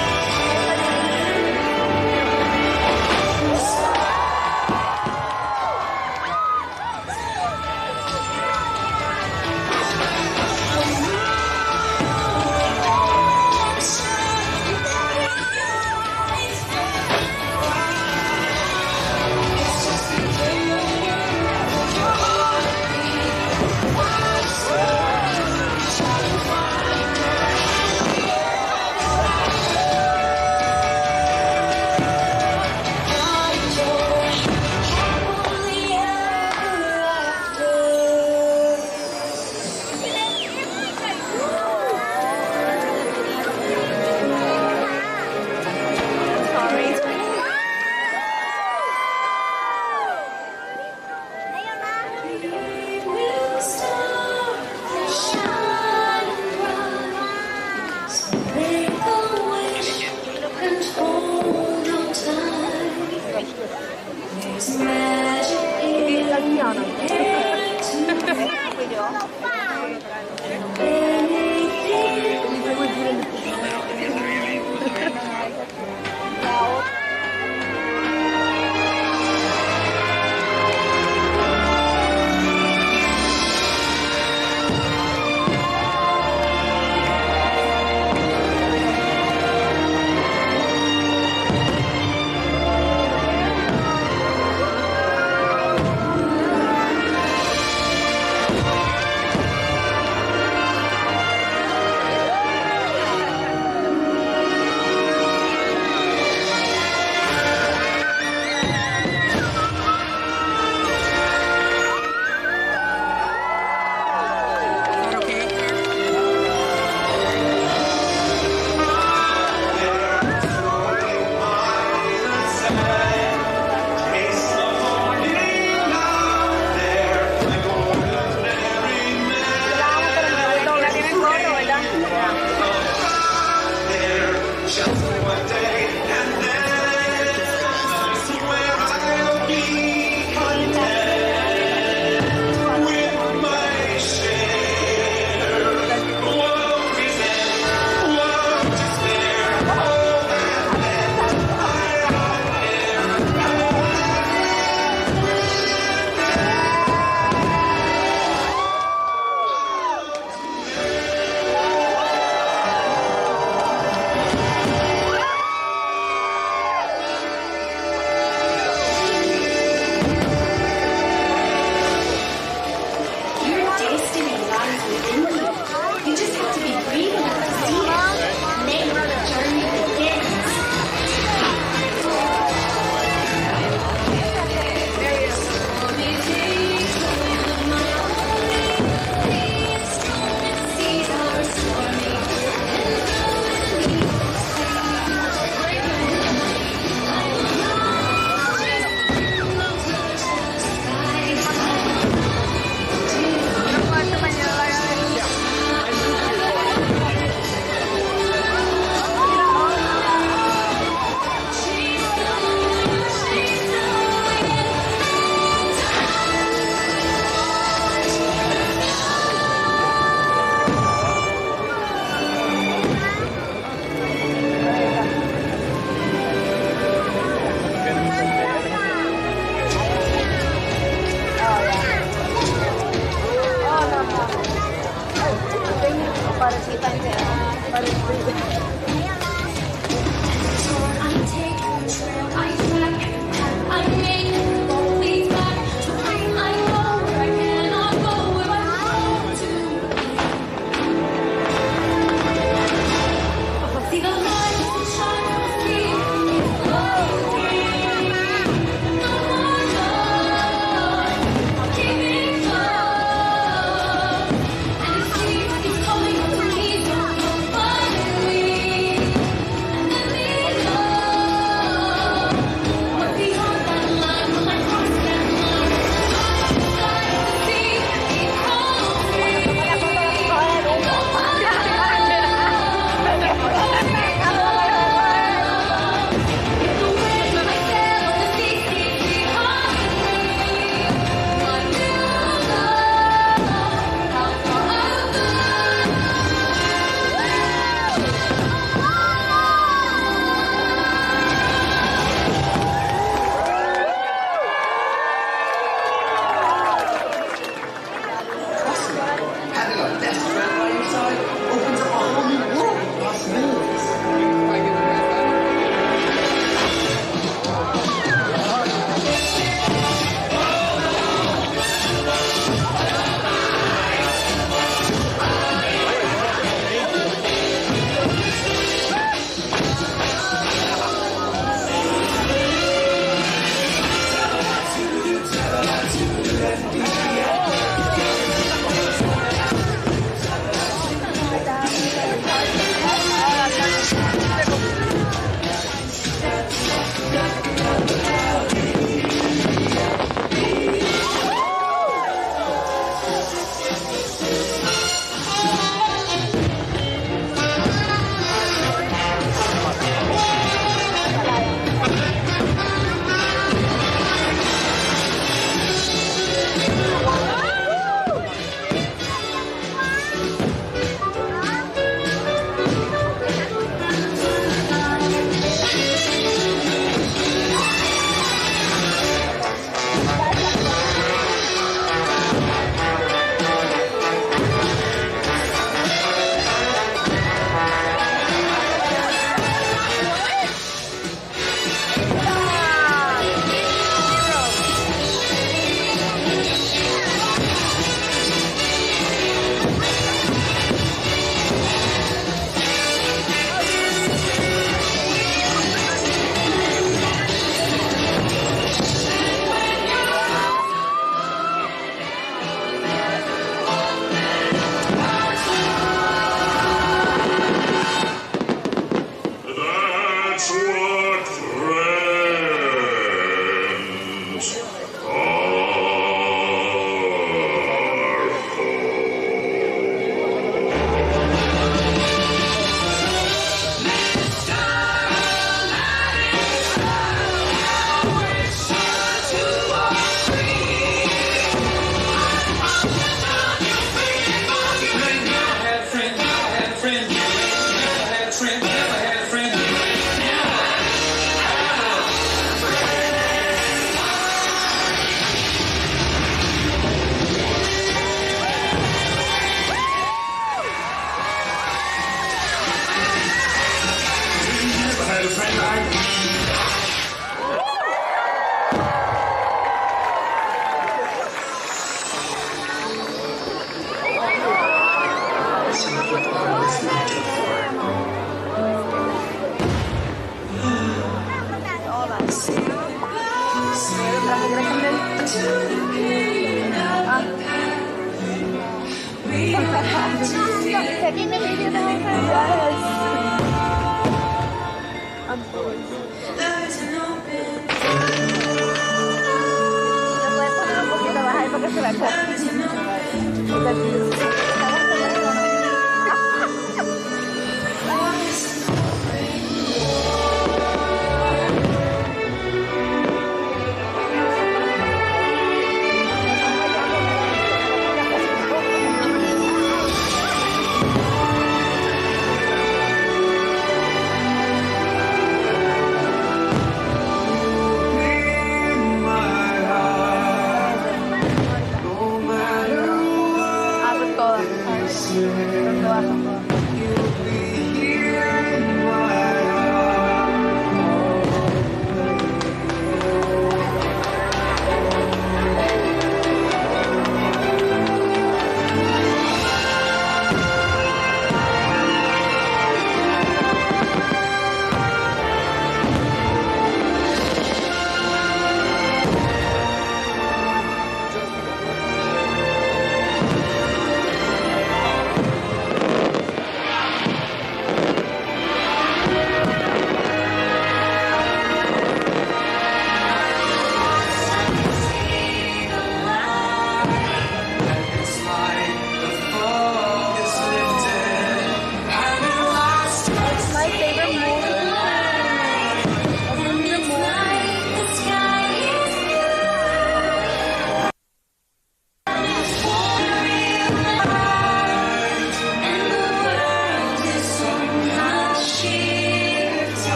checking the video the whole time?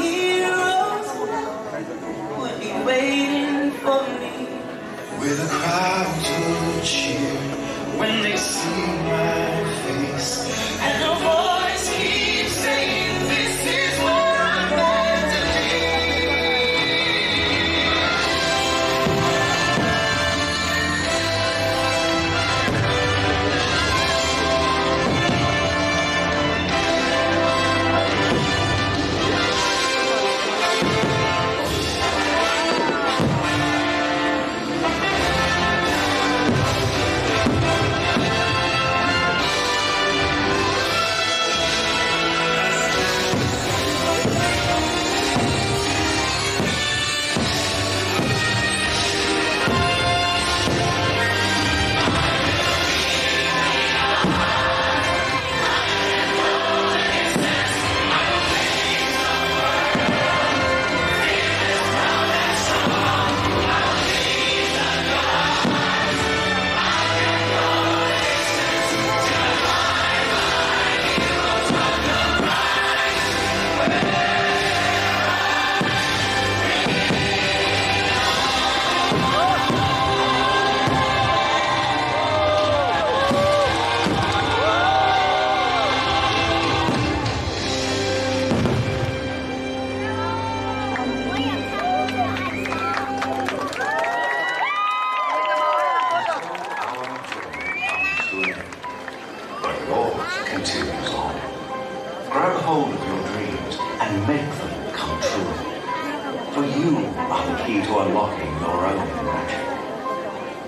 heroes would be waiting for me. Where the crowds will cheer when they see my face, and the voice keeps saying, this is where I'm meant to be.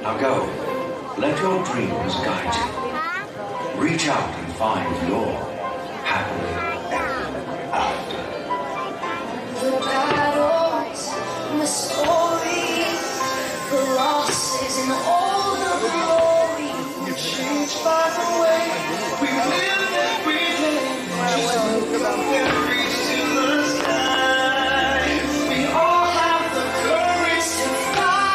Now go, let your dreams guide you. Reach out and find your happily ever after. The battles, the stories, the losses, and all the glory. We're changed by the way we live every day. Just look up and reach to the sky. We all have the courage to fly.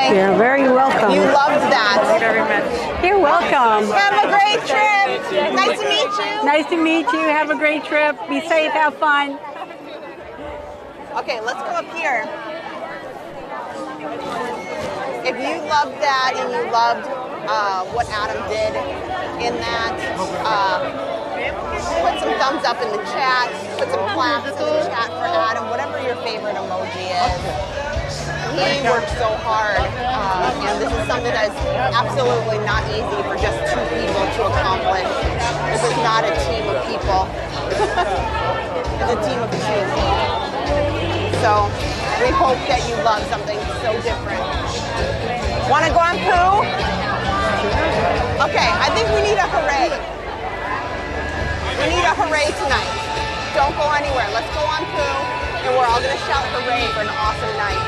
You're very welcome. You loved that. Thank you very much. You're welcome. Have a great trip. Nice to meet you. Nice to meet you. Have a great trip. Be safe. Have fun. Okay, let's go up here. If you loved that and you loved what Adam did in that, put some thumbs up in the chat. Put some claps in the chat for Adam. Whatever your favorite emoji is. He worked so hard, and this is something that is absolutely not easy for just two people to accomplish. This is not a team of people. It's a team of two. So we hope that you love something so different. Want to go on Pooh? Okay, I think we need a hooray. We need a hooray tonight. Don't go anywhere. Let's go on Pooh, and we're all going to shout hooray for an awesome night.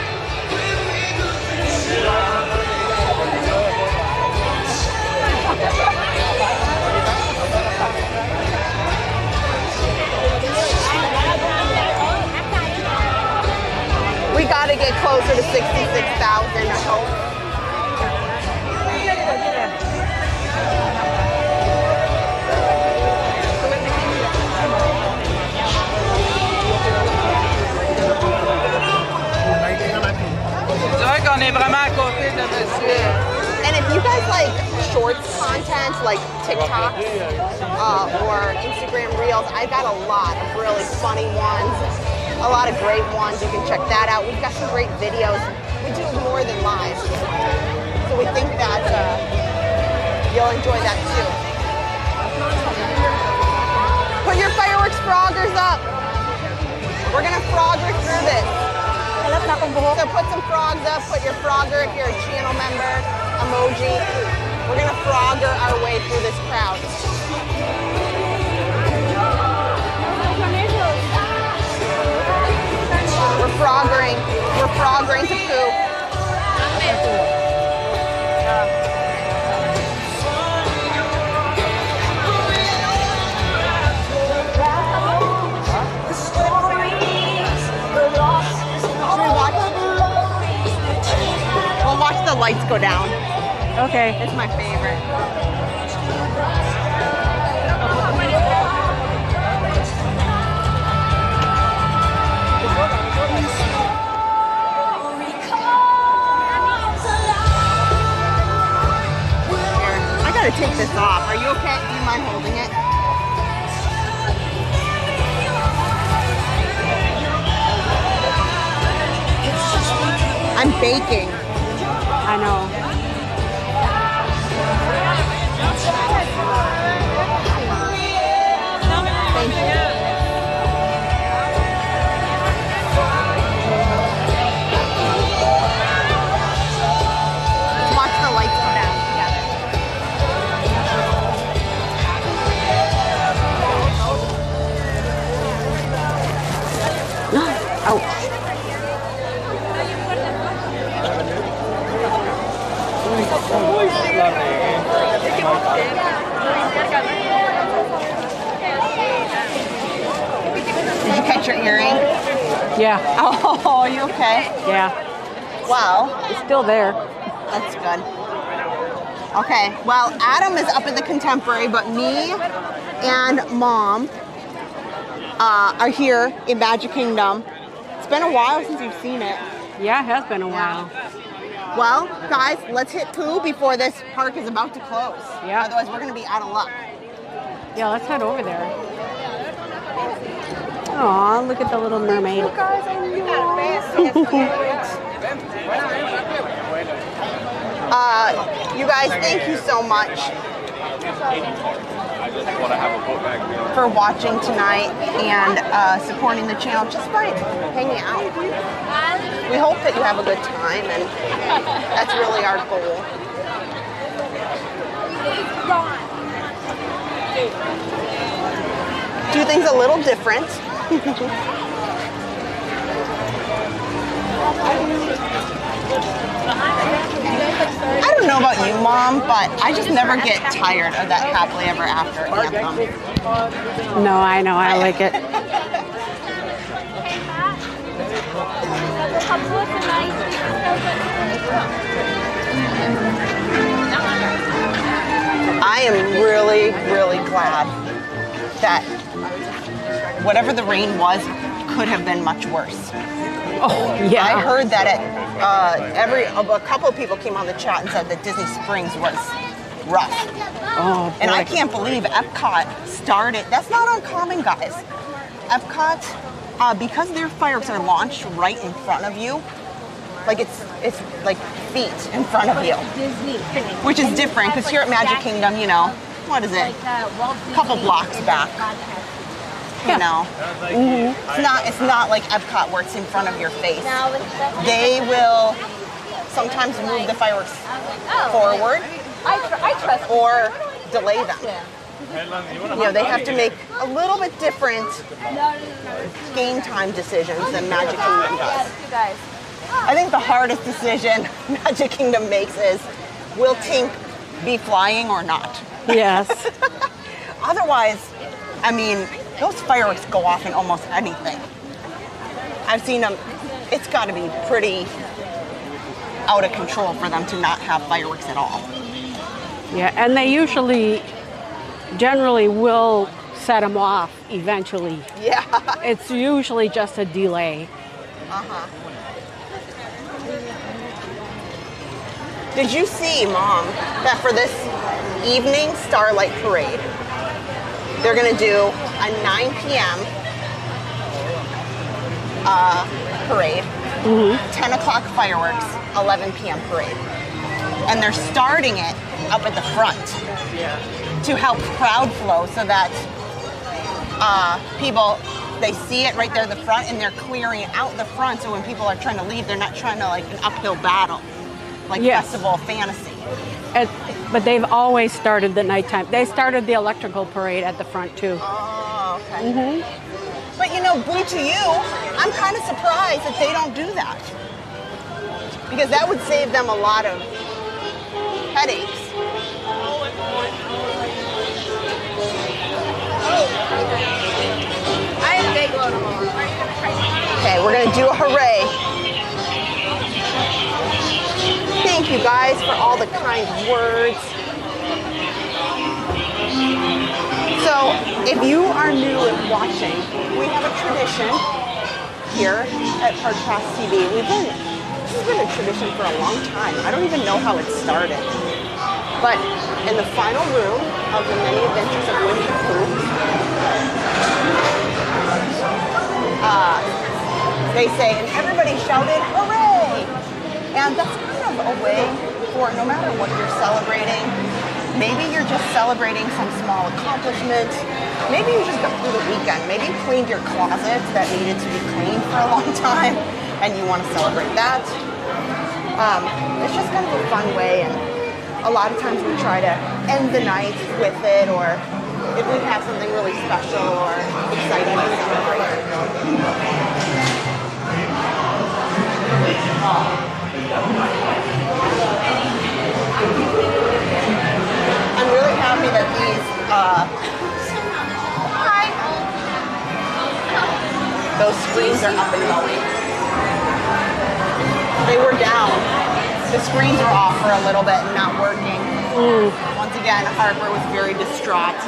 got to get closer to 66,000, I hope. And if you guys like shorts content, like TikTok or Instagram Reels, I got a lot of really funny ones, a lot of great ones. You can check that out. We've got some great videos. We do more than live, so we think that you'll enjoy that too. Put your fireworks froggers up. We're gonna frogger through this. So put some frogs up, put your frogger if you're a channel member, emoji. We're gonna frogger our way through this crowd. We're froggering to Pooh. We'll watch the lights go down. Okay. It's my favorite. Here, I gotta take this off. Are you okay? Do you mind holding it? I'm baking. I know. Thank you. Let's watch the lights go down together. Ouch. Did you catch your earring? Yeah. Oh, are you okay? Yeah. Well, it's still there. That's good. Okay, well, Adam is up at the Contemporary, but me and Mom are here in Magic Kingdom. It's been a while since you've seen it. Yeah, it has been a while. Well, guys, let's hit Pooh before this park is about to close. Yeah. Otherwise, we're going to be out of luck. Yeah, let's head over there. Aw, look at the little mermaid. You guys, I you guys, thank you so much for watching tonight and supporting the channel just by hanging out. We hope that you have a good time, and that's really our goal. Do things a little different. I don't know about you, Mom, but I just never get tired of that happily ever after anthem. No, I know. I like it. I am really, really glad that whatever the rain was could have been much worse. Oh, yeah. I heard that a couple of people came on the chat and said that Disney Springs was rough. Oh, and I can't believe Epcot started. That's not uncommon, guys. Epcot, because their fireworks are launched right in front of you, like it's like feet in front of you, which is different because here at Magic Kingdom, you know, what is it? A couple blocks back. You know, it's not like Epcot where it's in front of your face. They will sometimes move the fireworks forward or delay them. You know, they have to make a little bit different game time decisions than Magic Kingdom does. I think the hardest decision Magic Kingdom makes is, will Tink be flying or not? Yes. Otherwise, I mean, those fireworks go off in almost anything. I've seen them it's got to be pretty out of control for them to not have fireworks at all. Yeah, and they generally will set them off eventually. Yeah. It's usually just a delay. Uh-huh. Did you see, Mom, that for this evening Starlight Parade, they're going to do a 9 p.m. Parade, 10 o'clock fireworks, 11 p.m. parade. And they're starting it up at the front to help crowd flow so that people, they see it right there at the front and they're clearing out the front so when people are trying to leave, they're not trying to like an uphill battle, like Festival of Fantasy. But they've always started the nighttime. They started the electrical parade at the front too. Oh, okay. But you know, boo to you, I'm kind of surprised that they don't do that. Because that would save them a lot of headaches. I had a big load of them. Okay, we're gonna do a hooray. Thank you guys for all the kind words. So, if you are new and watching, we have a tradition here at Podcast TV. This has been a tradition for a long time. I don't even know how it started. But in the final room of the many adventures of Winnie the Pooh, they say, and everybody shouted, hooray! And that's kind of a way for no matter what you're celebrating, maybe you're just celebrating some small accomplishment, maybe you just got through the weekend, maybe you cleaned your closets that needed to be cleaned for a long time, and you want to celebrate that. It's just kind of a fun way, and a lot of times we try to end the night with it, or if we have something really special or exciting to celebrate. I'm really happy that these those screens are up and going. They were down. The screens were off for a little bit and not working. Once again, Harper was very distraught.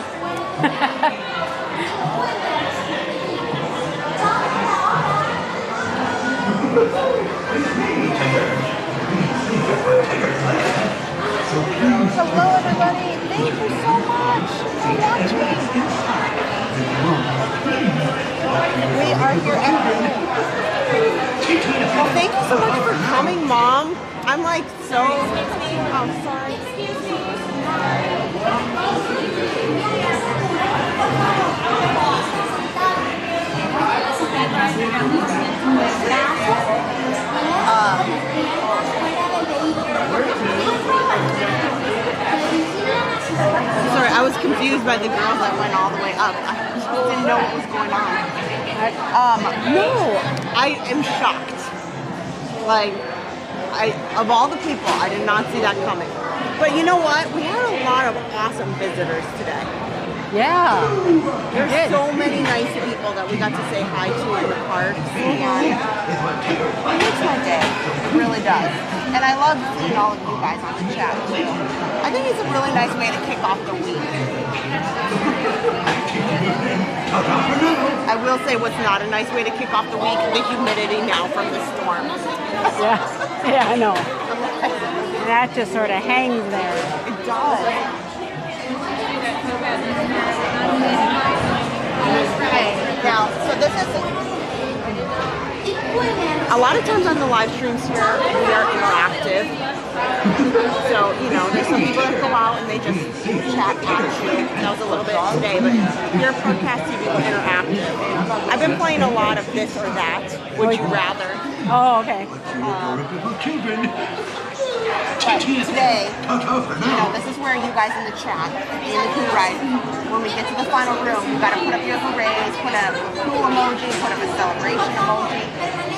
Hello, everybody. Thank you so much for watching. We are here at home. Well, thank you so much for coming, Mom. I'm like so... Oh, sorry. Sorry, I was confused by the girls that went all the way up. I didn't know what was going on. No, I am shocked. Like, of all the people, I did not see that coming. But you know what? We had a lot of awesome visitors today. Yeah. There's so many nice people that we got to say hi to in the parks, and it makes my day. It really does. And I love seeing all of you guys on the chat too. I think it's a really nice way to kick off the week. I will say what's not a nice way to kick off the week, the humidity now from the storm. Yeah, I know. That just sort of hangs there. It does. Now, so this is a lot of times on the live streams here, we are interactive. So, you know, there's some people that go out and they just chat at you. That was a little bit today, but here at Podcast TV, we're interactive. I've been playing a lot of this or that. Would you rather? Oh, okay. But today, you know, this is where you guys in the chat, me and the Pooh Ride, when we get to the final room, you gotta put up your hoorays, put a Pooh emoji, put up a celebration emoji,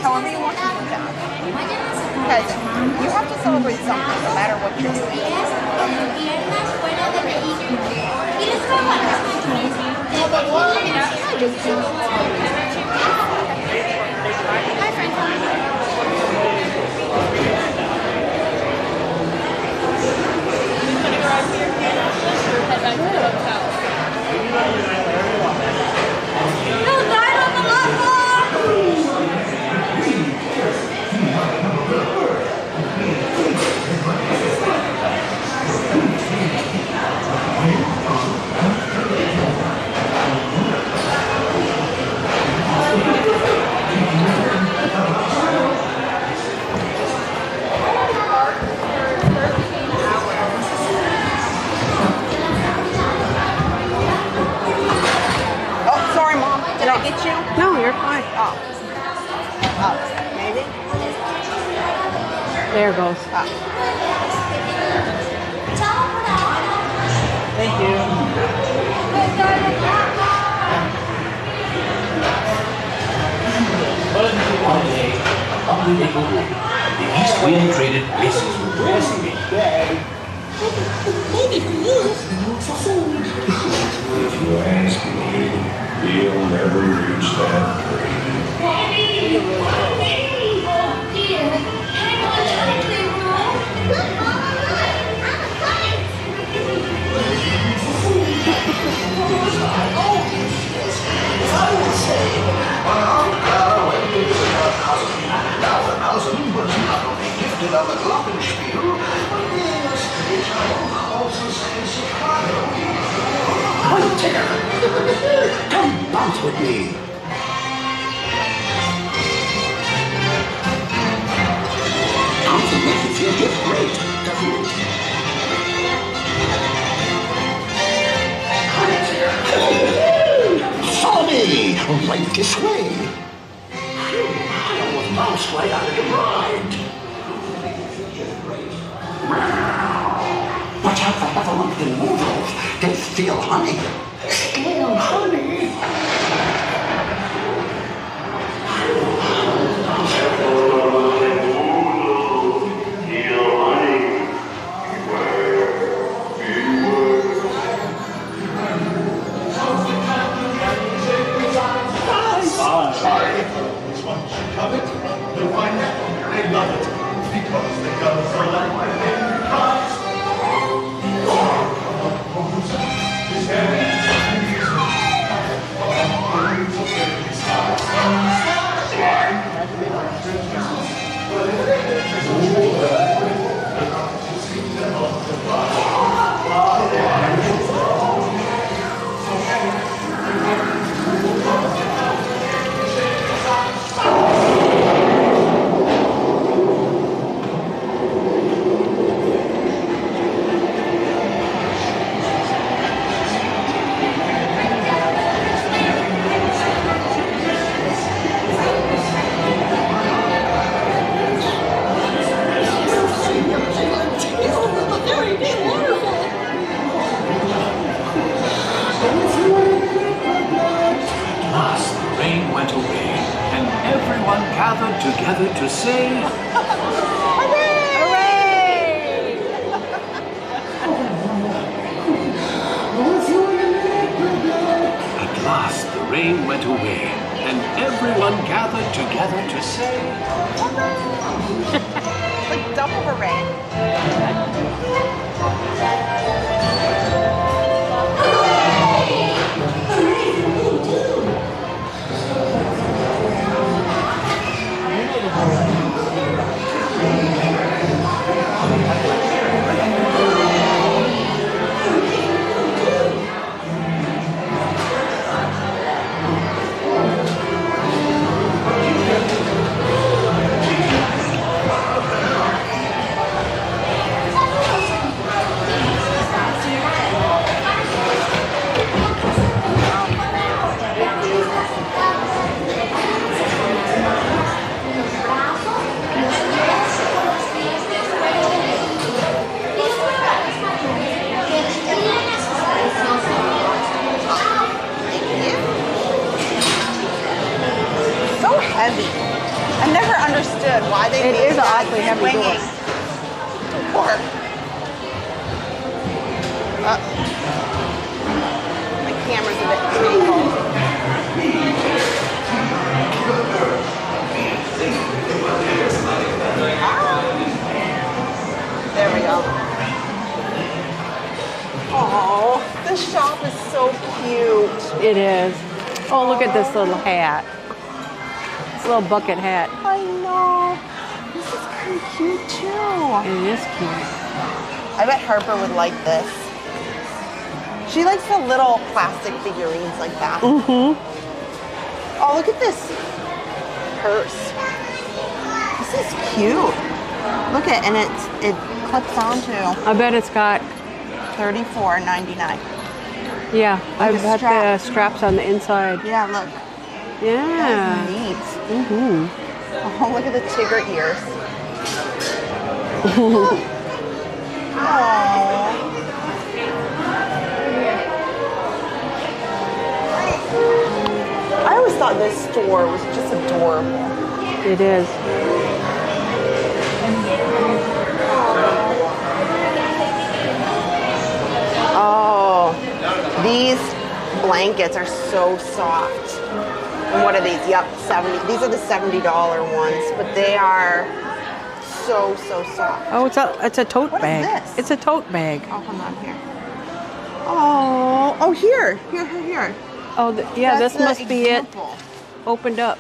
however you want to do that. Because you have to celebrate something no matter what you're doing. Hi, friends. There it goes. Thank you. One day, up the Maple Room, the east wind traded places with Reminiscing. If you ask me, you'll never reach that dream. Of a glockenspiel, und der steht auch großes Soprano. One ticker, come bounce with me. Bouncing makes you feel just great, doesn't it? Follow me, right this way. Phew, I almost bounced right out of the ride. Watch out for other monkey movers. They steal honey. Steal honey. Sorry. This one should have it. The one, I love it. Because the girls are like my favorite cars. Gathered together to say, Hooray! At last the rain went away, and everyone gathered together to say, Like double hooray. Heavy. I never understood why they made is that awfully heavy swinging door. My camera's a bit tangled. There we go. Oh, this shop is so cute. It is. Oh, look at this little hat. Little bucket hat. I know. This is kind of cute too. It is cute. I bet Harper would like this. She likes the little plastic figurines like that. Mm-hmm. Oh, look at this purse. This is cute. Look at, and it clips onto. I bet it's got $34.99. Yeah, I bet the straps on the inside. Yeah, look. Yeah. That's neat. Mm-hmm. Oh, look at the Tigger ears. I always thought this store was just adorable. It is. Oh, these blankets are so soft. And what are these? Yep, 70. These are the $70 ones, but they are so soft. Oh, it's a tote bag. What is this? It's a tote bag. Oh, hold on here. Oh, here. Oh, yeah, That's this must the be example. it. Opened up.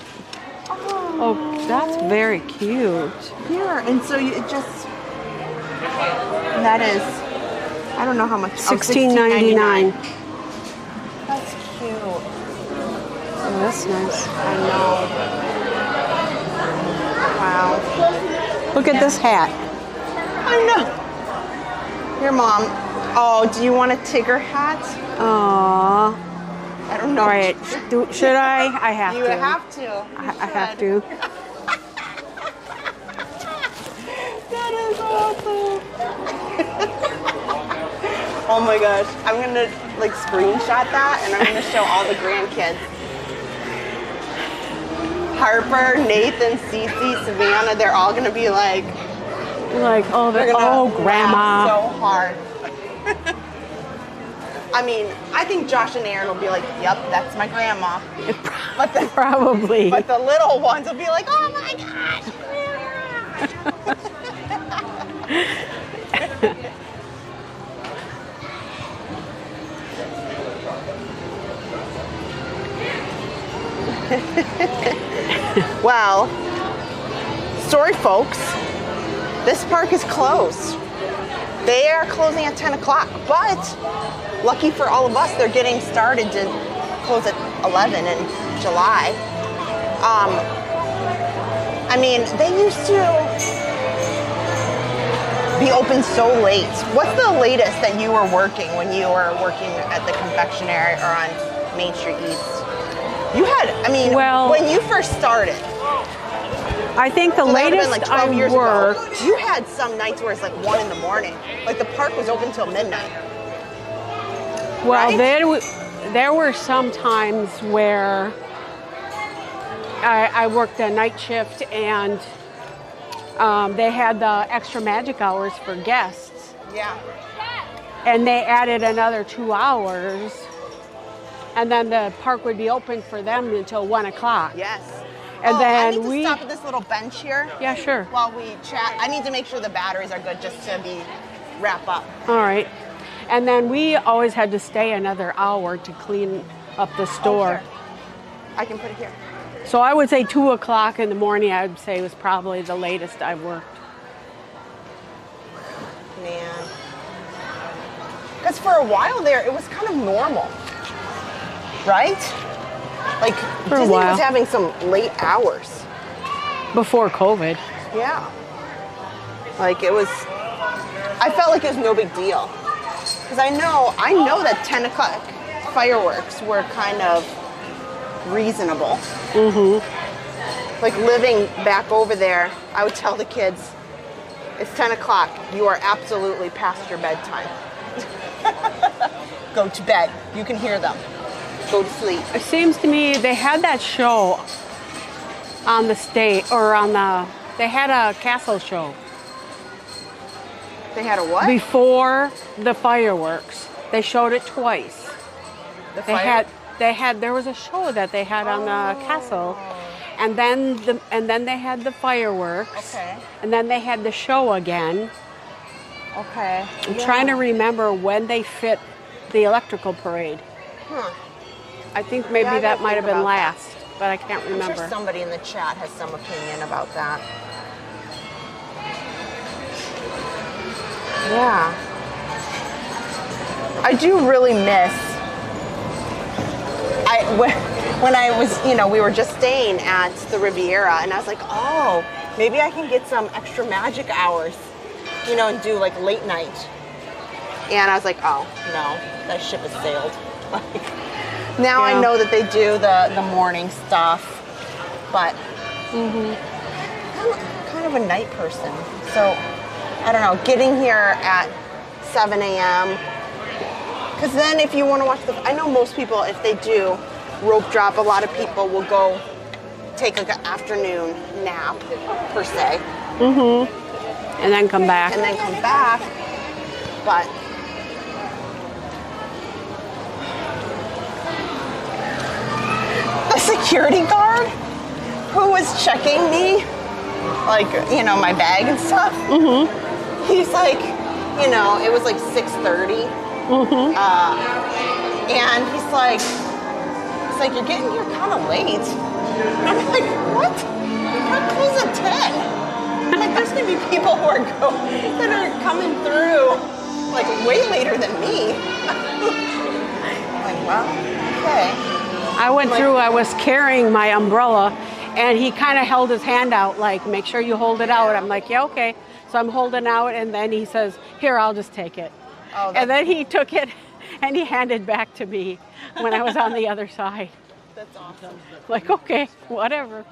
Oh, that's very cute. Here, and so it just, that is, I don't know how much. $16.99. That's cute. Oh, that's nice. I know. Wow. Look at this hat. I know. Here, Mom. Oh, do you want a Tigger hat? Aww. I don't know. All right. Should I? I have You to. have to. I have to. That is awesome. Oh my gosh. I'm going to like screenshot that and I'm going to show all the grandkids. Harper, Nathan, Cece, Savannah, they're all going to be like, oh, Grandma. so hard. I mean, I think Josh and Aaron will be like, yep, that's my grandma. Probably. But the little ones will be like, oh my gosh. Well, sorry folks, this park is closed. They are closing at 10 o'clock, but lucky for all of us, they're getting started to close at 11 in July. I mean, they used to be open so late. What's the latest that you were working when you were working at the confectionery or on Main Street East? You had, I mean, when you first started. I think the latest like 12 years worked. ago, you had some nights where it's like 1 in the morning. Like the park was open till midnight. Well, right? there were some times where I worked a night shift and they had the extra magic hours for guests. Yeah. And they added another 2 hours. And then the park would be open for them until 1 o'clock. Yes. And then I need to stop at this little bench here. Yeah, sure. While we chat. I need to make sure the batteries are good just to wrap up. All right. And then we always had to stay another hour to clean up the store. Oh, I can put it here. So I would say 2 o'clock in the morning, I would say was probably the latest I worked. Man. Because for a while there, it was kind of normal. Right? Like, For a Disney while. was having some late hours. Before COVID. Yeah. Like, it was, I felt like it was no big deal. Because I know that 10 o'clock fireworks were kind of reasonable. Mm-hmm. Like, living back over there, I would tell the kids, it's 10 o'clock. You are absolutely past your bedtime. Go to bed. You can hear them. Go to sleep. It seems to me they had that show on the state, or on the, they had a castle show. They had a what? Before the fireworks. They showed it twice. There was a show that they had on the castle. And then they had the fireworks. Okay. And then they had the show again. Okay. I'm trying to remember when they fit the electrical parade. Huh. I think maybe Yeah, I that gotta might think have been about last, but I can't I'm remember. sure somebody in the chat has some opinion about that. Yeah. I do really miss, when I was, we were just staying at the Riviera, and I was like, oh, maybe I can get some extra magic hours, and do like late night. And I was like, oh, no, that ship has sailed. Now I know that they do the morning stuff, but I'm kind of a night person. So I don't know, getting here at 7 a.m. Because then if you want to watch I know most people, if they do rope drop, a lot of people will go take like an afternoon nap, per se. Mm-hmm. And then come back. And then come back. But the security guard who was checking me, like, you know, my bag and stuff, he's like, you know, it was like 6:30. And he's like, you're getting here kind of late. And I'm like, what? We're close at 10. I'm like, there's gonna be people who are that are coming through like way later than me. I'm like, well, okay. I went through, I was carrying my umbrella, and he kind of held his hand out, like, make sure you hold it out. I'm like, yeah, okay. So I'm holding out, and then he says, here, I'll just take it. Oh, and then he took it, and he handed back to me when I was on the other side. That's awesome. Like, okay, whatever.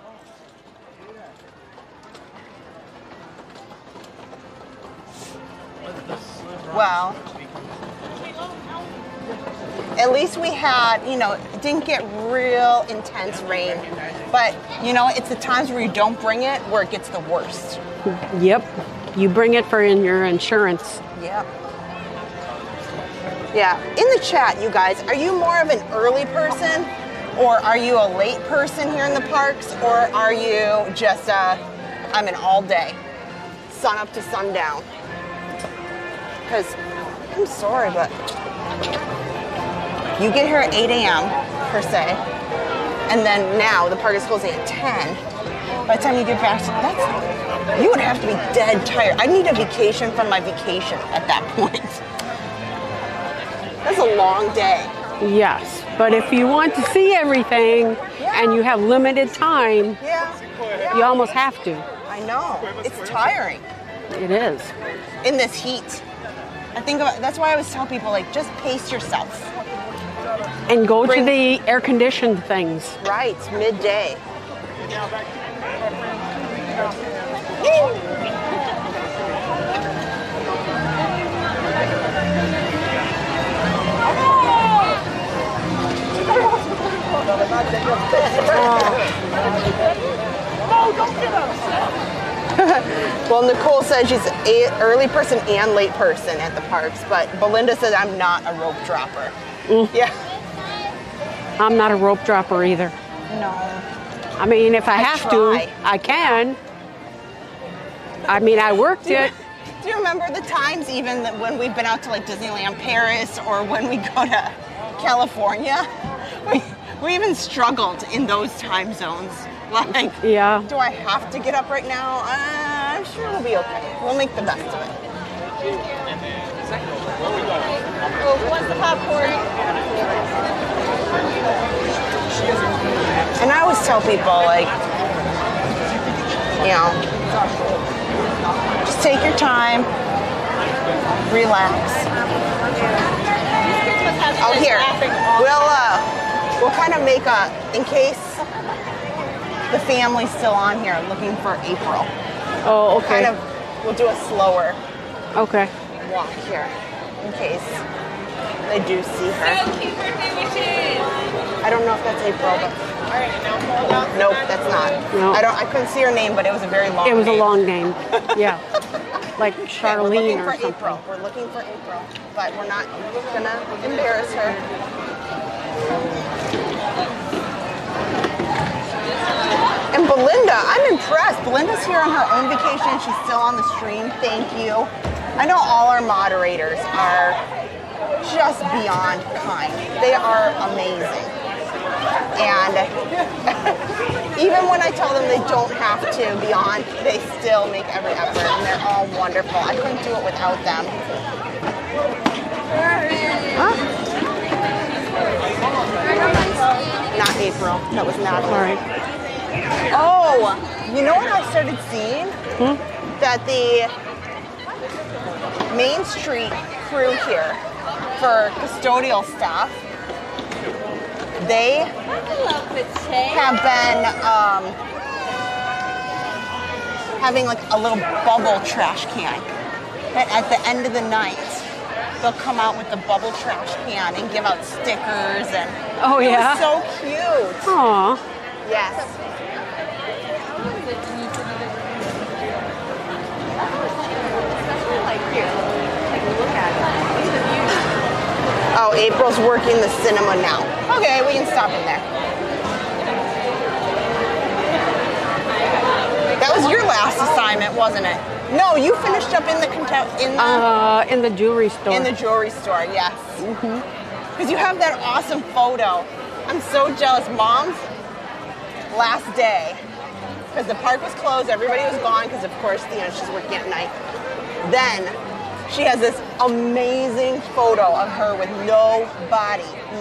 Well, at least we had, you know, it didn't get real intense rain. But, you know, it's the times where you don't bring it where it gets the worst. Yep. You bring it for your insurance. Yep. Yeah. In the chat, you guys, are you more of an early person, or are you a late person here in the parks, or are you just I'm an all day, sun up to sundown? Because I'm sorry, but you get here at 8 a.m. per se, and then now the park is closing at 10. By the time you get back, you would have to be dead tired. I need a vacation from my vacation at that point. That's a long day. Yes, but if you want to see everything and you have limited time, you almost have to. I know. It's tiring. It is. In this heat. I think that's why I always tell people, like, just pace yourself. And go to the air-conditioned things. Right, midday. Well, Nicole says she's an early person and late person at the parks, but Belinda says I'm not a rope dropper. Yeah. I'm not a rope dropper either. No. I mean, if I have to, I can. I mean, I worked it. Do you remember the times even that when we've been out to like Disneyland Paris or when we go to California? We even struggled in those time zones. Like, yeah. Do I have to get up right now? I'm sure we'll be okay. We'll make the best of it. Oh, what's the popcorn? And I always tell people, like, you know, just take your time, relax. Oh, here, we'll kind of make in case the family's still on here looking for April. Oh, okay. We'll do a slower walk here in case they do see her. I don't know if that's April, but nope, that's not. No. I couldn't see her name, but it was a very long name. It was a long name. Yeah. Like Charlene or something. April. We're looking for April, but we're not gonna embarrass her. And Belinda, I'm impressed. Belinda's here on her own vacation. She's still on the stream. Thank you. I know all our moderators are just beyond kind. They are amazing. And even when I tell them they don't have to be on, they still make every effort, and they're all wonderful. I couldn't do it without them. Huh? Not April. That was not Sorry. Oh, you know what I started seeing? That the Main Street crew here for custodial staff, they have been having like a little bubble trash can that at the end of the night, they'll come out with the bubble trash can and give out stickers and oh yeah, it was so cute. Aw. Yes. Oh, April's working the cinema now. Okay, we can stop in there. That was your last assignment, wasn't it? No, you finished up in the jewelry store. In the jewelry store, yes. Because you have that awesome photo. I'm so jealous. Mom's last day, because the park was closed, everybody was gone, because of course, you know, she's working at night. Then she has this amazing photo of her with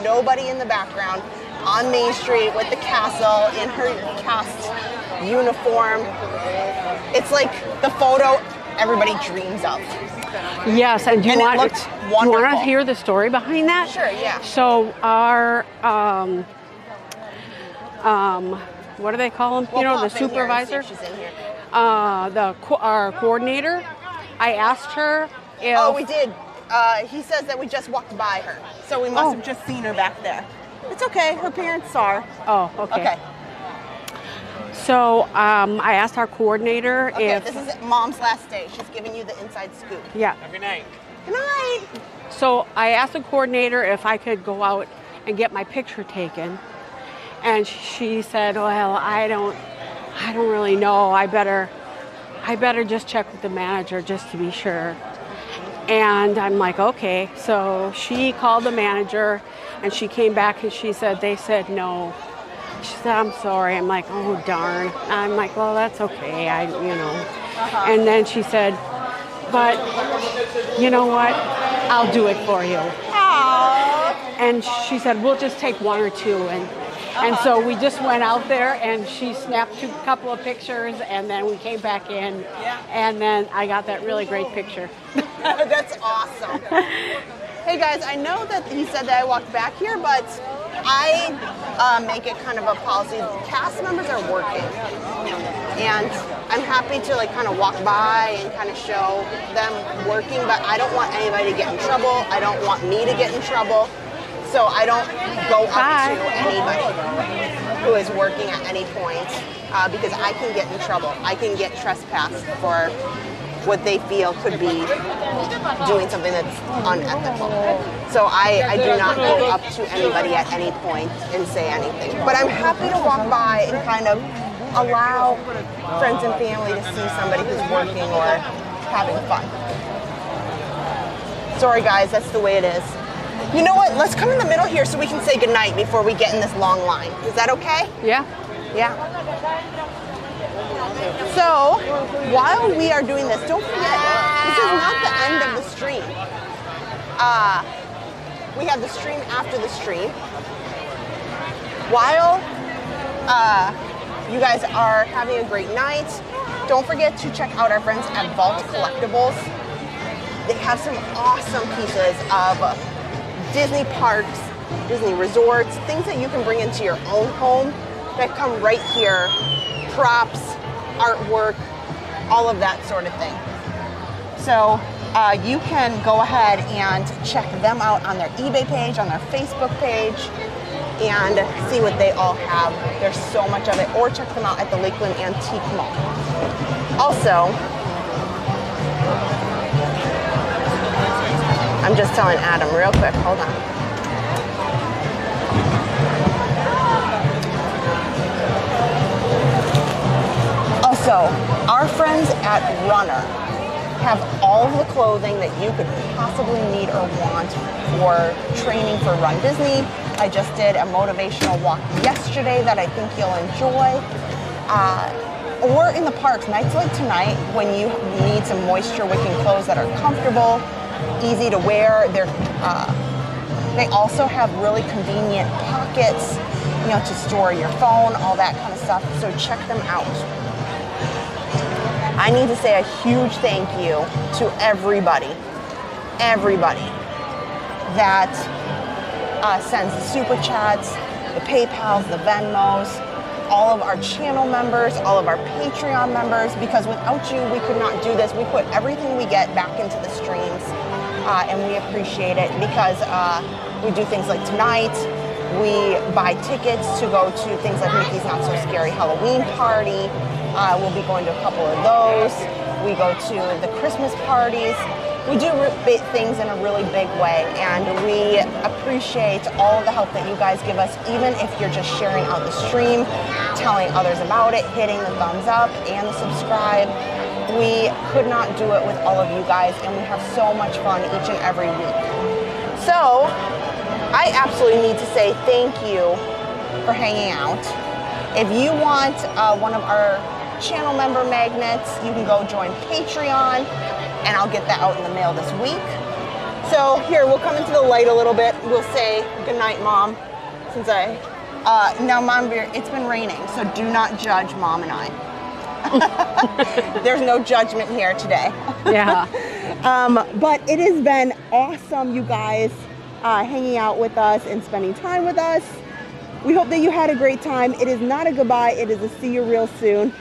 nobody in the background, on Main Street with the castle in her cast uniform. It's like the photo everybody dreams of. Yes, and do you want to hear the story behind that? Sure, yeah. So our what do they call them? We'll you know, the pop in here and see supervisor. if she's in here. Our coordinator. I asked her if. Oh, we did. He says that we just walked by her, so we must have just seen her back there. It's okay. Her parents saw her. Oh, okay. Okay. So I asked our coordinator if. This is Mom's last day. She's giving you the inside scoop. Yeah. Good night. Good night. So I asked the coordinator if I could go out and get my picture taken, and she said, "Well, I don't really know. I better just check with the manager just to be sure." And I'm like, okay. So she called the manager, and she came back and she said they said no. She said, "I'm sorry." I'm like, "Oh darn." I'm like, "Well, that's okay. And then she said, "But you know what? I'll do it for you." Aww. And she said, "We'll just take one or two." And so we just went out there, and she snapped a couple of pictures, and then we came back in, and then I got that really great picture. That's awesome. Hey guys, I know that he said that I walked back here, but I make it kind of a policy. Cast members are working, and I'm happy to like kind of walk by and kind of show them working, but I don't want anybody to get in trouble. I don't want me to get in trouble. So I don't go up to anybody who is working at any point because I can get in trouble. I can get trespassed for what they feel could be doing something that's unethical. So I do not go up to anybody at any point and say anything. But I'm happy to walk by and kind of allow friends and family to see somebody who's working or having fun. Sorry guys, that's the way it is. You know what? Let's come in the middle here so we can say goodnight before we get in this long line. Is that okay? Yeah. Yeah. So, while we are doing this, don't forget, this is not the end of the stream. We have the stream after the stream. While you guys are having a great night, don't forget to check out our friends at Vault Collectibles. They have some awesome pieces of Disney parks, Disney resorts, things that you can bring into your own home that come right here. Props, artwork, all of that sort of thing. So you can go ahead and check them out on their eBay page, on their Facebook page, and see what they all have. There's so much of it. Or check them out at the Lakeland Antique Mall. Also, I'm just telling Adam real quick, hold on. Also, our friends at Runner have all of the clothing that you could possibly need or want for training for Run Disney. I just did a motivational walk yesterday that I think you'll enjoy. Or in the parks, nights like tonight, when you need some moisture-wicking clothes that are comfortable, easy to wear. They also have really convenient pockets, to store your phone, all that kind of stuff. So check them out. I need to say a huge thank you to everybody that sends the super chats, the PayPals, the Venmos, all of our channel members, all of our Patreon members, because without you, we could not do this. We put everything we get back into the streams, and we appreciate it because we do things like tonight. We buy tickets to go to things like Mickey's Not So Scary Halloween Party. We'll be going to a couple of those. We go to the Christmas parties. We do things in a really big way, and we appreciate all of the help that you guys give us, even if you're just sharing out the stream, telling others about it, hitting the thumbs up and the subscribe. We could not do it with all of you guys, and we have so much fun each and every week. So, I absolutely need to say thank you for hanging out. If you want one of our channel member magnets, you can go join Patreon, and I'll get that out in the mail this week. So here, we'll come into the light a little bit. We'll say goodnight, Mom, since now Mom, it's been raining, so do not judge Mom and I. There's no judgment here today. Yeah. But it has been awesome, you guys, hanging out with us and spending time with us. We hope that you had a great time. It is not a goodbye. It is a see you real soon.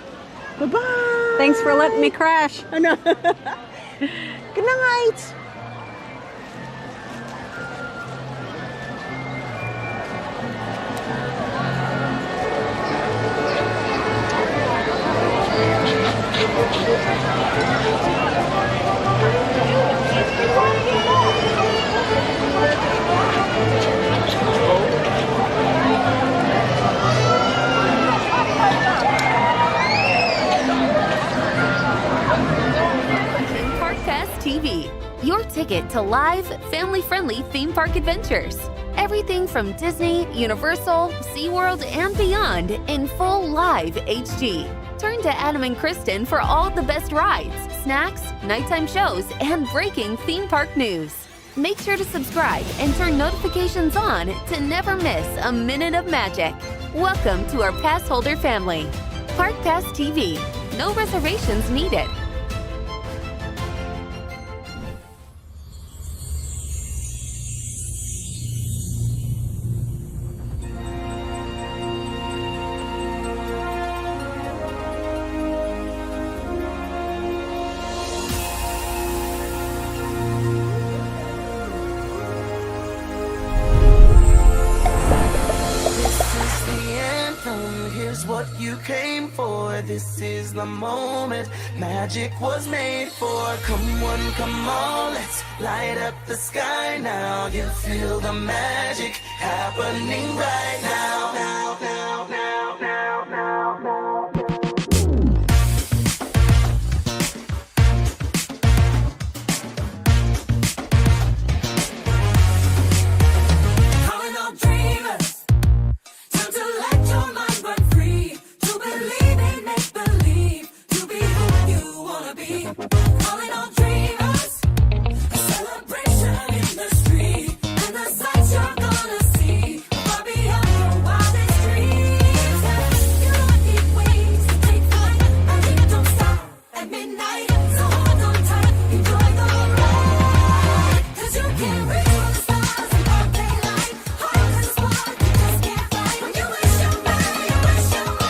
Bye-bye. Thanks for letting me crash. I know. Good night. TV, your ticket to live, family-friendly theme park adventures. Everything from Disney, Universal, SeaWorld, and beyond in full live HD. Turn to Adam and Kristen for all the best rides, snacks, nighttime shows, and breaking theme park news. Make sure to subscribe and turn notifications on to never miss a minute of magic. Welcome to our Passholder family. Park Pass TV. No reservations needed. What you came for, this is the moment magic was made for. Come one, come all, let's light up the sky now. You feel the magic happening right now. Now, now, now, now, now, now. Calling all dreamers, time to let your mind run free. Believe in make believe, to be who you wanna be. Calling all dreamers, a celebration in the street, and the sights you're gonna see far beyond your wildest dreams. You don't need wings to take flight, and you don't stop at midnight. So hold on tight, enjoy the ride, 'cause you can't reach for the stars in broad daylight. Hard as a spark, you just can't fly. When you wish your mind, you wish your mind.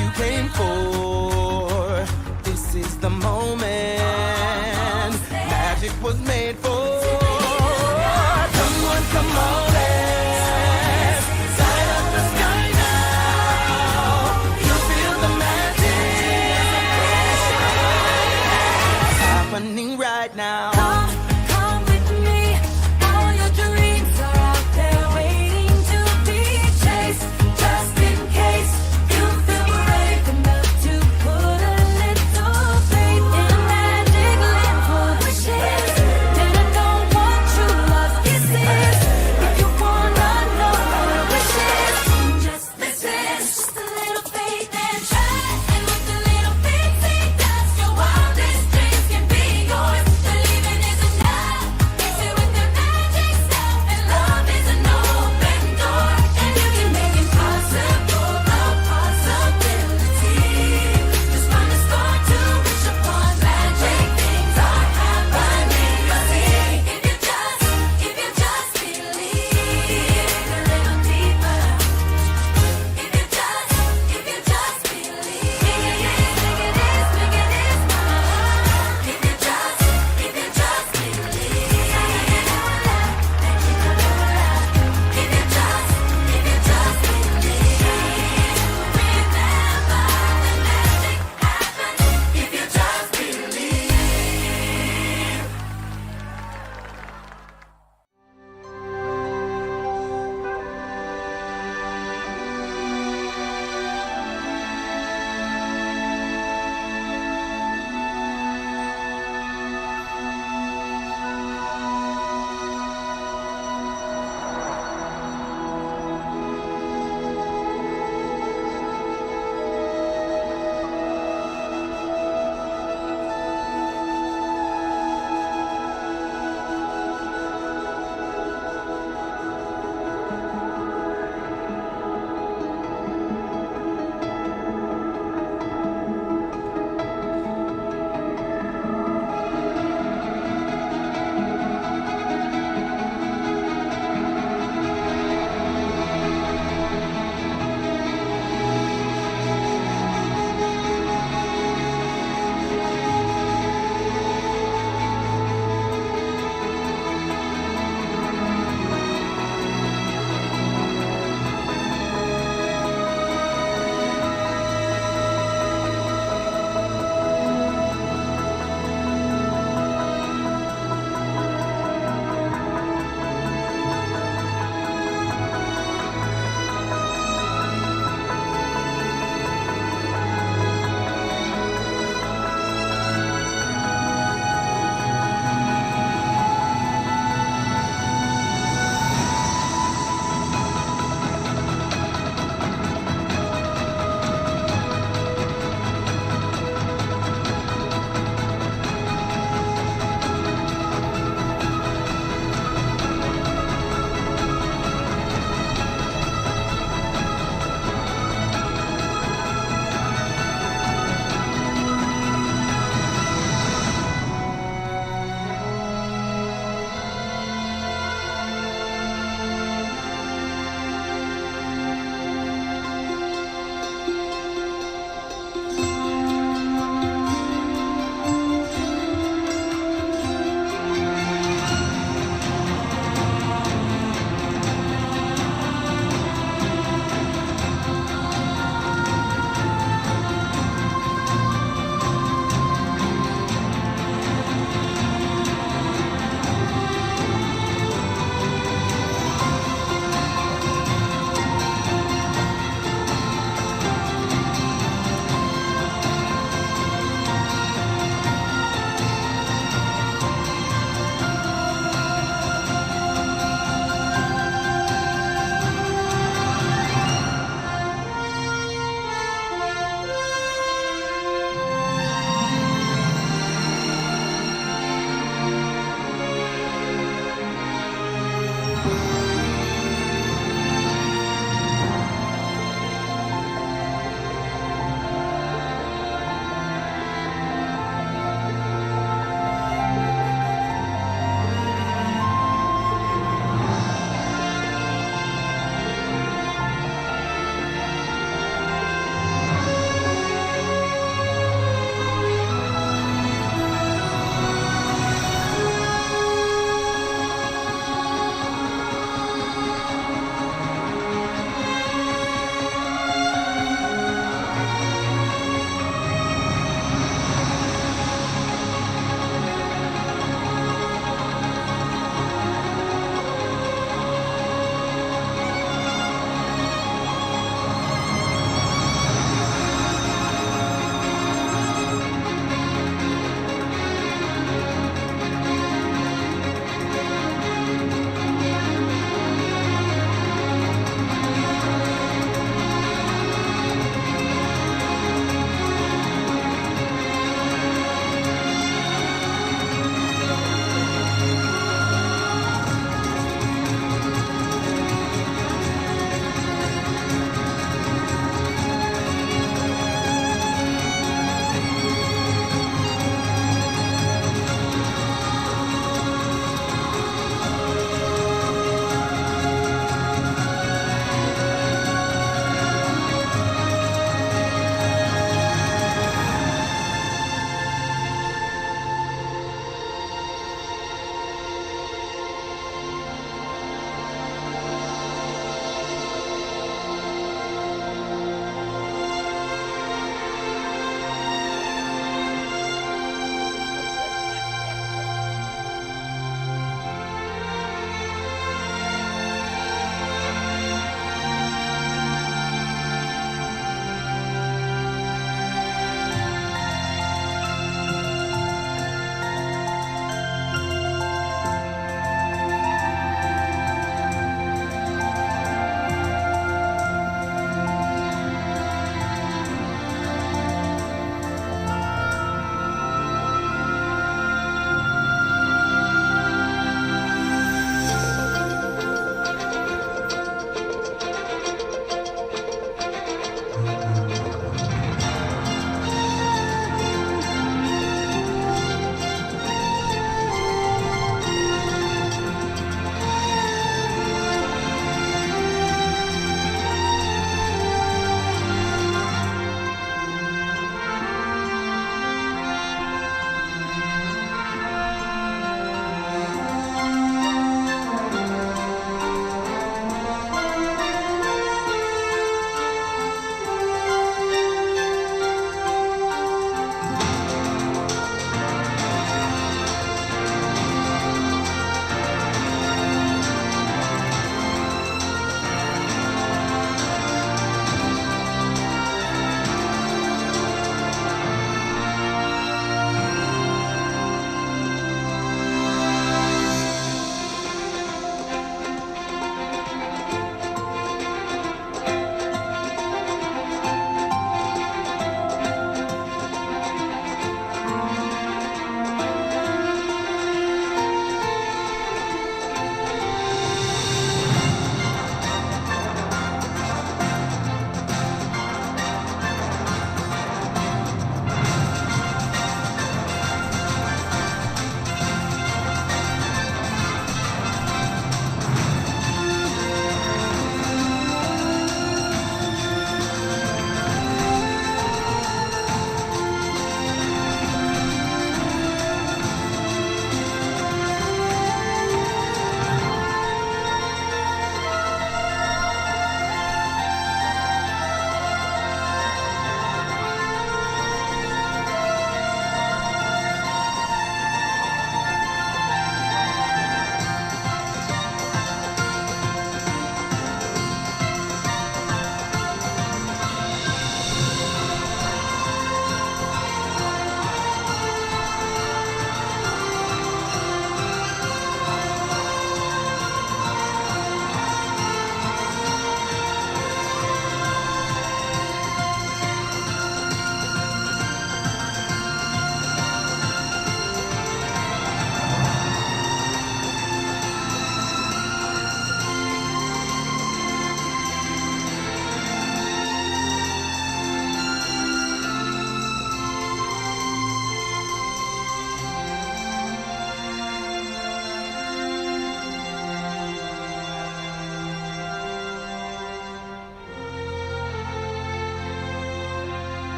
you came for. This is the moment magic was made for. Come on, come on, let's light up the sky now. You feel the magic happening right now. Come with me. All your dreams are out there waiting to be chased. Just in case you feel brave enough to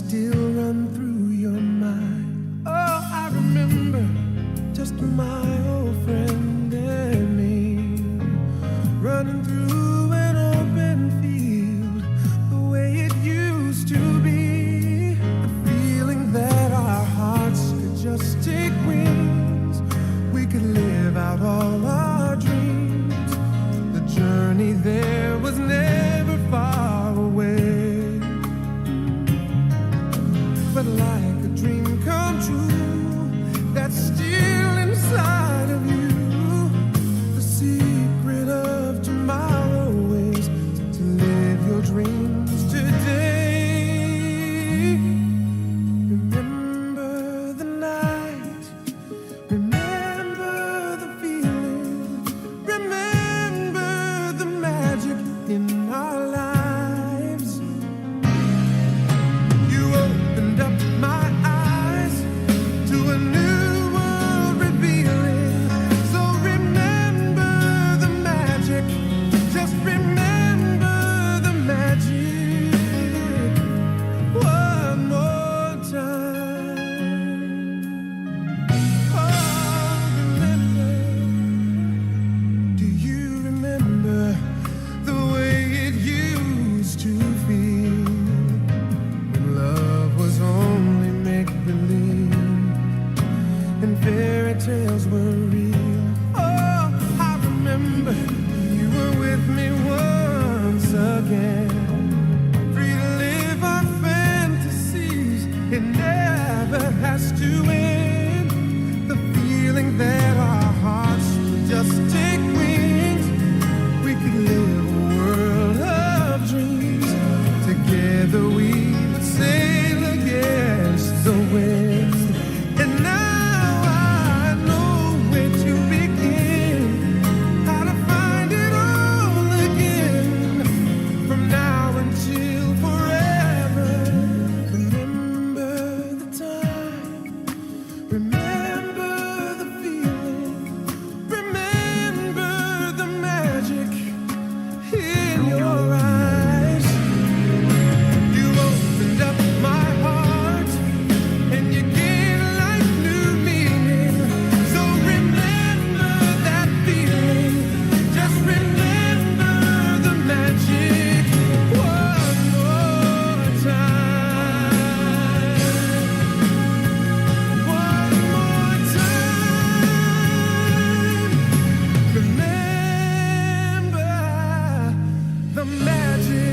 still run through your mind. Oh, I remember just my old friend and me running through an open field the way it used to be. The feeling that our hearts could just take wings. We could live out all our dreams. The journey there was never far away. But like a dream come true, that's still inside of you. The secret of tomorrow is to live your dreams today. Remember the night, remember the feeling, remember the magic in our lives. You opened up my eyes to a new world revealing. So remember the magic, just remember the magic one more time. Oh, remember, do you remember the way it used to feel when love was only make-believe and fairy tales were real? Oh, I remember you were with me once again, free to live our fantasies. It never has to end. The feeling that our hearts would just take wings. We could live a world of dreams. Together we would sail against the wind. And now I know where to begin, how to find it all again, from now until forever. Remember the time, remember the feeling, remember the magic in your eyes. You opened up my heart and you gave life new meaning. So remember that feeling, just remember the magic one more time. One more time. Remember the magic.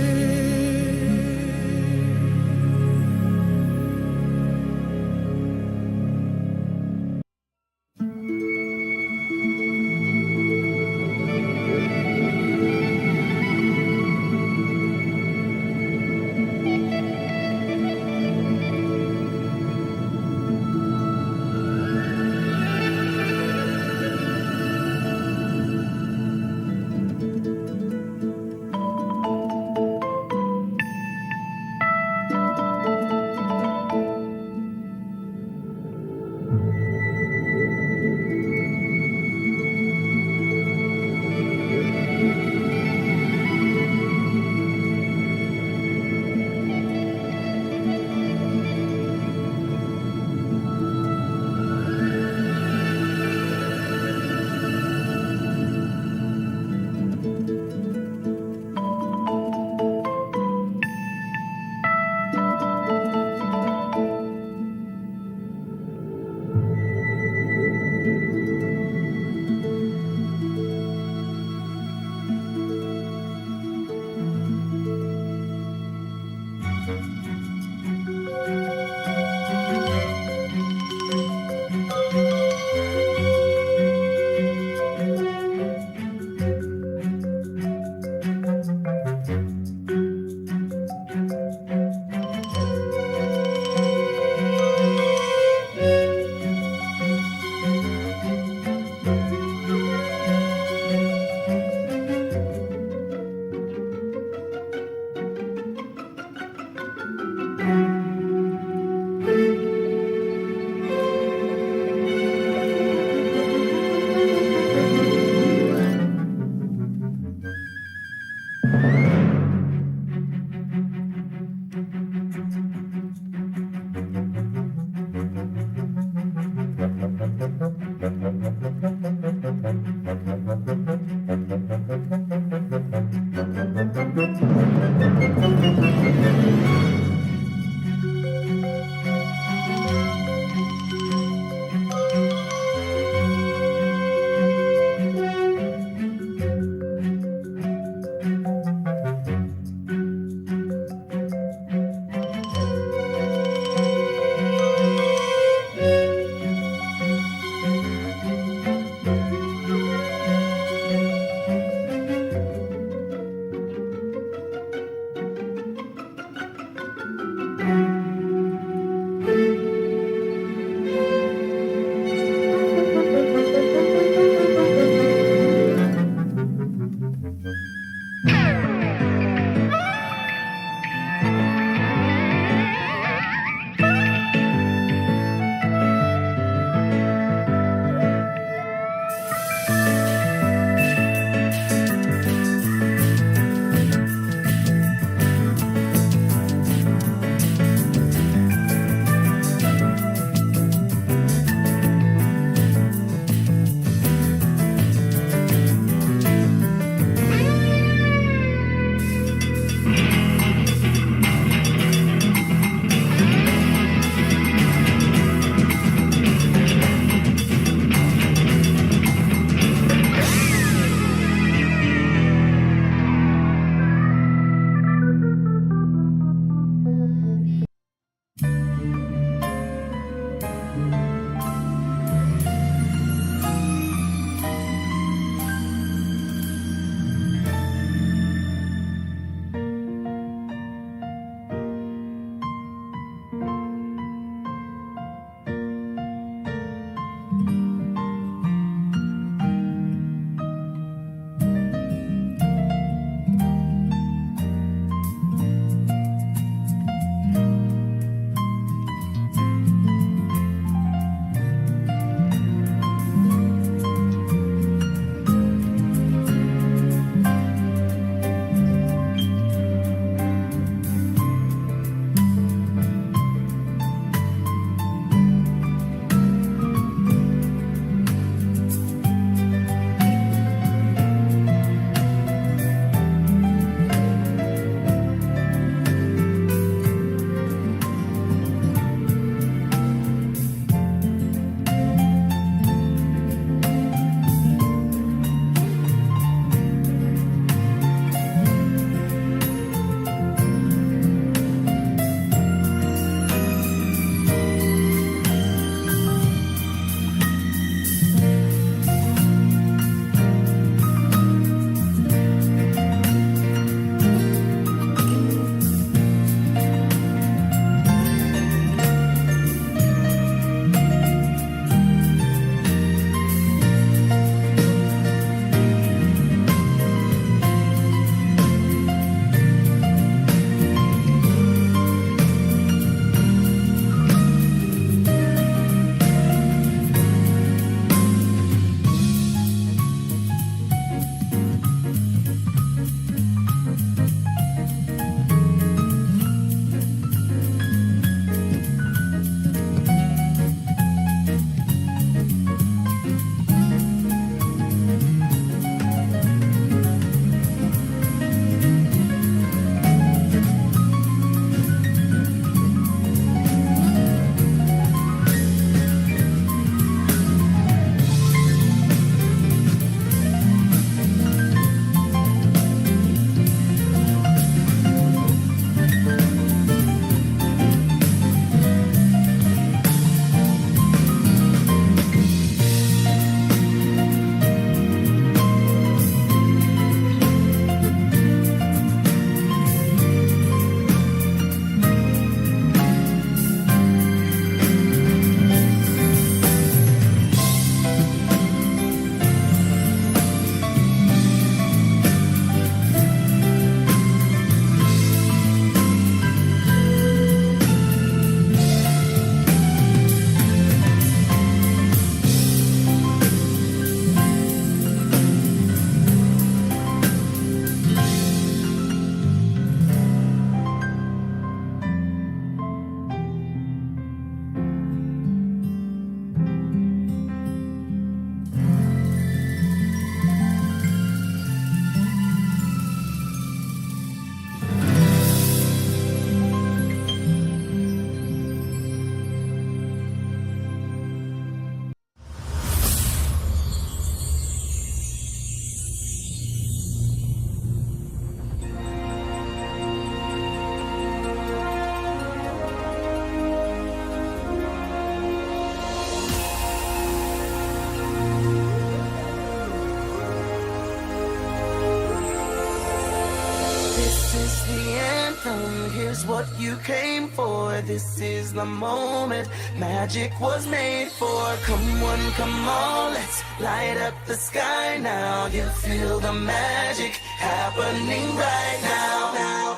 you came for. This is the moment magic was made for. Come on, come on, let's light up the sky now. You feel the magic happening right now.